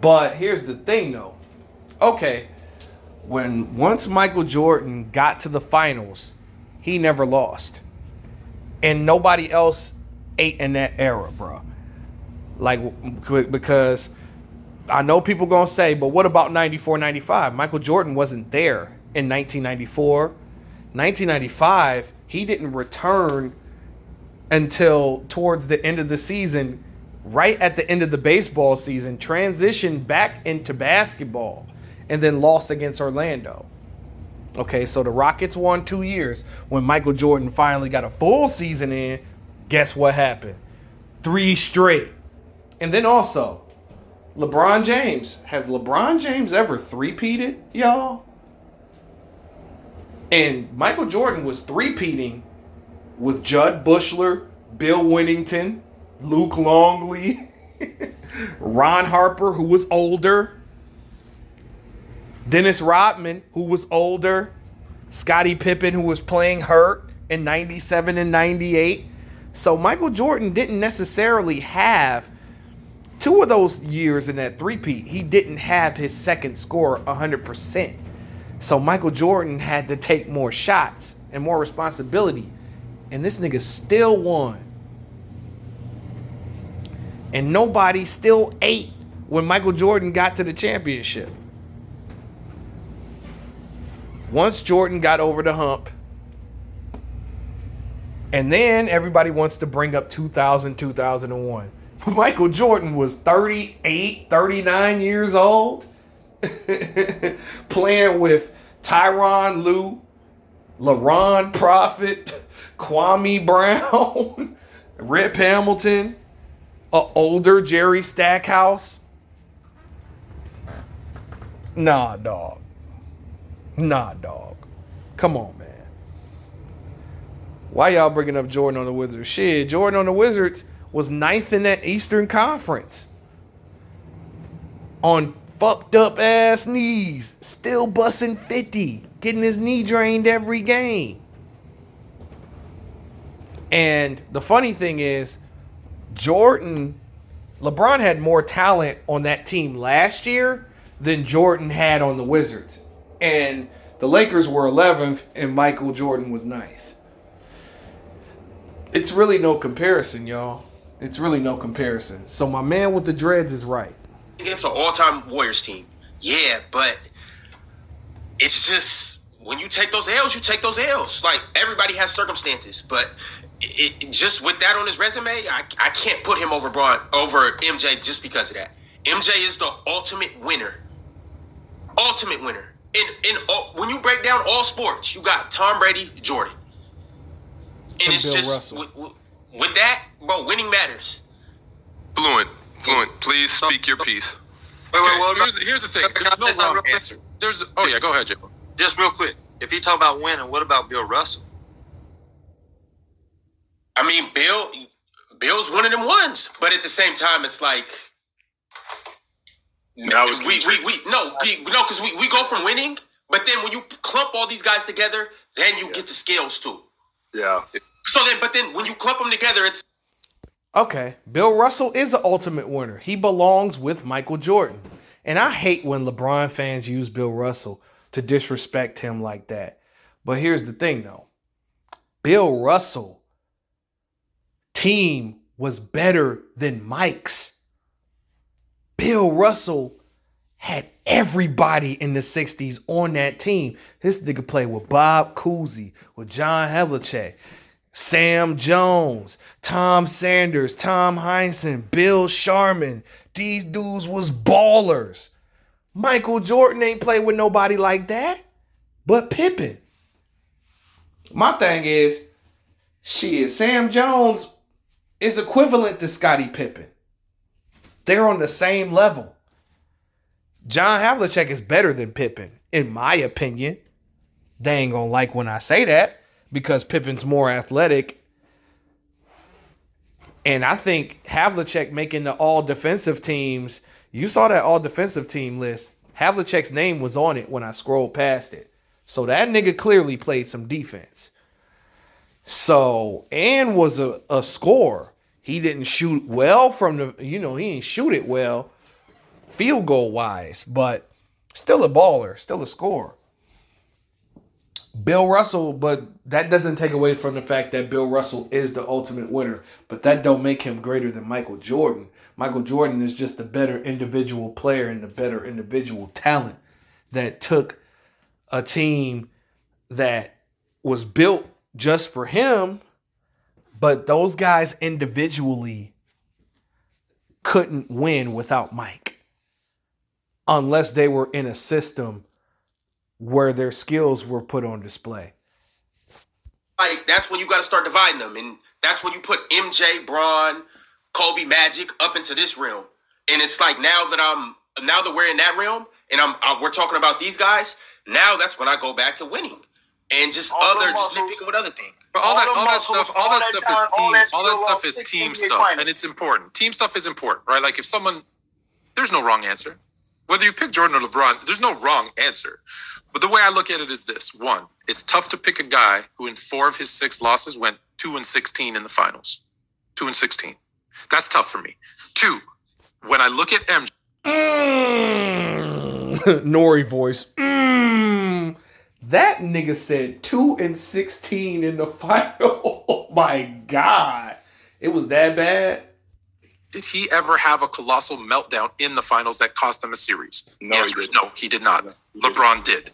But here's the thing, though. Okay, once Michael Jordan got to the finals, he never lost. And nobody else ate in that era, bro. Because I know people gonna say, but what about 94, 95? Michael Jordan wasn't there in 1994. 1995, he didn't return until towards the end of the season, right at the end of the baseball season, transitioned back into basketball, and then lost against Orlando. Okay, so the Rockets won 2 years. When Michael Jordan finally got a full season in, guess what happened? 3 straight. And then also, LeBron James. Has LeBron James ever three-peated, y'all? And Michael Jordan was three-peating with Judd Bushler, Bill Winnington, Luke Longley, Ron Harper, who was older, Dennis Rodman, who was older, Scottie Pippen, who was playing hurt in 97 and 98. So Michael Jordan didn't necessarily have 2 of those years in that three-peat. He didn't have his second score 100%. So Michael Jordan had to take more shots and more responsibility. And this nigga still won. And nobody still ate when Michael Jordan got to the championship. Once Jordan got over the hump, and then everybody wants to bring up 2000, 2001. Michael Jordan was 38, 39 years old, playing with Tyronn Lue, LaRon Profit, Kwame Brown, Rip Hamilton, an older Jerry Stackhouse. Nah, dog. Come on, man. Why y'all bringing up Jordan on the Wizards? Shit, Jordan on the Wizards was 9th in that Eastern Conference. On fucked up ass knees. Still busting 50. Getting his knee drained every game. And the funny thing is, LeBron had more talent on that team last year than Jordan had on the Wizards. And the Lakers were 11th and Michael Jordan was 9th. It's really no comparison, y'all. It's really no comparison. So my man with the dreads is right. Against an all-time Warriors team. Yeah, but it's just, when you take those L's, you take those L's. Everybody has circumstances, but it just with that on his resume, I can't put him over MJ just because of that. MJ is the ultimate winner. Ultimate winner. When you break down all sports, you got Tom Brady, Jordan. And it's Bill just with that, bro, winning matters. Fluent, please speak your piece. Wait, here's the thing. There's no wrong answer. Go ahead, Jay. Just real quick. If you talk about winning, what about Bill Russell? I mean, Bill's one of them ones, but at the same time, it's like because we go from winning, but then when you clump all these guys together, then you get the scales too. Yeah. But then when you clump them together, it's okay. Bill Russell is the ultimate winner. He belongs with Michael Jordan, and I hate when LeBron fans use Bill Russell to disrespect him like that. But here's the thing, though. Bill Russell team was better than Mike's. Bill Russell had everybody in the 60s on that team. This nigga played with Bob Cousy, with John Havlicek, Sam Jones, Tom Sanders, Tom Heinsohn, Bill Sharman. These dudes was ballers. Michael Jordan ain't played with nobody like that but Pippen. My thing is, Sam Jones is equivalent to Scottie Pippen. They're on the same level. John Havlicek is better than Pippen, in my opinion. They ain't gonna like when I say that because Pippen's more athletic. And I think Havlicek making the all-defensive teams, you saw that all-defensive team list. Havlicek's name was on it when I scrolled past it. So that nigga clearly played some defense. So, and was a scorer. He didn't shoot well from the, he didn't shoot it well field goal wise, but still a baller, still a scorer. Bill Russell, but that doesn't take away from the fact that Bill Russell is the ultimate winner, but that don't make him greater than Michael Jordan. Michael Jordan is just a better individual player and a better individual talent that took a team that was built just for him, but those guys individually couldn't win without Mike unless they were in a system where their skills were put on display. Like, that's when you got to start dividing them. And that's when you put MJ, Bron, Kobe, Magic up into this realm. And it's like now that we're in that realm and we're talking about these guys, now that's when I go back to winning and just nitpicking with other things. But all that stuff is team stuff, and it's important. Team stuff is important, right? Like if someone, there's no wrong answer. Whether you pick Jordan or LeBron, there's no wrong answer. But the way I look at it is this: one, it's tough to pick a guy who in 4 of his 6 losses went 2-16 in the finals. 2-16. That's tough for me. 2, when I look at MJ. Nori voice. That nigga said 2-16 in the final. Oh my God. It was that bad? Did he ever have a colossal meltdown in the finals that cost them a series? No, he did not. LeBron did.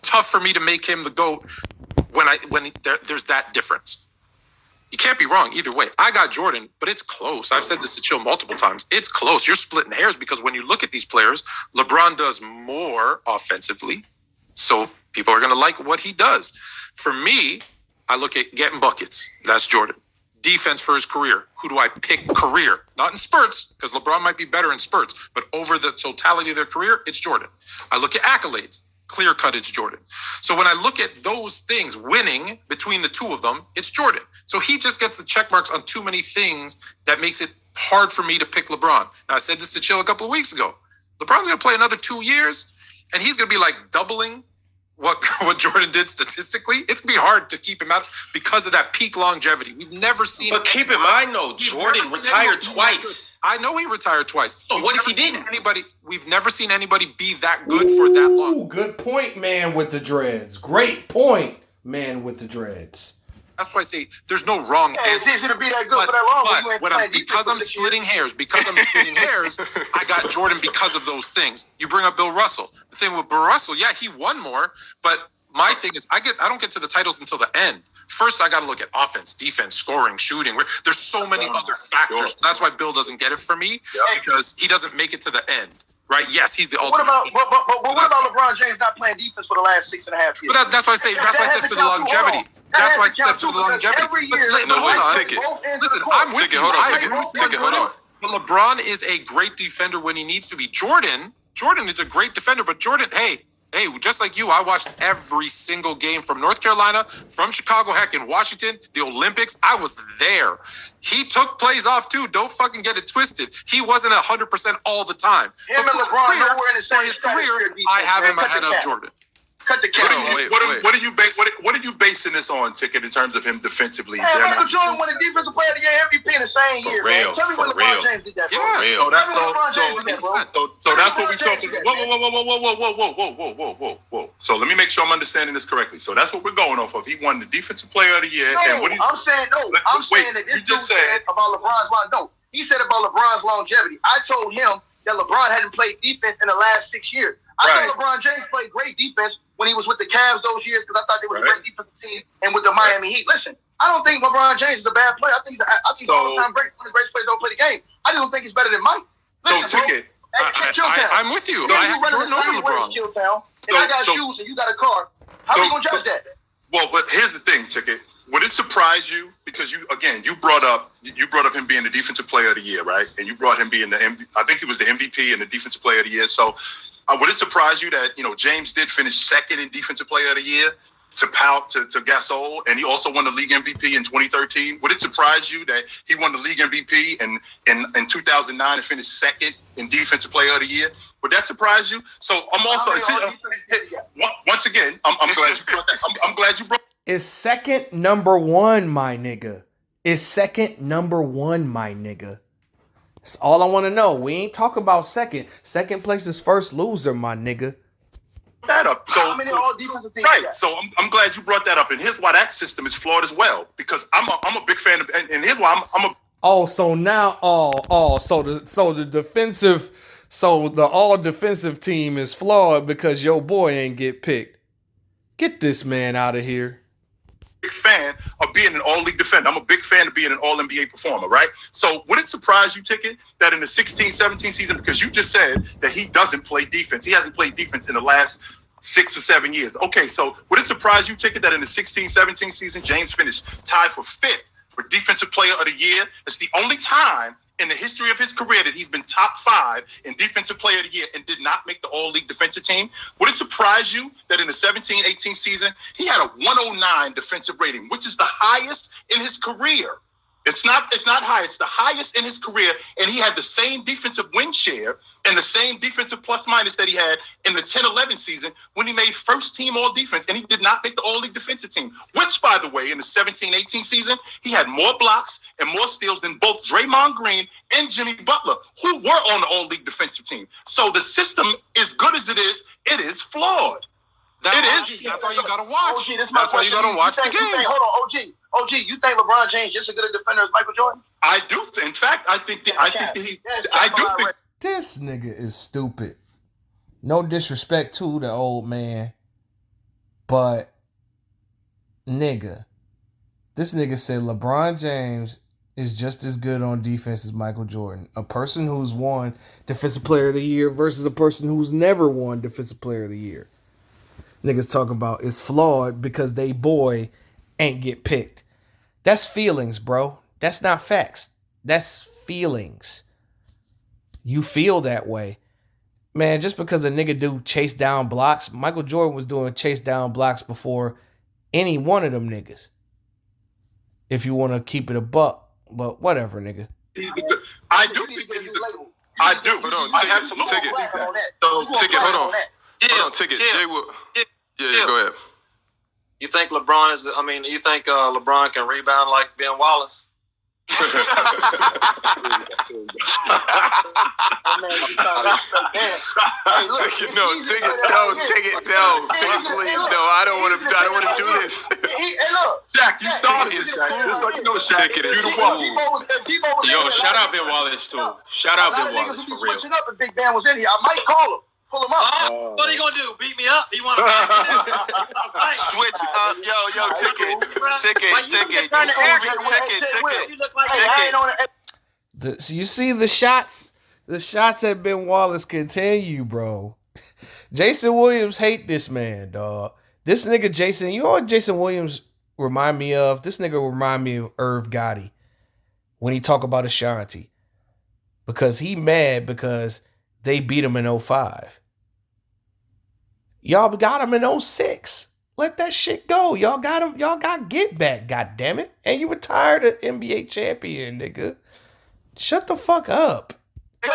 Tough for me to make him the GOAT when there's that difference. You can't be wrong either way. I got Jordan, but it's close. I've said this to Chill multiple times. It's close. You're splitting hairs because when you look at these players, LeBron does more offensively. So people are going to like what he does. For me, I look at getting buckets. That's Jordan. Defense for his career. Who do I pick career? Not in spurts, because LeBron might be better in spurts, but over the totality of their career, it's Jordan. I look at accolades. Clear cut, it's Jordan. So when I look at those things, winning between the two of them, it's Jordan. So he just gets the check marks on too many things that makes it hard for me to pick LeBron. Now, I said this to Chill a couple of weeks ago. LeBron's going to play another 2 years, and he's going to be like doubling what Jordan did statistically. It's going to be hard to keep him out because of that peak longevity. We've never seen. But keep in mind, though, Jordan retired twice. I know he retired twice. So what if he didn't? We've never seen anybody be that good for that long. Good point, man with the dreads. Great point, man with the dreads. That's why I say there's no wrong answer. It's easy to be that good for that long. But because I'm splitting hairs, I got Jordan because of those things. You bring up Bill Russell. The thing with Bill Russell, yeah, he won more, but my thing is I don't get to the titles until the end. First, I got to look at offense, defense, scoring, shooting. There's so many other factors. Sure. That's why Bill doesn't get it for me because he doesn't make it to the end. Right? Yes, he's the ultimate. What about LeBron James not playing defense for the last 6.5 years? But that's why I say. That's why I said for the longevity. That's why I said for the longevity. Every year, listen, I'm with you. Hold on. But LeBron is a great defender when he needs to be. Jordan is a great defender, but Jordan, hey, hey, just like you, I watched every single game from North Carolina, from Chicago, heck, in Washington, the Olympics. I was there. He took plays off too. Don't fucking get it twisted. He wasn't 100% all the time. Him and LeBron nowhere in his career, I have him ahead of Jordan. Cut the cap. What are you basing this on, Ticket, in terms of him defensively? Man, Michael Jordan won the defensive player of the year MVP in the same year. Real, Tell me when LeBron James did that. For real. So that's what we're talking about. Whoa. So let me make sure I'm understanding this correctly. So that's what we're going off of. He won the defensive player of the year. I'm saying that this dude said about LeBron's longevity. No, he said about LeBron's longevity. I told him that LeBron hadn't played defense in the last 6 years. I thought LeBron James played great defense when he was with the Cavs those years because I thought they was a great defensive team and with the Miami Heat. Listen, I don't think LeBron James is a bad player. I think he's all-time great. One of the greatest players ever play the game. I just don't think he's better than Mike. Listen, Ticket. I'm with you. I have Jordan over LeBron. And I got shoes and you got a car. How are you going to judge that? Well, but here's the thing, Ticket. Would it surprise you? Because you brought up him being the defensive player of the year, right? And you brought him being I think he was the MVP and the defensive player of the year. So would it surprise you that, James did finish second in defensive player of the year to Gasol, and he also won the league MVP in 2013? Would it surprise you that he won the league MVP in 2009 and finished second in defensive player of the year? Would that surprise you? So I'm also once again, I'm glad you brought that. I'm glad you brought. Is second number one, my nigga. Is second number one, my nigga. That's all I want to know. We ain't talking about second. Second place is first loser, my nigga. That up. So, how many all defensive teams? Right. So I'm glad you brought that up. And here's why that system is flawed as well. Because I'm a big fan of, and here's why I'm a. Oh, so now so the all defensive team is flawed because your boy ain't get picked. Get this man out of here. Big fan of being an all-league defender. I'm a big fan of being an all-NBA performer, right? So would it surprise you, Ticket, that in the 16-17 season, because you just said that he doesn't play defense. He hasn't played defense in the last 6 or 7 years. Okay, so would it surprise you, Ticket, that in the 16-17 season, James finished tied for 5th for Defensive Player of the Year? It's the only time in the history of his career that he's been top 5 in Defensive Player of the Year and did not make the All-League defensive team. Would it surprise you that in the 17-18 season, he had a 109 defensive rating, which is the highest in his career? It's not high. It's the highest in his career, and he had the same defensive win share and the same defensive plus-minus that he had in the 10-11 season when he made first-team all-defense, and he did not make the all-league defensive team, which, by the way, in the 17-18 season, he had more blocks and more steals than both Draymond Green and Jimmy Butler, who were on the all-league defensive team. So the system, as good as it is flawed. That's why you gotta watch. That's why you gotta watch the games. Hold on, OG, you think LeBron James just as good a defender as Michael Jordan? I do. In fact, I think this nigga is stupid. No disrespect to the old man, but nigga, this nigga said LeBron James is just as good on defense as Michael Jordan. A person who's won Defensive Player of the Year versus a person who's never won Defensive Player of the Year. Niggas talking about it's flawed because they boy ain't get picked. That's feelings, bro. That's not facts. That's feelings. You feel that way. Man, just because a nigga do chase down blocks, Michael Jordan was doing chase down blocks before any one of them niggas. If you want to keep it a buck. But whatever, nigga. I do think that I do. Hold on, Ticket. Ticket, hold on. Hold on, Ticket. Jay will. Yeah, go ahead. You think LeBron is? You think LeBron can rebound like Ben Wallace? Ticket, please, no. I don't want to do this. Hey, look, Jack, you started this. Just so you know, Shaq. Ticket is cool. Yo, shout out Ben Wallace too. Shout out Ben Wallace for real. Up if Big Ben was in here, I might call him. Pull him up. What are you gonna do? Beat me up? You want to switch up? Yo, Ticket. You see the shots? The shots at Ben Wallace continue, bro. Jason Williams hate this man, dog. This nigga Jason, you know what Jason Williams remind me of? This nigga remind me of Irv Gotti when he talk about Ashanti. Because he mad because they beat him in 05. Y'all got him in 06. Let that shit go. Y'all got him. Y'all got Get Back, goddammit. And you retired an NBA champion, nigga. Shut the fuck up. I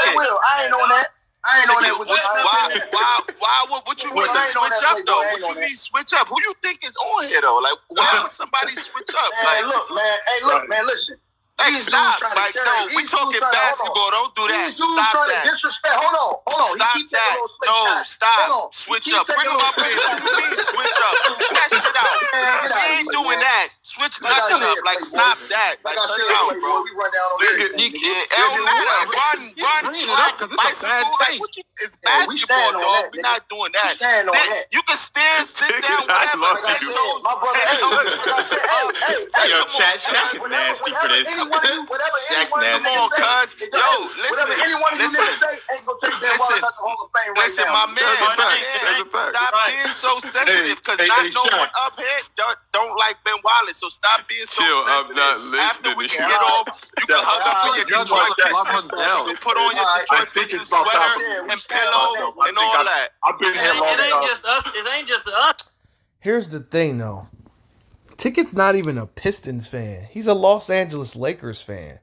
ain't on that. I ain't on that. Why would you mean to switch up though? What you mean switch up? Who you think is on here though? Like, why would somebody switch up? Like, look, man, listen. Like, stop. Like, no, we talking basketball. Don't do that. Stop that. Disrespect. Hold on. Stop that. No, stop. Switch up. Bring him up here. What do you mean switch up? Get that shit out. We ain't doing that. Switch nothing up. Like, stop that. Like, cut it out, bro. It don't matter. Run, track, bicycle. Like, what you? It's basketball, dog. We're not doing that. You can stand, sit down, whatever. 10 toes. Yo, Shaq is nasty for this. Shaq's nasty. Come on, cuz. Yo, listen, my man. Stop being so sensitive, because not no one up here don't like Ben Wallace. So stop being so sensitive. I'm not After we listening. can get off, you can hug up with your Detroit Pistons. You can put on your Detroit Pistons sweater and pillow and all that. I've been here long enough. It ain't just us. It ain't just us. Here's the thing, though. Ticket's not even a Pistons fan. He's a Los Angeles Lakers fan.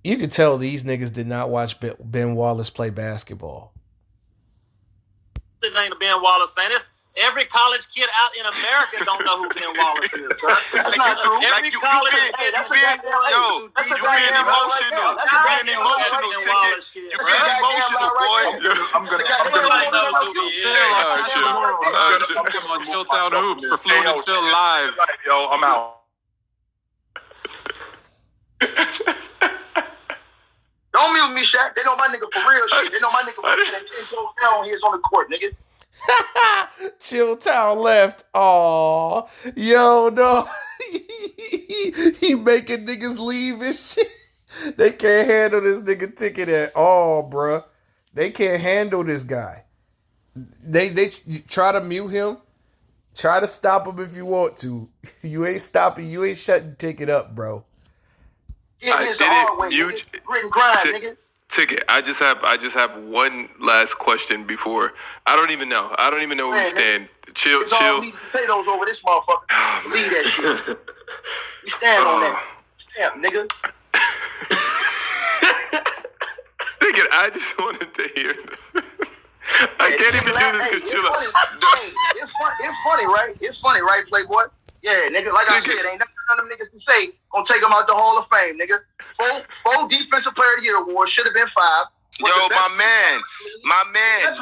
You could tell these niggas did not watch Ben Wallace play basketball. It ain't a Ben Wallace fan. It's every college kid out in America don't know who Ben Wallace is. That's not true. Every college kid. You being emotional. You being emotional, Ticket. You being emotional, boy. I'm gonna Everybody knows who he is. Chilltown Hoops for Flow to Chill live. Yo, I'm out. Don't mute me, Shaq. They know my nigga for real shit. They know my nigga for real. That 10 toes down here is on the court, nigga. Chilltown left. Aw. Yo, no. He making niggas leave and shit. They can't handle this nigga Ticket at all, bruh. They can't handle this guy. They try to mute him. Try to stop him if you want to. You ain't stopping. You ain't shutting Ticket up, bro. I didn't. Ticket. I just have one last question before. I don't even know where we stand. Chill. Potatoes over this motherfucker. Leave that shit. You stand on that. Damn, nigga. Ticket. I just wanted to hear. I can't even do this because Chill. It's funny, right? It's funny, right, Playboy? Yeah, nigga. Like I said, ain't none of them niggas to say gonna take him out the Hall of Fame, nigga. Four Defensive Player of the Year awards, should have been 5. Yo, my man.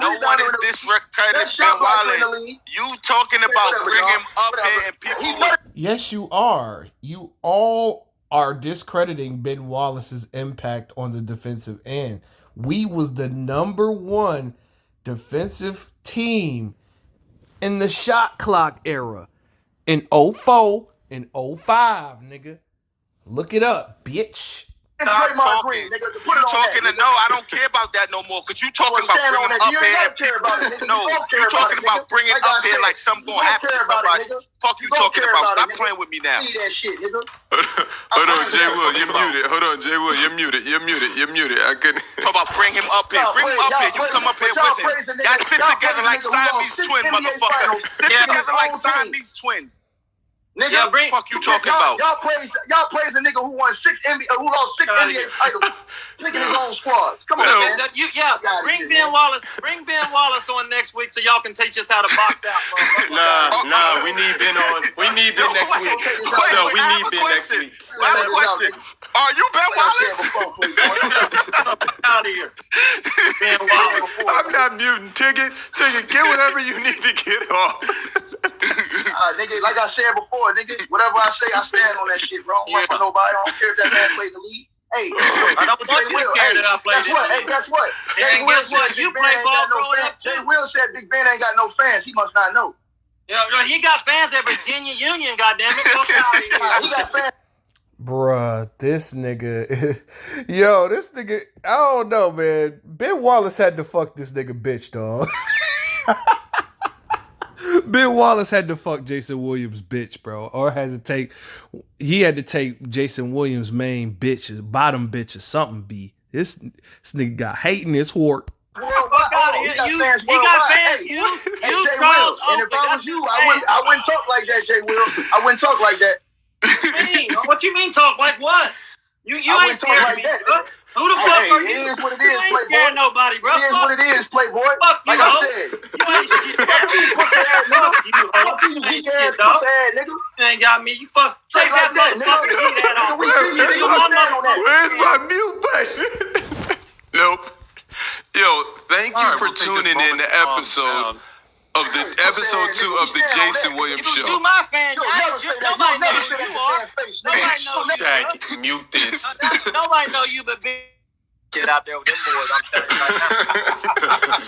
No one is disrespecting Ben Wallace. You talking about bring him up here and people. Yes, you are. You all are discrediting Ben Wallace's impact on the defensive end. We was the number 1 defensive team in the shot clock era. In 04 and 05, nigga. Look it up, bitch. You talking to no, I don't care about that no more. Because you talking about bringing up here and people. No, you talking about bringing up here like something going to happen to somebody. Fuck you talking about. Stop playing with me now. Hold on, Jay Will, you're muted. Hold on, Jay Will, you're muted. I couldn't. Talk about bring him up here. Bring him up here. You come up here with him. Y'all sit together like Siamese twins, motherfucker. Sit together like Siamese twins. Nigga, yeah, fuck you talking about? Y'all praise a nigga who won 6 NBA, who lost 6 NBA titles, picking his own squads. Come on, man. Bring Ben Wallace. Bring Ben Wallace on next week so y'all can teach us how to box out. Nah, we need Ben on. We need Ben next week. No, we need Ben next week. I have a question. Are you Ben Wallace? Out of here. Ben Wallace. I'm not muting. Ticket, get whatever you need to get off. Nigga, like I said before, nigga, whatever I say, I stand on that shit, bro. I don't want for nobody. I don't care if that man played in the league. Hey, I don't want you to care that I played in the league. Hey, guess what? And guess what? You play ball growing up too. Jay Will said Big Ben ain't got no fans. He must not know. Yeah, he got fans at Virginia Union, goddammit. He got fans. Bruh, this nigga, this nigga, I don't know, man. Ben Wallace had to fuck this nigga bitch, dog. Ben Wallace had to fuck Jason Williams' bitch, bro. Or he had to take Jason Williams' main bitch, bottom bitch or something, This nigga got hate in his heart. Fuck out of here. He got fans. Hey, You Jay Charles Will, and if I was you, I wouldn't talk like that, Jay Will. I wouldn't talk like that. What you mean talk like what? You ain't scared like me, that. bro. Who the fuck are you? It is what it You is, ain't Playboy. scared nobody, bro. It is what it is, Playboy. Fuck you, like ho. I said. You ain't shit. Fuck you, Fuck you, geek ass, pussy ass nigga. You ain't got me. You fuck. Take that motherfucking heat hat off. Where's my mute button? Nope. Yo, thank you for tuning in to episode of the episode 2 of the Jason Williams Show. You my fan. Nobody knows who you are. Nobody knows you. Shaq, mute this. Nobody know you but big. Get out there with them boys.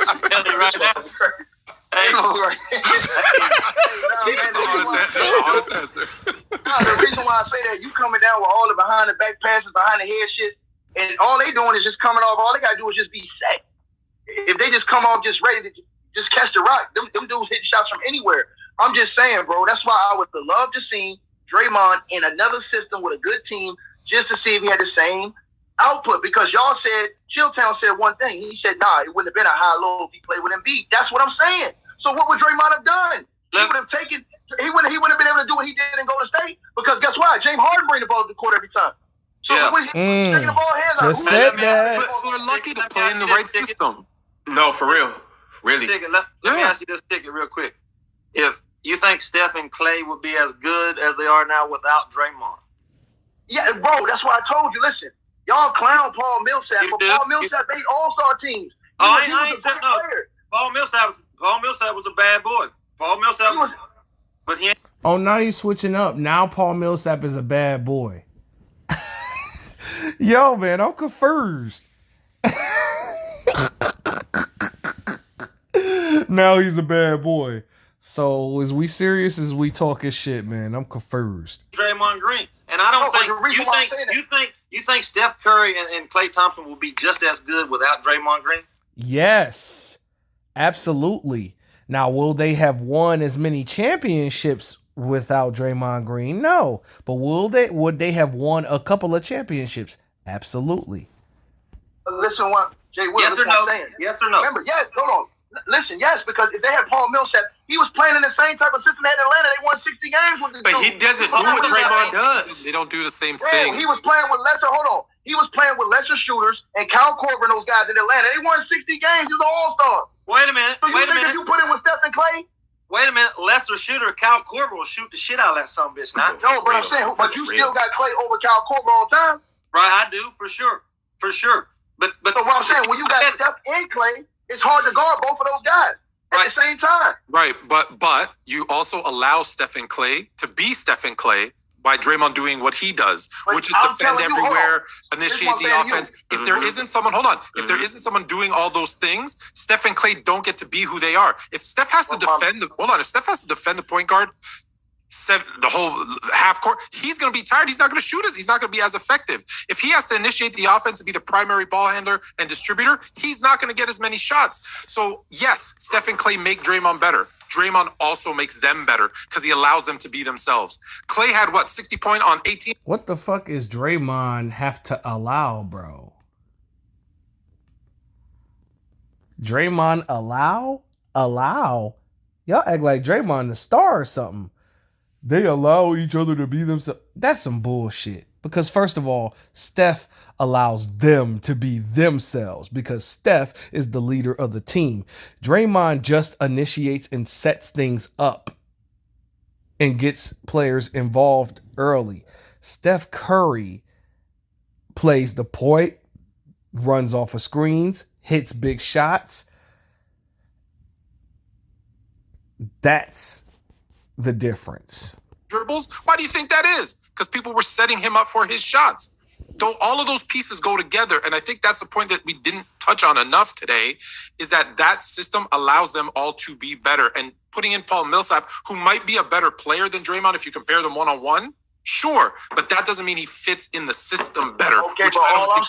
I'm telling you right now. Hey, the reason why I say that, you coming down with all the behind the back passes, behind the head shit, and all they doing is just coming off. All they gotta do is just be set. If they just come off just ready to just catch the rock, them dudes hit shots from anywhere. I'm just saying, bro. That's why I would love to see Draymond in another system with a good team, just to see if he had the same output. Because y'all said, Chilltown said one thing. He said, nah, it wouldn't have been a high-low if he played with Embiid. That's what I'm saying. So what would Draymond have done? He would have taken. He wouldn't have been able to do what he did in Golden State. Because guess what? James Harden bring the ball to the court every time. So when he's taking the ball hands out, Just said that. But we're lucky to play in the right system. No, for real. Really. Let me ask you this ticket real quick. If you think Steph and Clay would be as good as they are now without Draymond? Yeah, bro, that's why I told you. Listen, y'all clown Paul Millsap, but Paul Millsap made all-star teams. I ain't saying no. Paul Millsap was a bad boy. Paul Millsap was, but he ain't. Oh, now you're switching up. Now Paul Millsap is a bad boy. Yo, man, I'm confused. Now he's a bad boy. So is we serious as we talking shit, man? I'm confused. Draymond Green. And I don't think you think Steph Curry and Klay Thompson will be just as good without Draymond Green? Yes. Absolutely. Now, will they have won as many championships without Draymond Green? No. But would they have won a couple of championships? Absolutely. Listen, what Jay Will, yes or no? Saying. Yes or no? Remember, yes, hold on. Listen, yes, because if they had Paul Millsap, he was playing in the same type of system they had in Atlanta. They won 60 games with the But he doesn't do what Draymond does. They don't do the same Bro, thing. he was playing with lesser, hold on. He was playing with lesser shooters and Kyle Korver and those guys in Atlanta. They won 60 games. He was an all-star. Wait a minute. So you think if you put in with Steph and Clay? Wait a minute. Lesser shooter, Kyle Korver will shoot the shit out of that son bitch now. No, but I'm saying, but you still got Clay over Kyle Korver all the time. Right, I do, for sure. For sure. But so what I'm saying, when you got Steph and Clay, it's hard to guard both of those guys at the same time. Right, but you also allow Stephen Clay to be Stephen Clay by Draymond doing what he does, which is defend everywhere, initiate the offense. If there isn't someone, if there isn't someone doing all those things, Steph and Clay don't get to be who they are. If Steph has to defend the point guard, the whole half court, he's going to be tired. He's not going to shoot he's not going to be as effective. If he has to initiate the offense and be the primary ball handler and distributor, he's not going to get as many shots. So yes, Steph and Clay make Draymond better. Draymond also makes them better because he allows them to be themselves. Clay had 60 point on 18. What the fuck is Draymond have to allow, bro? Draymond allow? Y'all act like Draymond the star or something. They allow each other to be themselves. That's some bullshit. Because first of all, Steph allows them to be themselves because Steph is the leader of the team. Draymond just initiates and sets things up and gets players involved early. Steph Curry plays the point, runs off of screens, hits big shots. That's the difference. Dribbles. Why do you think that is? Because people were setting him up for his shots. Though all of those pieces go together, and I think that's the point that we didn't touch on enough today, is that system allows them all to be better. And putting in Paul Millsap, who might be a better player than Draymond if you compare them one-on-one, sure, but that doesn't mean he fits in the system better. Okay, but all I'm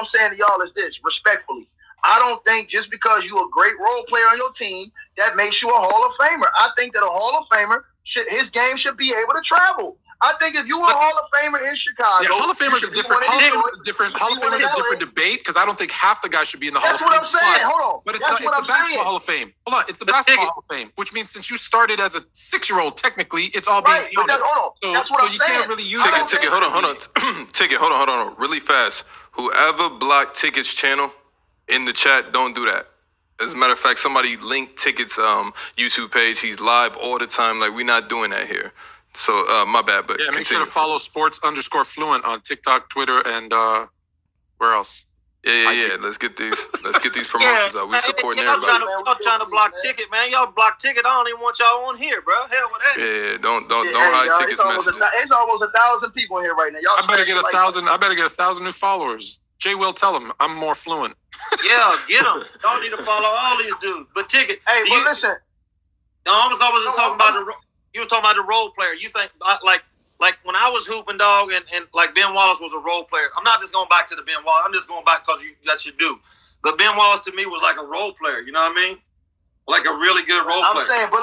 saying to y'all is this, respectfully. I don't think just because you're a great role player on your team, that makes you a Hall of Famer. I think that a Hall of Famer, his game should be able to travel. I think if you were a Hall of Famer in Chicago, Hall of Famers are different. Hall of Famers are different. Hall of Famers are different debate because I don't think half the guys should be in the Hall of Fame. That's what I'm saying. Hold on. But it's not. It's the Basketball Hall of Fame. Hold on. It's the Basketball Hall of Fame, which means since you started as a 6-year-old, technically, it's all being counted. Hold on. That's what I'm saying. You can't really use Ticket. Hold on. Ticket. Hold on. Really fast. Whoever blocked Ticket's channel in the chat, don't do that. As a matter of fact, somebody linked Ticket's YouTube page. He's live all the time. Like, we're not doing that here. So, my bad, but make sure to follow sports_fluent on TikTok, Twitter, and where else? Yeah. Let's get these promotions out. We supporting everybody. Y'all trying to block Ticket, man. Y'all block Ticket. I don't even want y'all on here, bro. Hell with that. Yeah, don't hide Ticket's messages. It's almost 1,000 people in here right now. I better get 1,000. I better get 1,000 new followers. Jay will tell him I'm more fluent. Yeah, get them. Y'all need to follow all these dudes. But Ticket, hey, but listen. No, I was just talking about you was talking about the role player. You think like when I was hooping, dog, and like Ben Wallace was a role player. I'm not just going back to the Ben Wallace. I'm just going back because that's your due. But Ben Wallace to me was like a role player. You know what I mean? Like a really good role player. I'm saying, but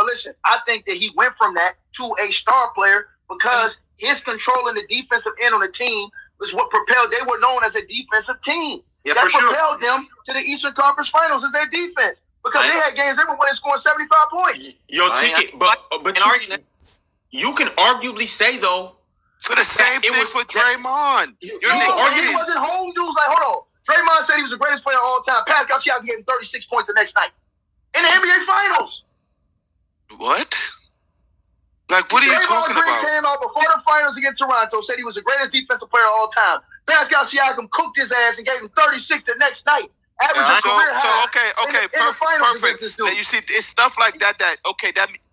listen. I think that he went from that to a star player because his controlling the defensive end on the team was what propelled. They were known as a defensive team. Yeah, that for propelled them to the Eastern Conference Finals as their defense because they had games they were winning, scoring 75 points. Yo, Ticket, but you can arguably say though for the same thing for Draymond. He wasn't home dudes like hold on. Draymond said he was the greatest player of all time. Pascal Siakam getting 36 points the next night in the NBA Finals. What? Like, what are you talking about? Draymond Green came out before the finals against Toronto, said he was the greatest defensive player of all time. Pascal Siakam cooked his ass and gave him 36 the next night. Okay, perfect. Now you see, it's stuff like that.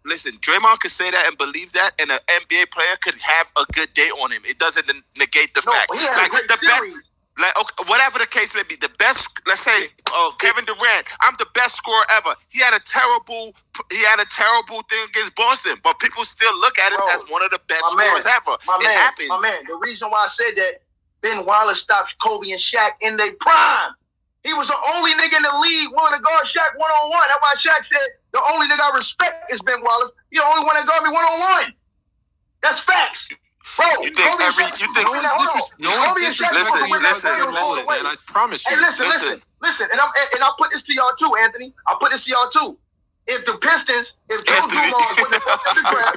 Listen, Draymond could say that and believe that, and an NBA player could have a good day on him. It doesn't negate the fact. Like the best. Like whatever the case may be, the best. Let's say Kevin Durant. I'm the best scorer ever. He had a terrible thing against Boston, but people still look at him as one of the best scorers ever. It happens. My man, the reason why I said that Ben Wallace stopped Kobe and Shaq in their prime. He was the only nigga in the league willing to guard Shaq one-on-one. That's why Shaq said the only nigga I respect is Ben Wallace. He the only one that guard me one-on-one. That's facts. Bro, listen, man, I promise you. Listen, and I'll put this to y'all too, Anthony. I'll put this to y'all too. If the Pistons, if Joe Dumars wouldn't have fucked up the draft,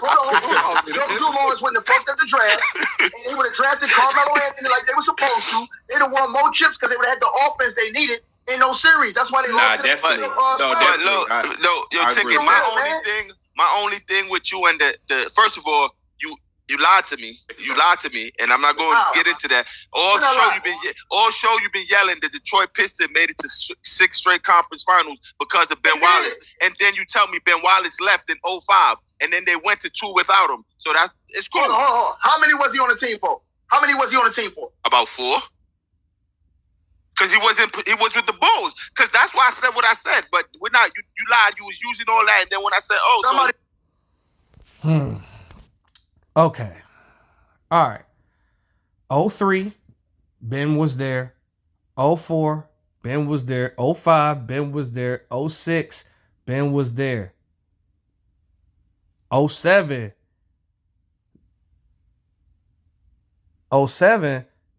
Joe Dumars wouldn't have fucked up the draft, and they would have drafted Carmelo Anthony like they were supposed to, they'd have won more chips because they would have had the offense they needed in those series. That's why they lost. Definitely. Ticket. My only thing with you and the first of all, you lied to me. You lied to me, and I'm not going to get into that. All show you've been yelling the Detroit Pistons made it to 6 straight conference finals because of Ben Wallace, and then you tell me Ben Wallace left in 2005, and then they went to 2 without him. So it's cool. Hold on. How many was he on the team for? About 4. Because he was with the Bulls. Because that's why I said what I said. But we're not. You lied. You was using all that, and then when I said, Okay. All right. 03, Ben was there. 04, Ben was there. 05, Ben was there. 06, Ben was there. 07,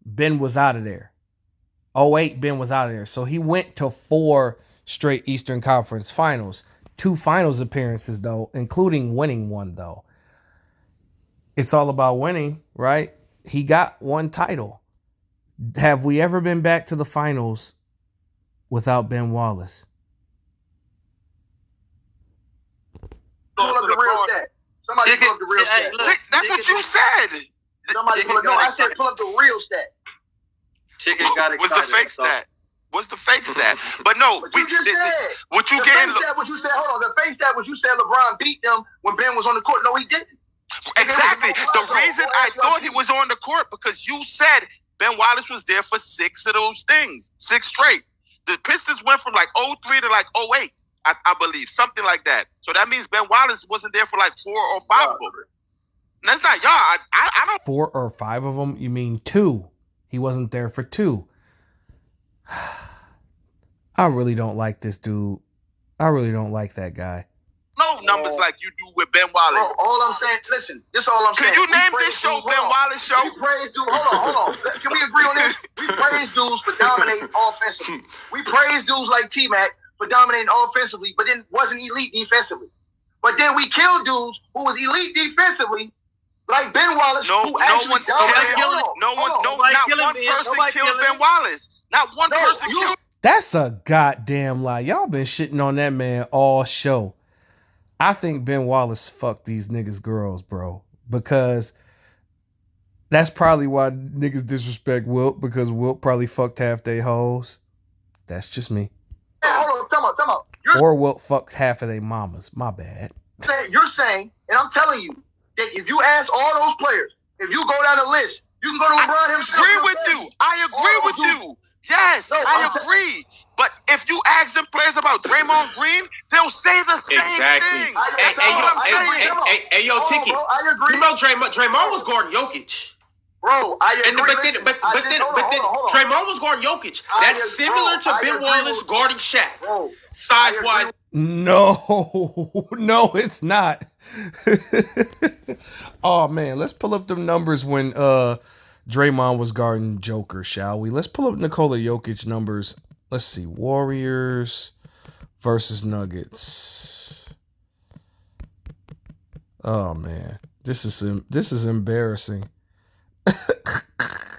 Ben was out of there. 08, Ben was out of there. So he went to 4 straight Eastern Conference Finals. 2 finals appearances, though, including winning one, though. It's all about winning, right? He got 1 title. Have we ever been back to the finals without Ben Wallace? Somebody pull up the real stat. That's what you said. Somebody pull up. No, I said pull up the real stat. Chicken got excited. What's the fake stat? What's the fake stat? But no, what you said. What you getting? What you said? Hold on. The fake stat was you said LeBron beat them when Ben was on the court. No, he didn't. Exactly. The reason I thought he was on the court because you said Ben Wallace was there for 6 of those things, 6 straight. The Pistons went from like 03 to like 08, I believe, something like that. So that means Ben Wallace wasn't there for like 4 or 5 of them. That's not y'all. I don't. 4 or 5 of them? You mean 2? He wasn't there for 2. I really don't like this dude. I really don't like that guy. no numbers like you do with Ben Wallace. All I'm saying, listen, this is all I'm saying. Can you name this show Ben Wallace show? We praise dudes. Hold on. Can we agree on this? We praise dudes for dominating offensively. We praise dudes like T-Mac for dominating offensively, but then wasn't elite defensively. But then we kill dudes who was elite defensively, like Ben Wallace. No one's killing. Not one person killed Ben Wallace. Not one person killed. That's a goddamn lie. Y'all been shitting on that man all show. I think Ben Wallace fucked these niggas' girls, bro. Because that's probably why niggas disrespect Wilt, because Wilt probably fucked half they hoes. That's just me. Hey, hold on, time out. Or Wilt fucked half of their mamas. My bad. You're saying, and I'm telling you, that if you ask all those players, if you go down the list, you can go to LeBron himself. I agree with you. Yes, I agree. But if you ask them players about Draymond Green, they'll say the same thing. Hey, yo, Tiki. I agree. You know Draymond was guarding Jokic. Bro, I agree. But then Draymond was guarding Jokic. That's similar to Ben Wallace guarding Shaq. Size-wise. No, it's not. Oh, man. Let's pull up them numbers when Draymond was guarding Joker, shall we? Let's pull up Nikola Jokic numbers. Let's see. Warriors versus Nuggets. Oh, man. This is embarrassing.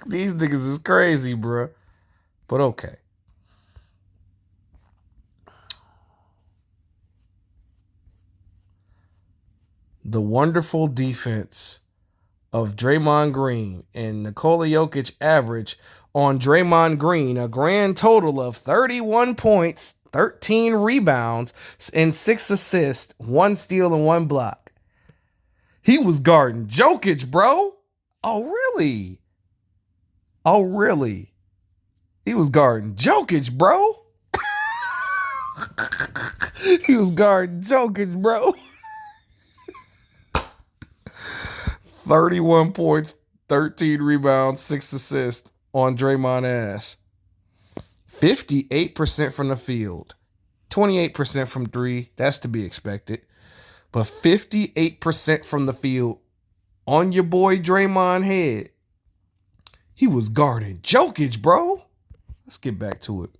These niggas is crazy, bro. But okay. The wonderful defense of Draymond Green and Nikola Jokic average on Draymond Green a grand total of 31 points, 13 rebounds, and 6 assists, 1 steal, and 1 block. He was guarding Jokic, bro. Oh, really? He was guarding Jokic, bro. He was guarding Jokic, bro. 31 points, 13 rebounds, 6 assists on Draymond ass. 58% from the field. 28% from 3. That's to be expected. But 58% from the field on your boy Draymond head. He was guarding Jokic, bro. Let's get back to it.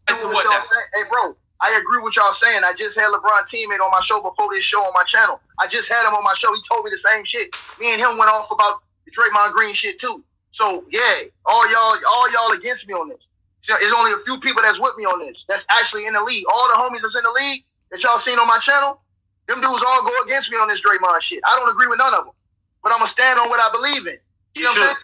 Hey, bro, I agree with y'all saying. I just had LeBron teammate on my show before this show on my channel. I just had him on my show. He told me the same shit. Me and him went off about the Draymond Green shit too. So yeah, all y'all against me on this. There's only a few people that's with me on this. That's actually in the league. All the homies that's in the league that y'all seen on my channel, them dudes all go against me on this Draymond shit. I don't agree with none of them, but I'm gonna stand on what I believe in. You know what I'm saying?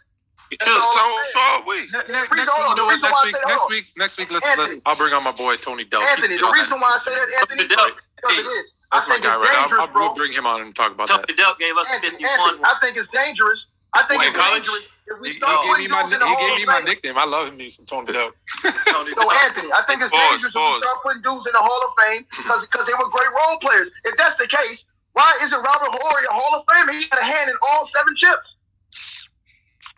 Next week, let's. I'll bring on my boy Tony Delk. Anthony, the reason why I say that, Anthony, because it is. That's my guy, right? I'll bring him on and talk about that. Tony Delk gave us 51. I think it's dangerous. I think it's dangerous. He gave me my nickname. I love him some Tony Delk. So Anthony, I think it's dangerous if we start putting dudes in the Hall of Fame because they were great role players. If that's the case, why isn't Robert Horry a Hall of Famer? He had a hand in all 7 chips.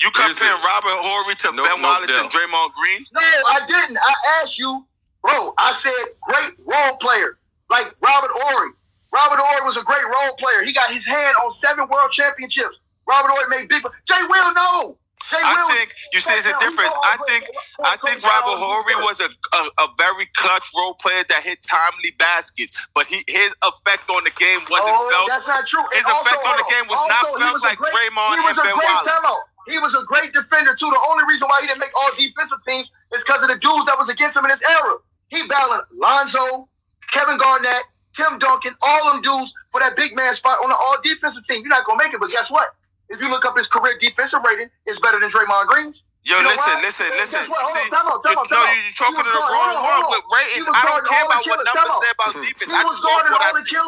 You comparing Robert Horry to Ben Wallace and Draymond Green? No, I didn't. I asked you, bro. I said great role player like Robert Horry. Robert Horry was a great role player. He got his hand on 7 world championships. Robert Horry made big. Jay Will, no. I think you see it's a difference. I think Robert Horry was a very clutch role player that hit timely baskets, but his effect on the game wasn't felt. That's not true. His effect on the game was not felt like Draymond and Ben Wallace. He was a great defender too. The only reason why he didn't make all defensive teams is because of the dudes that was against him in his era. He battled Lonzo, Kevin Garnett, Tim Duncan, all them dudes for that big man spot on the all defensive team. You're not gonna make it, but guess what? If you look up his career defensive rating, it's better than Draymond Green's. Yo, listen. See, you're talking to the wrong one with ratings. I don't care about what numbers say about defense. I just want what I see.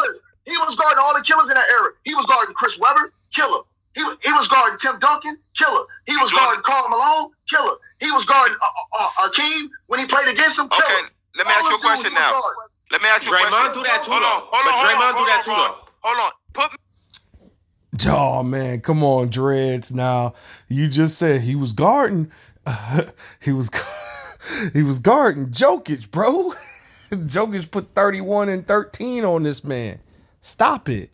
He was guarding all the killers in that era. He was guarding Chris Webber, killer. He was guarding Tim Duncan, killer. He was guarding Karl Malone, killer. He was guarding Akeem when he played against him, killer. Okay, let me ask you a question now. Draymond do that too, though. Draymond do that too, though. Hold on. Oh, man, come on, Dreads. Now, you just said he was guarding. He was guarding Jokic, bro. Jokic put 31 and 13 on this man. Stop it.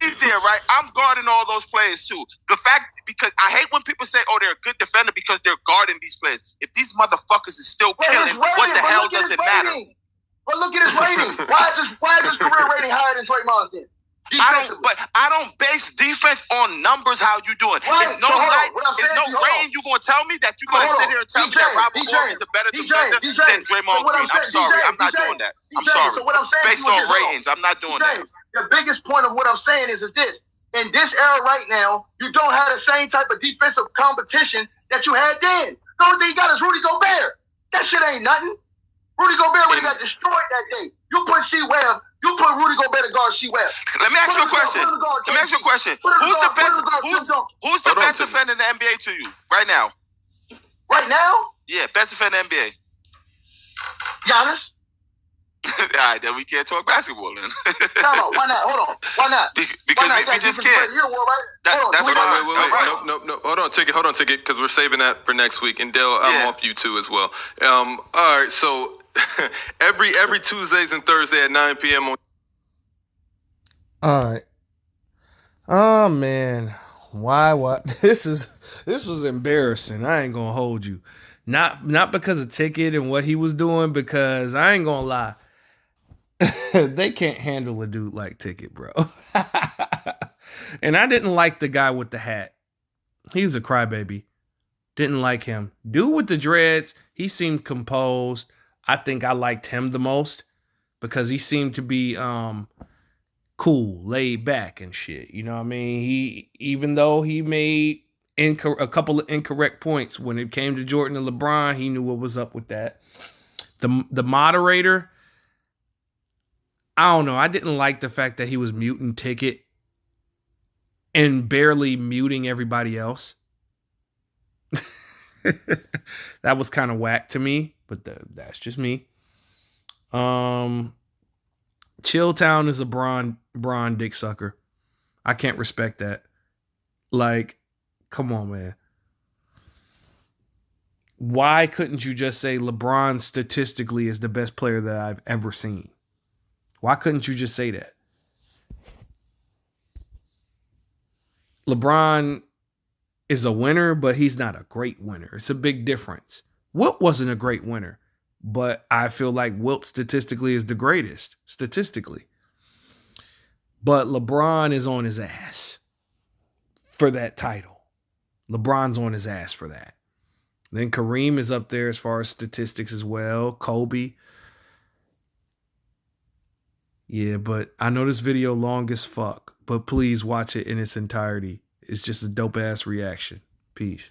He's there, right? I'm guarding all those players too. The fact, because I hate when people say, "Oh, they're a good defender because they're guarding these players." If these motherfuckers is still killing, what the hell does it matter? But look at his rating. Why is his career rating higher than Draymond's then? I don't base defense on numbers. How you doing? Right. It's no rating. You gonna tell me that you gonna sit here and tell me that Robert Horry is a better defender than Draymond Green? I'm sorry, I'm not doing that. I'm sorry. Based on ratings, I'm not doing that. The biggest point of what I'm saying is this. In this era right now, you don't have the same type of defensive competition that you had then. The only thing you got is Rudy Gobert. That shit ain't nothing. Rudy Gobert would have got destroyed that day. You put C-Webb, you put Rudy Gobert to guard C-Webb. Let me ask you a question. Who's the best defender in the NBA to you right now? Right now? Yeah, best defender in the NBA. Giannis. All right, then we can't talk basketball then. No, why not? Hold on. Why not? Because we just can't. That's fine. Wait. No. Hold on, Ticket, because we're saving that for next week. And Dale, I'm off you too as well. All right, so every Tuesdays and Thursday at 9 p.m. on. All right. Oh man, why? This was embarrassing. I ain't gonna hold you. Not because of Ticket and what he was doing, because I ain't gonna lie. They can't handle a dude like Ticket, bro. And I didn't like the guy with the hat. He was a crybaby. Didn't like him. Dude with the dreads, he seemed composed. I think I liked him the most because he seemed to be cool, laid back and shit. You know what I mean? He, even though he made a couple of incorrect points when it came to Jordan and LeBron, he knew what was up with that. The moderator, I don't know. I didn't like the fact that he was muting Ticket and barely muting everybody else. That was kind of whack to me, but that's just me. Chilltown is a Bron dick sucker. I can't respect that. Like, come on, man. Why couldn't you just say LeBron statistically is the best player that I've ever seen? Why couldn't you just say that? LeBron is a winner, but he's not a great winner. It's a big difference. Wilt wasn't a great winner, but I feel like Wilt statistically is the greatest, statistically. But LeBron is on his ass for that title. LeBron's on his ass for that. Then Kareem is up there as far as statistics as well. Kobe. Yeah, but I know this video long as fuck, but please watch it in its entirety. It's just a dope ass reaction. Peace.